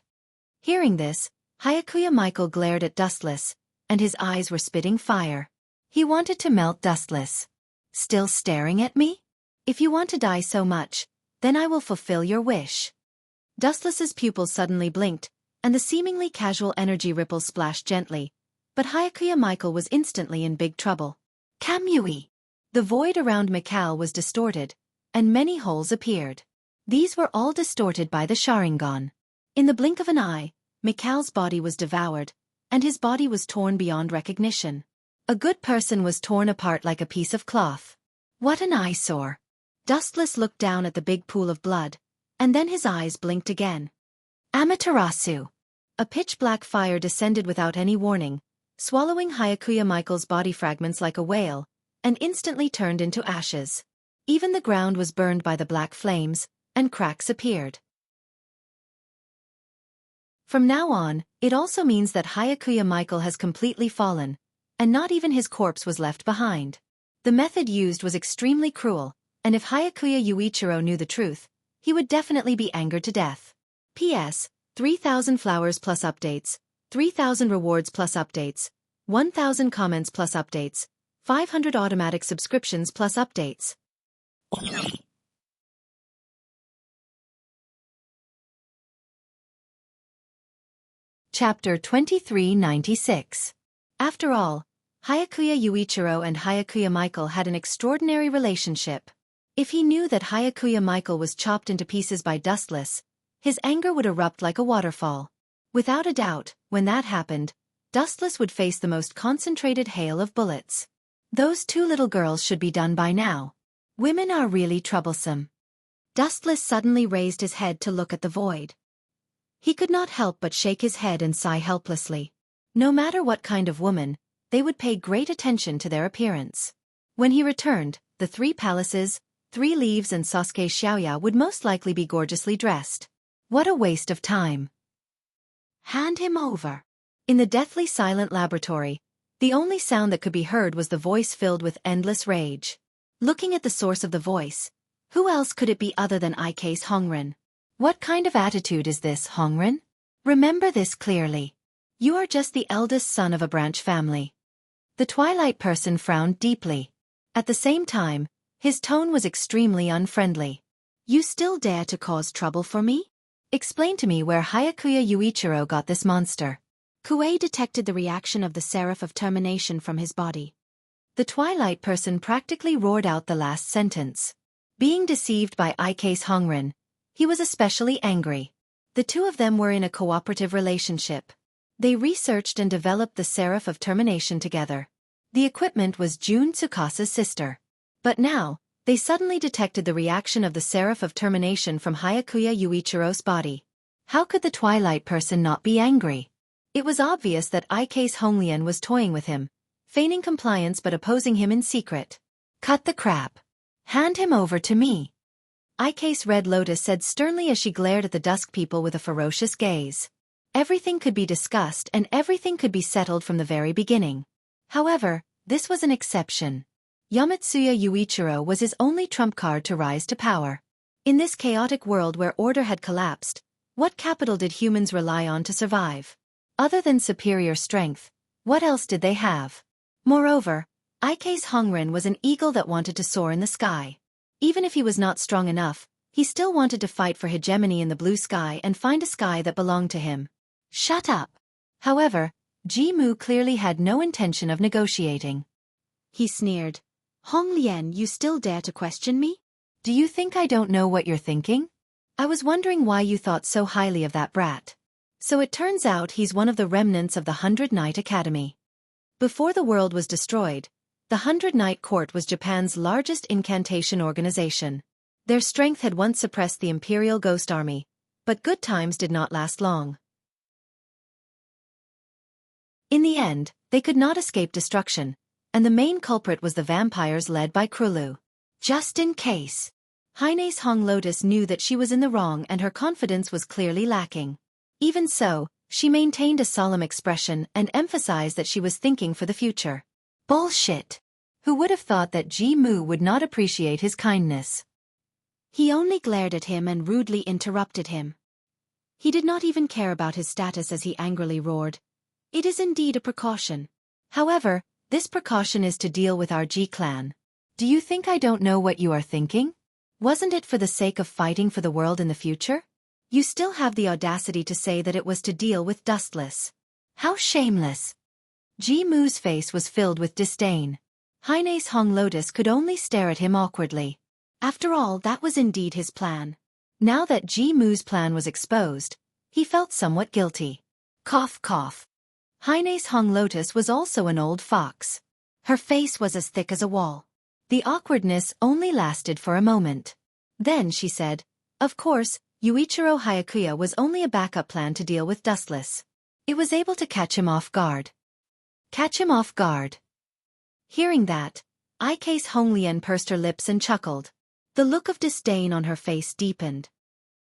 Hearing this, Hyakuya Michael glared at Dustless, and his eyes were spitting fire. He wanted to melt Dustless. Still staring at me? If you want to die so much, then I will fulfill your wish. Dustless's pupils suddenly blinked, and the seemingly casual energy ripples splashed gently, but Hyakuya Michael was instantly in big trouble. Kamui! The void around Mikal was distorted, and many holes appeared. These were all distorted by the Sharingan. In the blink of an eye, Mikal's body was devoured, and his body was torn beyond recognition. A good person was torn apart like a piece of cloth. What an eyesore! Dustless looked down at the big pool of blood, and then his eyes blinked again. Amaterasu! A pitch-black fire descended without any warning, swallowing Hyakuya Michael's body fragments like a whale, and instantly turned into ashes. Even the ground was burned by the black flames, and cracks appeared. From now on, it also means that Hyakuya Michael has completely fallen, and not even his corpse was left behind. The method used was extremely cruel, and if Hyakuya Yuichiro knew the truth, he would definitely be angered to death. P.S. 3,000 flowers plus updates, 3,000 rewards plus updates, 1,000 comments plus updates, 500 automatic subscriptions plus updates. Chapter 2396. After all, Hyakuya Yuichiro and Hyakuya Michael had an extraordinary relationship. If he knew that Hyakuya Michael was chopped into pieces by Dustless, his anger would erupt like a waterfall. Without a doubt, when that happened, Dustless would face the most concentrated hail of bullets. Those two little girls should be done by now. Women are really troublesome. Dustless suddenly raised his head to look at the void. He could not help but shake his head and sigh helplessly. No matter what kind of woman, they would pay great attention to their appearance. When he returned, the 3 palaces, 3 leaves and Sasuke Xiaoya would most likely be gorgeously dressed. What a waste of time. Hand him over. In the deathly silent laboratory, the only sound that could be heard was the voice filled with endless rage. Looking at the source of the voice, who else could it be other than IK's Hongren? What kind of attitude is this, Hongren? Remember this clearly. You are just the eldest son of a branch family. The Twilight person frowned deeply. At the same time, his tone was extremely unfriendly. You still dare to cause trouble for me? Explain to me where Hyakuya Yuichiro got this monster. Kuei detected the reaction of the Seraph of Termination from his body. The Twilight person practically roared out the last sentence. Being deceived by Ike's Hongren, he was especially angry. The two of them were in a cooperative relationship. They researched and developed the Seraph of Termination together. The equipment was Jun Tsukasa's sister. But now, they suddenly detected the reaction of the Seraph of Termination from Hyakuya Yuichiro's body. How could the Twilight person not be angry? It was obvious that Ike's Honglian was toying with him, feigning compliance but opposing him in secret. Cut the crap. Hand him over to me. Ike's Red Lotus said sternly as she glared at the Dusk People with a ferocious gaze. Everything could be discussed and everything could be settled from the very beginning. However, this was an exception. Yamatsuya Yuichiro was his only trump card to rise to power. In this chaotic world where order had collapsed, what capital did humans rely on to survive? Other than superior strength, what else did they have? Moreover, Ike's Hongren was an eagle that wanted to soar in the sky. Even if he was not strong enough, he still wanted to fight for hegemony in the blue sky and find a sky that belonged to him. Shut up. However, Ji-mu clearly had no intention of negotiating. He sneered. Hong Lian, you still dare to question me? Do you think I don't know what you're thinking? I was wondering why you thought so highly of that brat. So it turns out he's one of the remnants of the 100 Knight Academy. Before the world was destroyed, the 100 Knight Court was Japan's largest incantation organization. Their strength had once suppressed the Imperial Ghost Army, but good times did not last long. In the end, they could not escape destruction, and the main culprit was the vampires led by Krulu. Just in case. Heine's Hong Lotus knew that she was in the wrong and her confidence was clearly lacking. Even so, she maintained a solemn expression and emphasized that she was thinking for the future. Bullshit! Who would have thought that Ji-mu would not appreciate his kindness? He only glared at him and rudely interrupted him. He did not even care about his status as he angrily roared. It is indeed a precaution. However, this precaution is to deal with our Ji clan. Do you think I don't know what you are thinking? Wasn't it for the sake of fighting for the world in the future? You still have the audacity to say that it was to deal with Dustless. How shameless! Ji-mu's face was filled with disdain. Heine's Hong Lotus could only stare at him awkwardly. After all, that was indeed his plan. Now that Ji-mu's plan was exposed, he felt somewhat guilty. Cough cough. Heine's Hong Lotus was also an old fox. Her face was as thick as a wall. The awkwardness only lasted for a moment. Then she said, of course, Yuichiro Hyakuya was only a backup plan to deal with Dustless. It was able to catch him off guard. Catch him off guard. Hearing that, Ike's Honglian pursed her lips and chuckled. The look of disdain on her face deepened.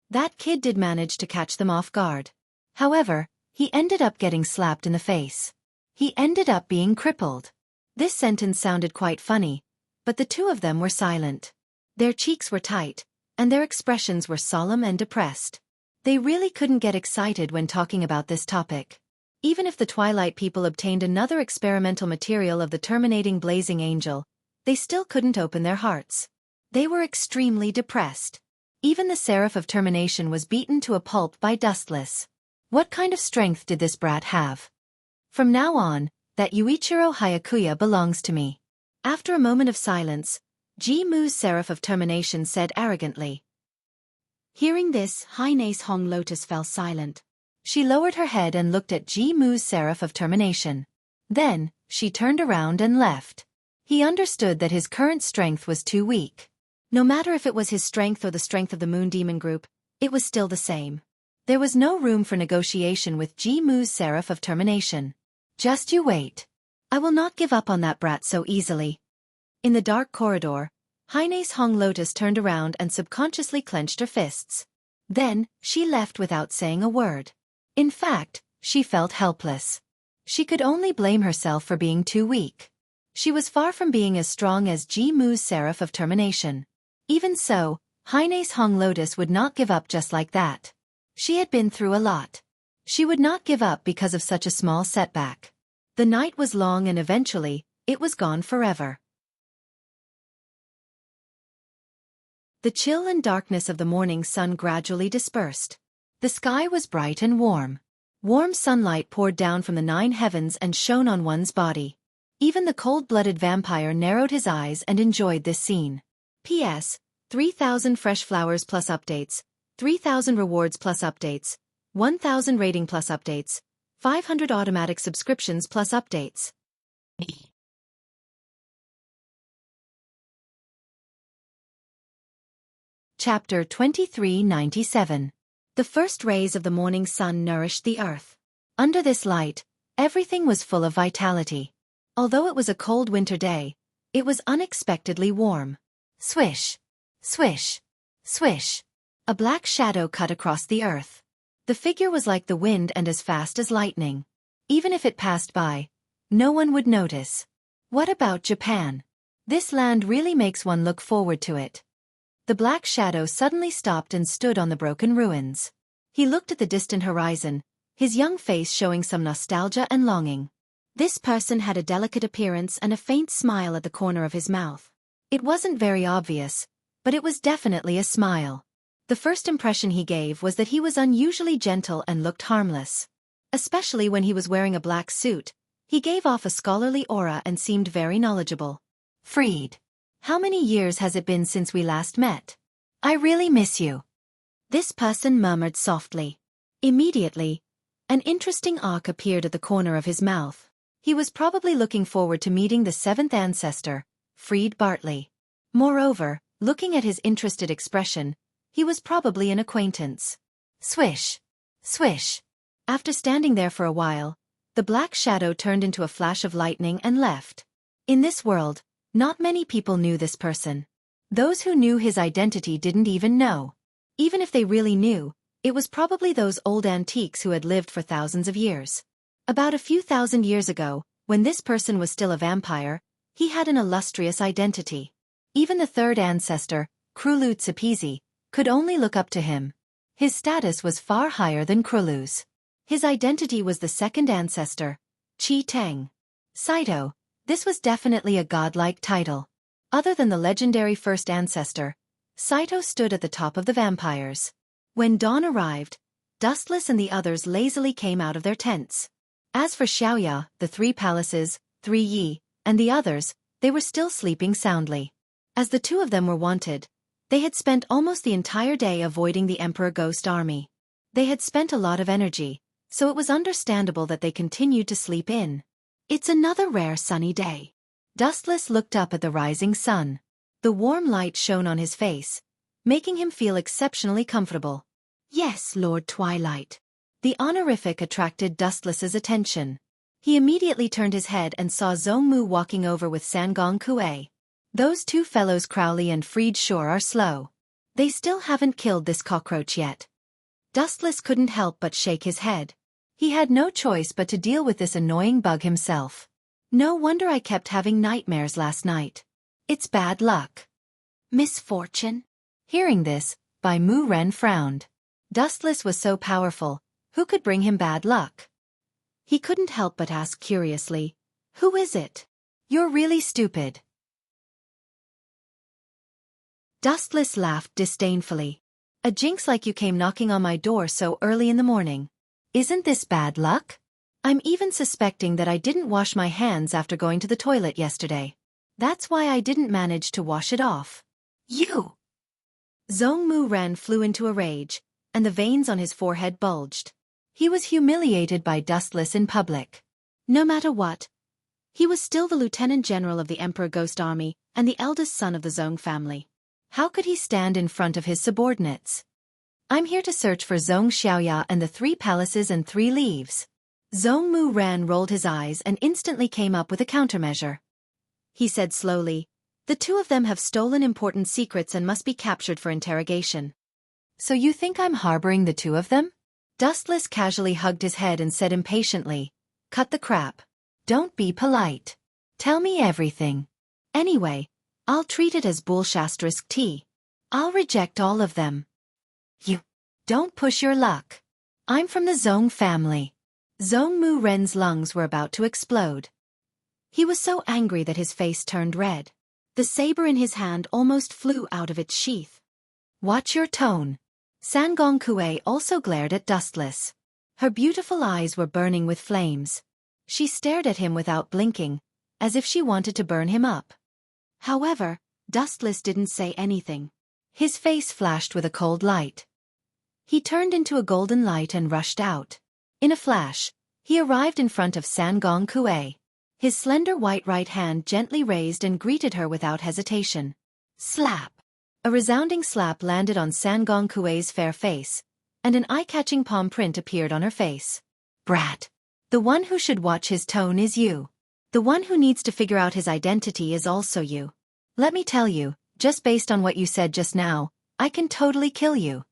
That kid did manage to catch them off guard. However, he ended up getting slapped in the face. He ended up being crippled. This sentence sounded quite funny, but the two of them were silent. Their cheeks were tight, and their expressions were solemn and depressed. They really couldn't get excited when talking about this topic. Even if the Twilight people obtained another experimental material of the terminating blazing angel, they still couldn't open their hearts. They were extremely depressed. Even the Seraph of Termination was beaten to a pulp by Dustless. What kind of strength did this brat have? From now on, that Yuichiro Hyakuya belongs to me. After a moment of silence, Ji-mu's Seraph of Termination said arrogantly. Hearing this, Heine's Hong Lotus fell silent. She lowered her head and looked at Ji-mu's Seraph of Termination. Then, she turned around and left. He understood that his current strength was too weak. No matter if it was his strength or the strength of the Moon Demon Group, it was still the same. There was no room for negotiation with Ji-mu's Seraph of Termination. Just you wait. I will not give up on that brat so easily. In the dark corridor, Heine's Hong Lotus turned around and subconsciously clenched her fists. Then, she left without saying a word. In fact, she felt helpless. She could only blame herself for being too weak. She was far from being as strong as Ji-mu's Seraph of Termination. Even so, Heine's Hong Lotus would not give up just like that. She had been through a lot. She would not give up because of such a small setback. The night was long and eventually, it was gone forever. The chill and darkness of the morning sun gradually dispersed. The sky was bright and warm. Warm sunlight poured down from the 9 heavens and shone on one's body. Even the cold-blooded vampire narrowed his eyes and enjoyed this scene. P.S. 3,000 fresh flowers plus updates, 3,000 rewards plus updates, 1,000 rating plus updates, 500 automatic subscriptions plus updates. Chapter 2397. The first rays of the morning sun nourished the earth. Under this light, everything was full of vitality. Although it was a cold winter day, it was unexpectedly warm. Swish, swish, swish. A black shadow cut across the earth. The figure was like the wind and as fast as lightning. Even if it passed by, no one would notice. What about Japan? This land really makes one look forward to it. The black shadow suddenly stopped and stood on the broken ruins. He looked at the distant horizon, his young face showing some nostalgia and longing. This person had a delicate appearance and a faint smile at the corner of his mouth. It wasn't very obvious, but it was definitely a smile. The first impression he gave was that he was unusually gentle and looked harmless. Especially when he was wearing a black suit, he gave off a scholarly aura and seemed very knowledgeable. Freed. How many years has it been since we last met? I really miss you. This person murmured softly. Immediately, an interesting arc appeared at the corner of his mouth. He was probably looking forward to meeting the 7th ancestor, Freed Bartley. Moreover, looking at his interested expression, he was probably an acquaintance. Swish, swish. After standing there for a while, the black shadow turned into a flash of lightning and left. In this world, not many people knew this person. Those who knew his identity didn't even know. Even if they really knew, it was probably those old antiques who had lived for thousands of years. About a few thousand years ago, when this person was still a vampire, he had an illustrious identity. Even the 3rd ancestor, Krulu Tsupizi, could only look up to him. His status was far higher than Krulu's. His identity was the 2nd ancestor, Chi Teng. Saito. This was definitely a godlike title. Other than the legendary 1st ancestor, Saito stood at the top of the vampires. When dawn arrived, Dustless and the others lazily came out of their tents. As for Xiaoya, the 3 palaces, 3 Yi, and the others, they were still sleeping soundly. As the 2 of them were wanted, they had spent almost the entire day avoiding the Emperor Ghost Army. They had spent a lot of energy, so it was understandable that they continued to sleep in. It's another rare sunny day. Dustless looked up at the rising sun. The warm light shone on his face, making him feel exceptionally comfortable. Yes, Lord Twilight. The honorific attracted Dustless's attention. He immediately turned his head and saw Zhongmu walking over with Sangong Kuei. Those 2 fellows Crowley and Freed sure are slow. They still haven't killed this cockroach yet. Dustless couldn't help but shake his head. He had no choice but to deal with this annoying bug himself. No wonder I kept having nightmares last night. It's bad luck. Misfortune? Hearing this, Bai Mu Ren frowned. Dustless was so powerful, who could bring him bad luck? He couldn't help but ask curiously, who is it? You're really stupid. Dustless laughed disdainfully. A jinx like you came knocking on my door so early in the morning. Isn't this bad luck? I'm even suspecting that I didn't wash my hands after going to the toilet yesterday. That's why I didn't manage to wash it off. You! Zhongmu Ren flew into a rage, and the veins on his forehead bulged. He was humiliated by Dustless in public. No matter what, he was still the Lieutenant General of the Emperor Ghost Army and the eldest son of the Zhong family. How could he stand in front of his subordinates? I'm here to search for Zhong Xiaoya and the 3 palaces and 3 leaves. Zhongmu Ran rolled his eyes and instantly came up with a countermeasure. He said slowly, the 2 of them have stolen important secrets and must be captured for interrogation. So you think I'm harboring the 2 of them? Dustless casually hugged his head and said impatiently, cut the crap. Don't be polite. Tell me everything. Anyway, I'll treat it as bullshasterisk tea. I'll reject all of them. You don't push your luck. I'm from the Zhong family. Zhong Mu Ren's lungs were about to explode. He was so angry that his face turned red. The saber in his hand almost flew out of its sheath. Watch your tone. Sangong Kue also glared at Dustless. Her beautiful eyes were burning with flames. She stared at him without blinking, as if she wanted to burn him up. However, Dustless didn't say anything. His face flashed with a cold light. He turned into a golden light and rushed out. In a flash, he arrived in front of Sangong Kue. His slender white right hand gently raised and greeted her without hesitation. Slap! A resounding slap landed on Sangong Kue's fair face, and an eye-catching palm print appeared on her face. Brat! The one who should watch his tone is you. The one who needs to figure out his identity is also you. Let me tell you, just based on what you said just now, I can totally kill you.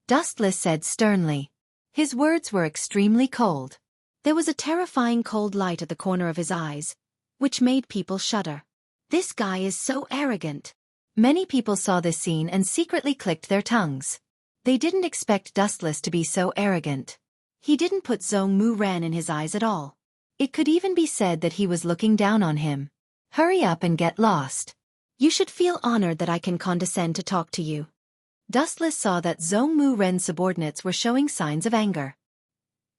Dustless said sternly. His words were extremely cold. There was a terrifying cold light at the corner of his eyes, which made people shudder. This guy is so arrogant. Many people saw this scene and secretly clicked their tongues. They didn't expect Dustless to be so arrogant. He didn't put Zhong Mu Ren in his eyes at all. It could even be said that he was looking down on him. Hurry up and get lost. You should feel honored that I can condescend to talk to you. Dustless saw that Zhong Mu Ren's subordinates were showing signs of anger.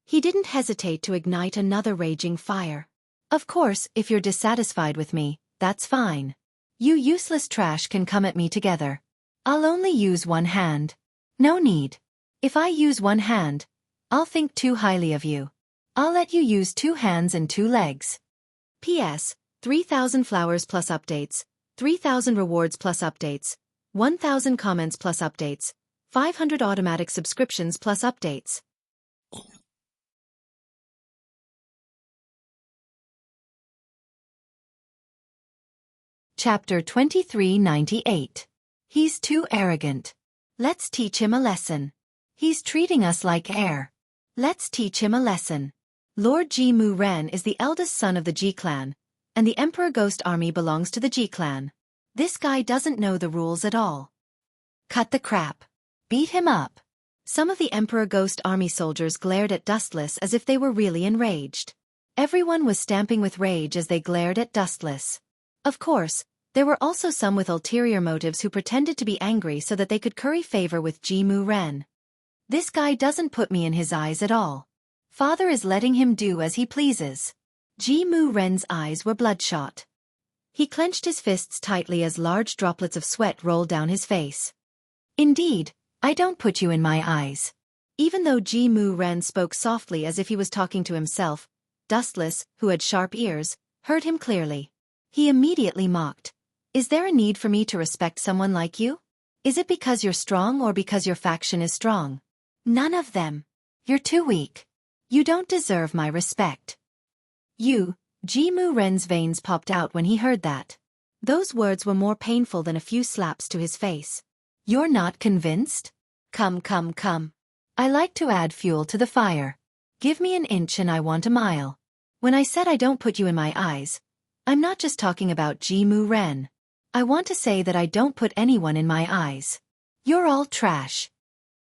He didn't hesitate to ignite another raging fire. Of course, if you're dissatisfied with me, that's fine. You useless trash can come at me together. I'll only use one hand. No need. If I use one hand, I'll think too highly of you. I'll let you use 2 hands and 2 legs. P.S. 3,000 flowers plus updates, 3,000 rewards plus updates, 1,000 comments plus updates, 500 automatic subscriptions plus updates. Chapter 2398. He's too arrogant. Let's teach him a lesson. He's treating us like air. Let's teach him a lesson. Lord Ji Mu Ren is the eldest son of the Ji clan, and the Emperor Ghost Army belongs to the Ji clan. This guy doesn't know the rules at all. Cut the crap. Beat him up. Some of the Emperor Ghost Army soldiers glared at Dustless as if they were really enraged. Everyone was stamping with rage as they glared at Dustless. Of course, there were also some with ulterior motives who pretended to be angry so that they could curry favor with Ji Mu Ren. This guy doesn't put me in his eyes at all. Father is letting him do as he pleases. Ji Mu Ren's eyes were bloodshot. He clenched his fists tightly as large droplets of sweat rolled down his face. Indeed, I don't put you in my eyes. Even though Ji Mu Ren spoke softly as if he was talking to himself, Dustless, who had sharp ears, heard him clearly. He immediately mocked. Is there a need for me to respect someone like you? Is it because you're strong or because your faction is strong? None of them. You're too weak. You don't deserve my respect. Ji Mu Ren's veins popped out when he heard that. Those words were more painful than a few slaps to his face. You're not convinced? Come. I like to add fuel to the fire. Give me an inch and I want a mile. When I said I don't put you in my eyes, I'm not just talking about Ji Mu Ren. I want to say that I don't put anyone in my eyes. You're all trash.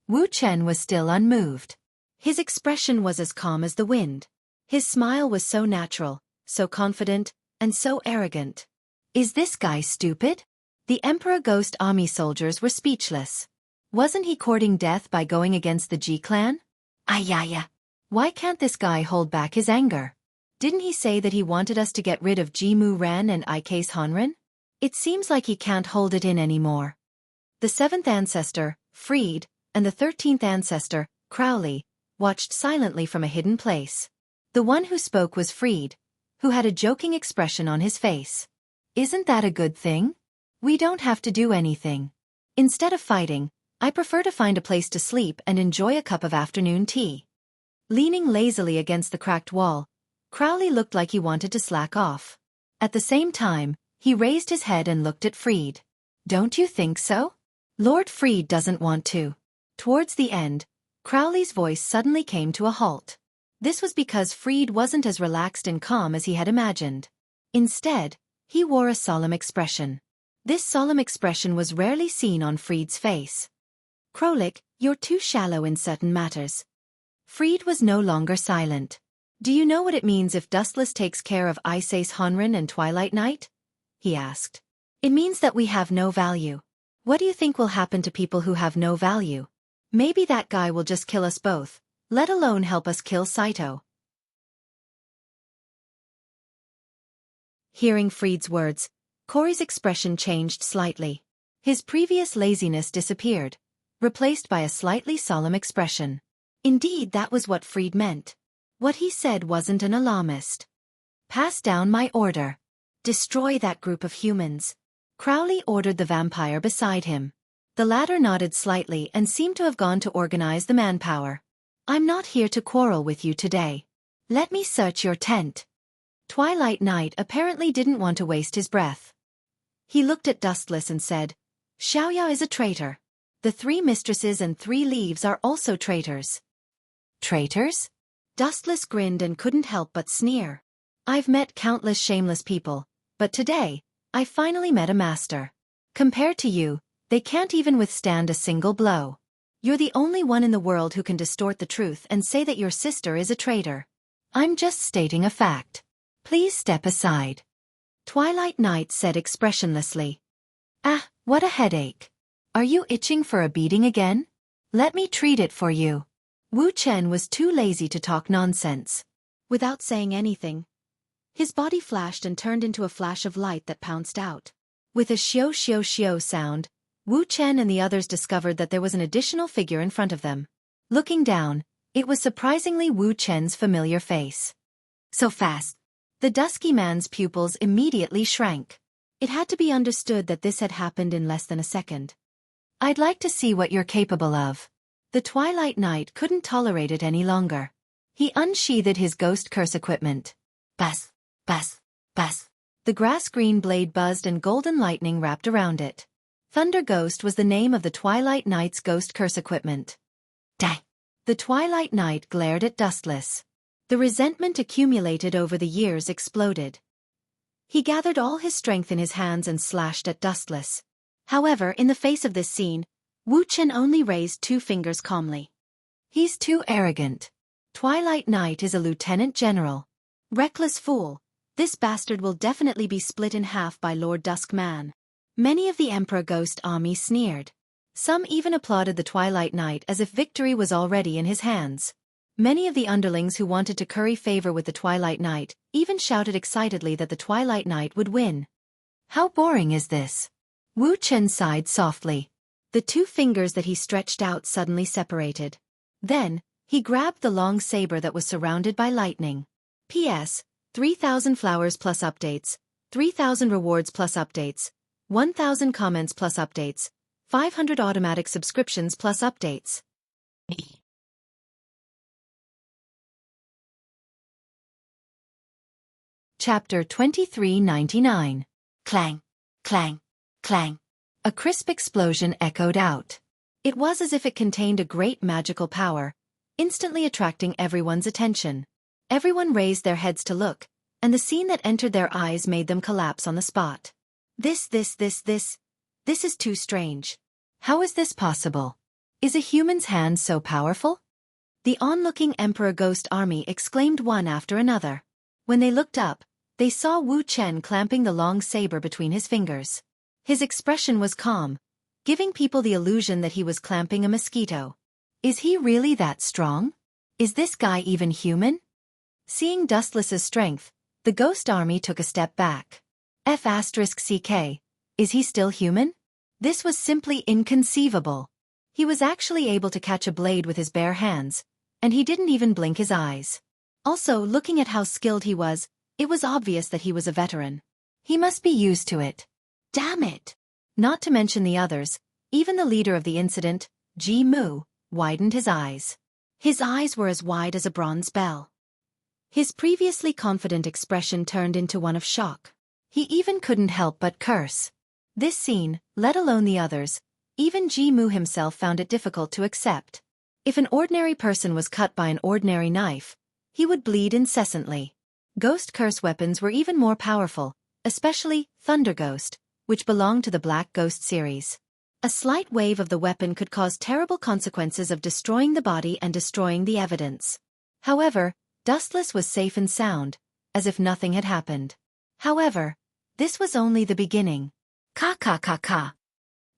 Wu Chen was still unmoved. His expression was as calm as the wind. His smile was so natural, so confident, and so arrogant. Is this guy stupid? The Emperor Ghost Army soldiers were speechless. Wasn't he courting death by going against the Ji clan? Ayaya. Why can't this guy hold back his anger? Didn't he say that he wanted us to get rid of Ji Mu Ren and Ike's Honren? It seems like he can't hold it in anymore. The 7th ancestor, Freed, and the 13th ancestor, Crowley, watched silently from a hidden place. The one who spoke was Freed, who had a joking expression on his face. Isn't that a good thing? We don't have to do anything. Instead of fighting, I prefer to find a place to sleep and enjoy a cup of afternoon tea. Leaning lazily against the cracked wall, Crowley looked like he wanted to slack off. At the same time, he raised his head and looked at Freed. Don't you think so? Lord Freed doesn't want to. Towards the end, Crowley's voice suddenly came to a halt. This was because Freed wasn't as relaxed and calm as he had imagined. Instead, he wore a solemn expression. This solemn expression was rarely seen on Freed's face. Krolik, you're too shallow in certain matters. Freed was no longer silent. Do you know what it means if Dustless takes care of Ice Ace Honrin and Twilight Knight? He asked. It means that we have no value. What do you think will happen to people who have no value? Maybe that guy will just kill us both, let alone help us kill Saito. Hearing Freed's words, Cory's expression changed slightly. His previous laziness disappeared, replaced by a slightly solemn expression. Indeed, that was what Freed meant. What he said wasn't an alarmist. Pass down my order. Destroy that group of humans. Crowley ordered the vampire beside him. The latter nodded slightly and seemed to have gone to organize the manpower. I'm not here to quarrel with you today. Let me search your tent. Twilight Knight apparently didn't want to waste his breath. He looked at Dustless and said, Xiaoya is a traitor. The 3 mistresses and 3 leaves are also traitors. Traitors? Dustless grinned and couldn't help but sneer. I've met countless shameless people, but today, I finally met a master. Compared to you, they can't even withstand a single blow. You're the only one in the world who can distort the truth and say that your sister is a traitor. I'm just stating a fact. Please step aside. Twilight Knight said expressionlessly. Ah, what a headache. Are you itching for a beating again? Let me treat it for you. Wu Chen was too lazy to talk nonsense. Without saying anything, his body flashed and turned into a flash of light that pounced out. With a xiao xiao xiao sound, Wu Chen and the others discovered that there was an additional figure in front of them. Looking down, it was surprisingly Wu Chen's familiar face. So fast. The dusky man's pupils immediately shrank. It had to be understood that this had happened in less than a second. I'd like to see what you're capable of. The Twilight Knight couldn't tolerate it any longer. He unsheathed his ghost curse equipment. Bass, bass, bass. The grass-green blade buzzed and golden lightning wrapped around it. Thunder Ghost was the name of the Twilight Knight's ghost curse equipment. Die! The Twilight Knight glared at Dustless. The resentment accumulated over the years exploded. He gathered all his strength in his hands and slashed at Dustless. However, in the face of this scene, Wu Chen only raised 2 fingers calmly. He's too arrogant. Twilight Knight is a lieutenant general. Reckless fool. This bastard will definitely be split in half by Lord Duskman. Many of the Emperor Ghost army sneered. Some even applauded the Twilight Knight as if victory was already in his hands. Many of the underlings who wanted to curry favor with the Twilight Knight even shouted excitedly that the Twilight Knight would win. How boring is this? Wu Chen sighed softly. The 2 fingers that he stretched out suddenly separated. Then, he grabbed the long saber that was surrounded by lightning. P.S. 3,000 flowers plus updates, 3,000 rewards plus updates, 1,000 comments plus updates, 500 automatic subscriptions plus updates. Chapter 2399. Clang, clang, clang. A crisp explosion echoed out. It was as if it contained a great magical power, instantly attracting everyone's attention. Everyone raised their heads to look, and the scene that entered their eyes made them collapse on the spot. This is too strange. How is this possible? Is a human's hand so powerful? The onlooking Emperor Ghost army exclaimed one after another. When they looked up, they saw Wu Chen clamping the long saber between his fingers. His expression was calm, giving people the illusion that he was clamping a mosquito. Is he really that strong? Is this guy even human? Seeing Dustless's strength, the Ghost Army took a step back. F***CK. Is he still human? This was simply inconceivable. He was actually able to catch a blade with his bare hands, and he didn't even blink his eyes. Also, looking at how skilled he was, it was obvious that he was a veteran. He must be used to it. Damn it! Not to mention the others, even the leader of the incident, Ji Mu, widened his eyes. His eyes were as wide as a bronze bell. His previously confident expression turned into one of shock. He even couldn't help but curse. This scene, let alone the others, even Ji Mu himself found it difficult to accept. If an ordinary person was cut by an ordinary knife, he would bleed incessantly. Ghost curse weapons were even more powerful, especially Thunder Ghost, which belonged to the Black Ghost series. A slight wave of the weapon could cause terrible consequences of destroying the body and destroying the evidence. However, Dustless was safe and sound, as if nothing had happened. However, this was only the beginning. Ka ka ka ka.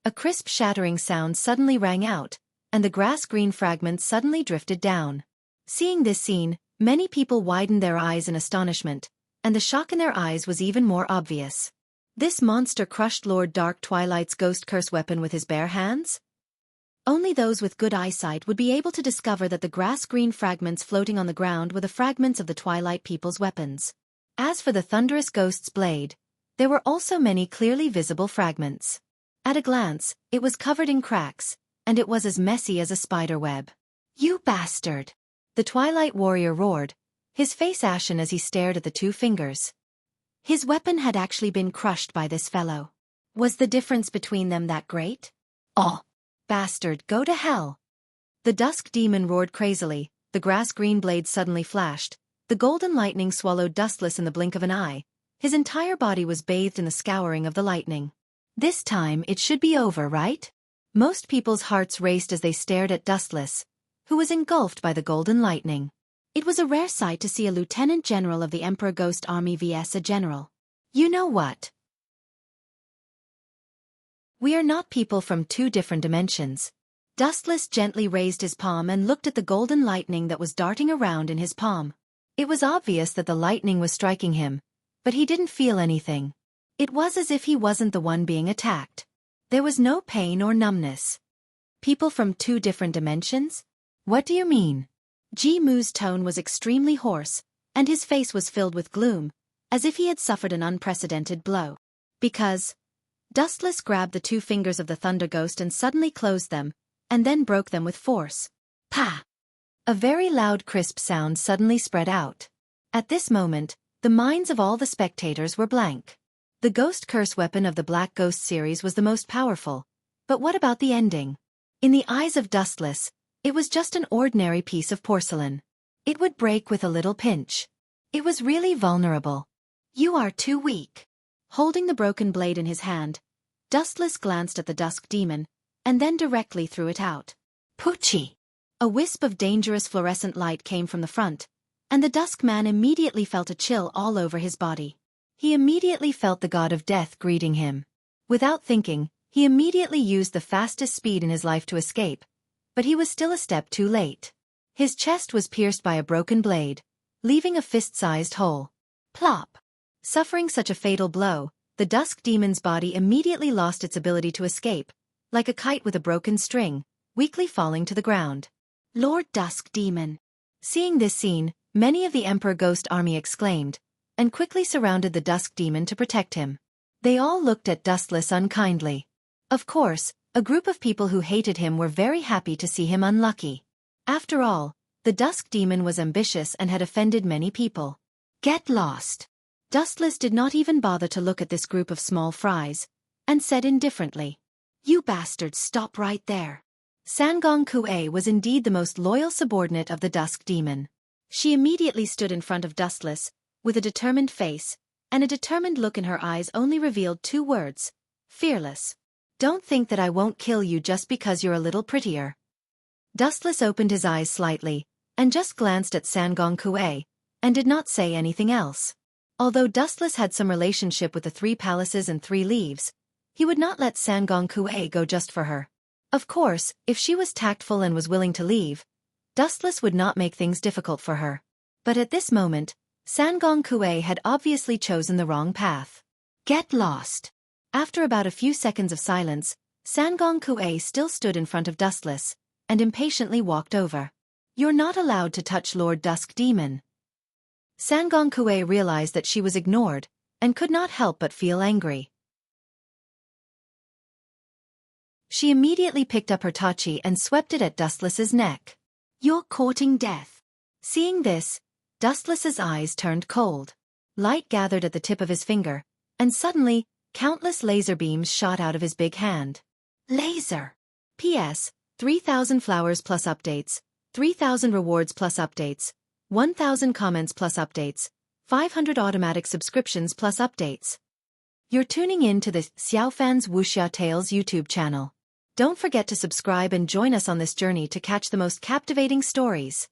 A crisp shattering sound suddenly rang out, and the grass-green fragments suddenly drifted down. Seeing this scene, many people widened their eyes in astonishment, and the shock in their eyes was even more obvious. This monster crushed Lord Dark Twilight's ghost curse weapon with his bare hands? Only those with good eyesight would be able to discover that the grass-green fragments floating on the ground were the fragments of the Twilight people's weapons. As for the thunderous ghost's blade, there were also many clearly visible fragments. At a glance, it was covered in cracks, and it was as messy as a spider web. "You bastard!" The Twilight warrior roared, his face ashen as he stared at the two fingers. His weapon had actually been crushed by this fellow. Was the difference between them that great? "Oh, bastard, go to hell!" The dusk demon roared crazily, the grass-green blade suddenly flashed, the golden lightning swallowed Dustless in the blink of an eye, his entire body was bathed in the scouring of the lightning. This time it should be over, right? Most people's hearts raced as they stared at Dustless, who was engulfed by the golden lightning. It was a rare sight to see a lieutenant general of the Emperor Ghost Army vs a general. You know what? We are not people from two different dimensions. Dustless gently raised his palm and looked at the golden lightning that was darting around in his palm. It was obvious that the lightning was striking him, but he didn't feel anything. It was as if he wasn't the one being attacked. There was no pain or numbness. People from two different dimensions? What do you mean? Ji Mu's tone was extremely hoarse, and his face was filled with gloom, as if he had suffered an unprecedented blow. Because Dustless grabbed the two fingers of the Thunder Ghost and suddenly closed them, and then broke them with force. Pa! A very loud crisp sound suddenly spread out. At this moment, the minds of all the spectators were blank. The Ghost Curse weapon of the Black Ghost series was the most powerful, but what about the ending? In the eyes of Dustless, it was just an ordinary piece of porcelain. It would break with a little pinch. It was really vulnerable. You are too weak. Holding the broken blade in his hand, Dustless glanced at the dusk demon, and then directly threw it out. Poochie! A wisp of dangerous fluorescent light came from the front, and the dusk man immediately felt a chill all over his body. He immediately felt the god of death greeting him. Without thinking, he immediately used the fastest speed in his life to escape, but he was still a step too late. His chest was pierced by a broken blade, leaving a fist-sized hole. Plop! Suffering such a fatal blow, the dusk demon's body immediately lost its ability to escape, like a kite with a broken string, weakly falling to the ground. Lord Dusk Demon! Seeing this scene, many of the Emperor Ghost Army exclaimed, and quickly surrounded the dusk demon to protect him. They all looked at Dustless unkindly. Of course, a group of people who hated him were very happy to see him unlucky. After all, the dusk demon was ambitious and had offended many people. Get lost! Dustless did not even bother to look at this group of small fries, and said indifferently, "You bastards, stop right there." Sangong Kue was indeed the most loyal subordinate of the dusk demon. She immediately stood in front of Dustless, with a determined face, and a determined look in her eyes only revealed two words: fearless. Don't think that I won't kill you just because you're a little prettier. Dustless opened his eyes slightly, and just glanced at Sangong Kue, and did not say anything else. Although Dustless had some relationship with the 3 palaces and 3 leaves, he would not let Sangong Kue go just for her. Of course, if she was tactful and was willing to leave, Dustless would not make things difficult for her. But at this moment, Sangong Kue had obviously chosen the wrong path. Get lost! After about a few seconds of silence, Sangong Kue still stood in front of Dustless, and impatiently walked over. You're not allowed to touch Lord Dusk Demon. Sangong Kue realized that she was ignored, and could not help but feel angry. She immediately picked up her tachi and swept it at Dustless's neck. You're courting death. Seeing this, Dustless's eyes turned cold. Light gathered at the tip of his finger, and suddenly, countless laser beams shot out of his big hand. Laser! P.S. 3,000 flowers plus updates, 3,000 rewards plus updates, 1,000 comments plus updates, 500 automatic subscriptions plus updates. You're tuning in to the Xiaofan's Wuxia Tales YouTube channel. Don't forget to subscribe and join us on this journey to catch the most captivating stories.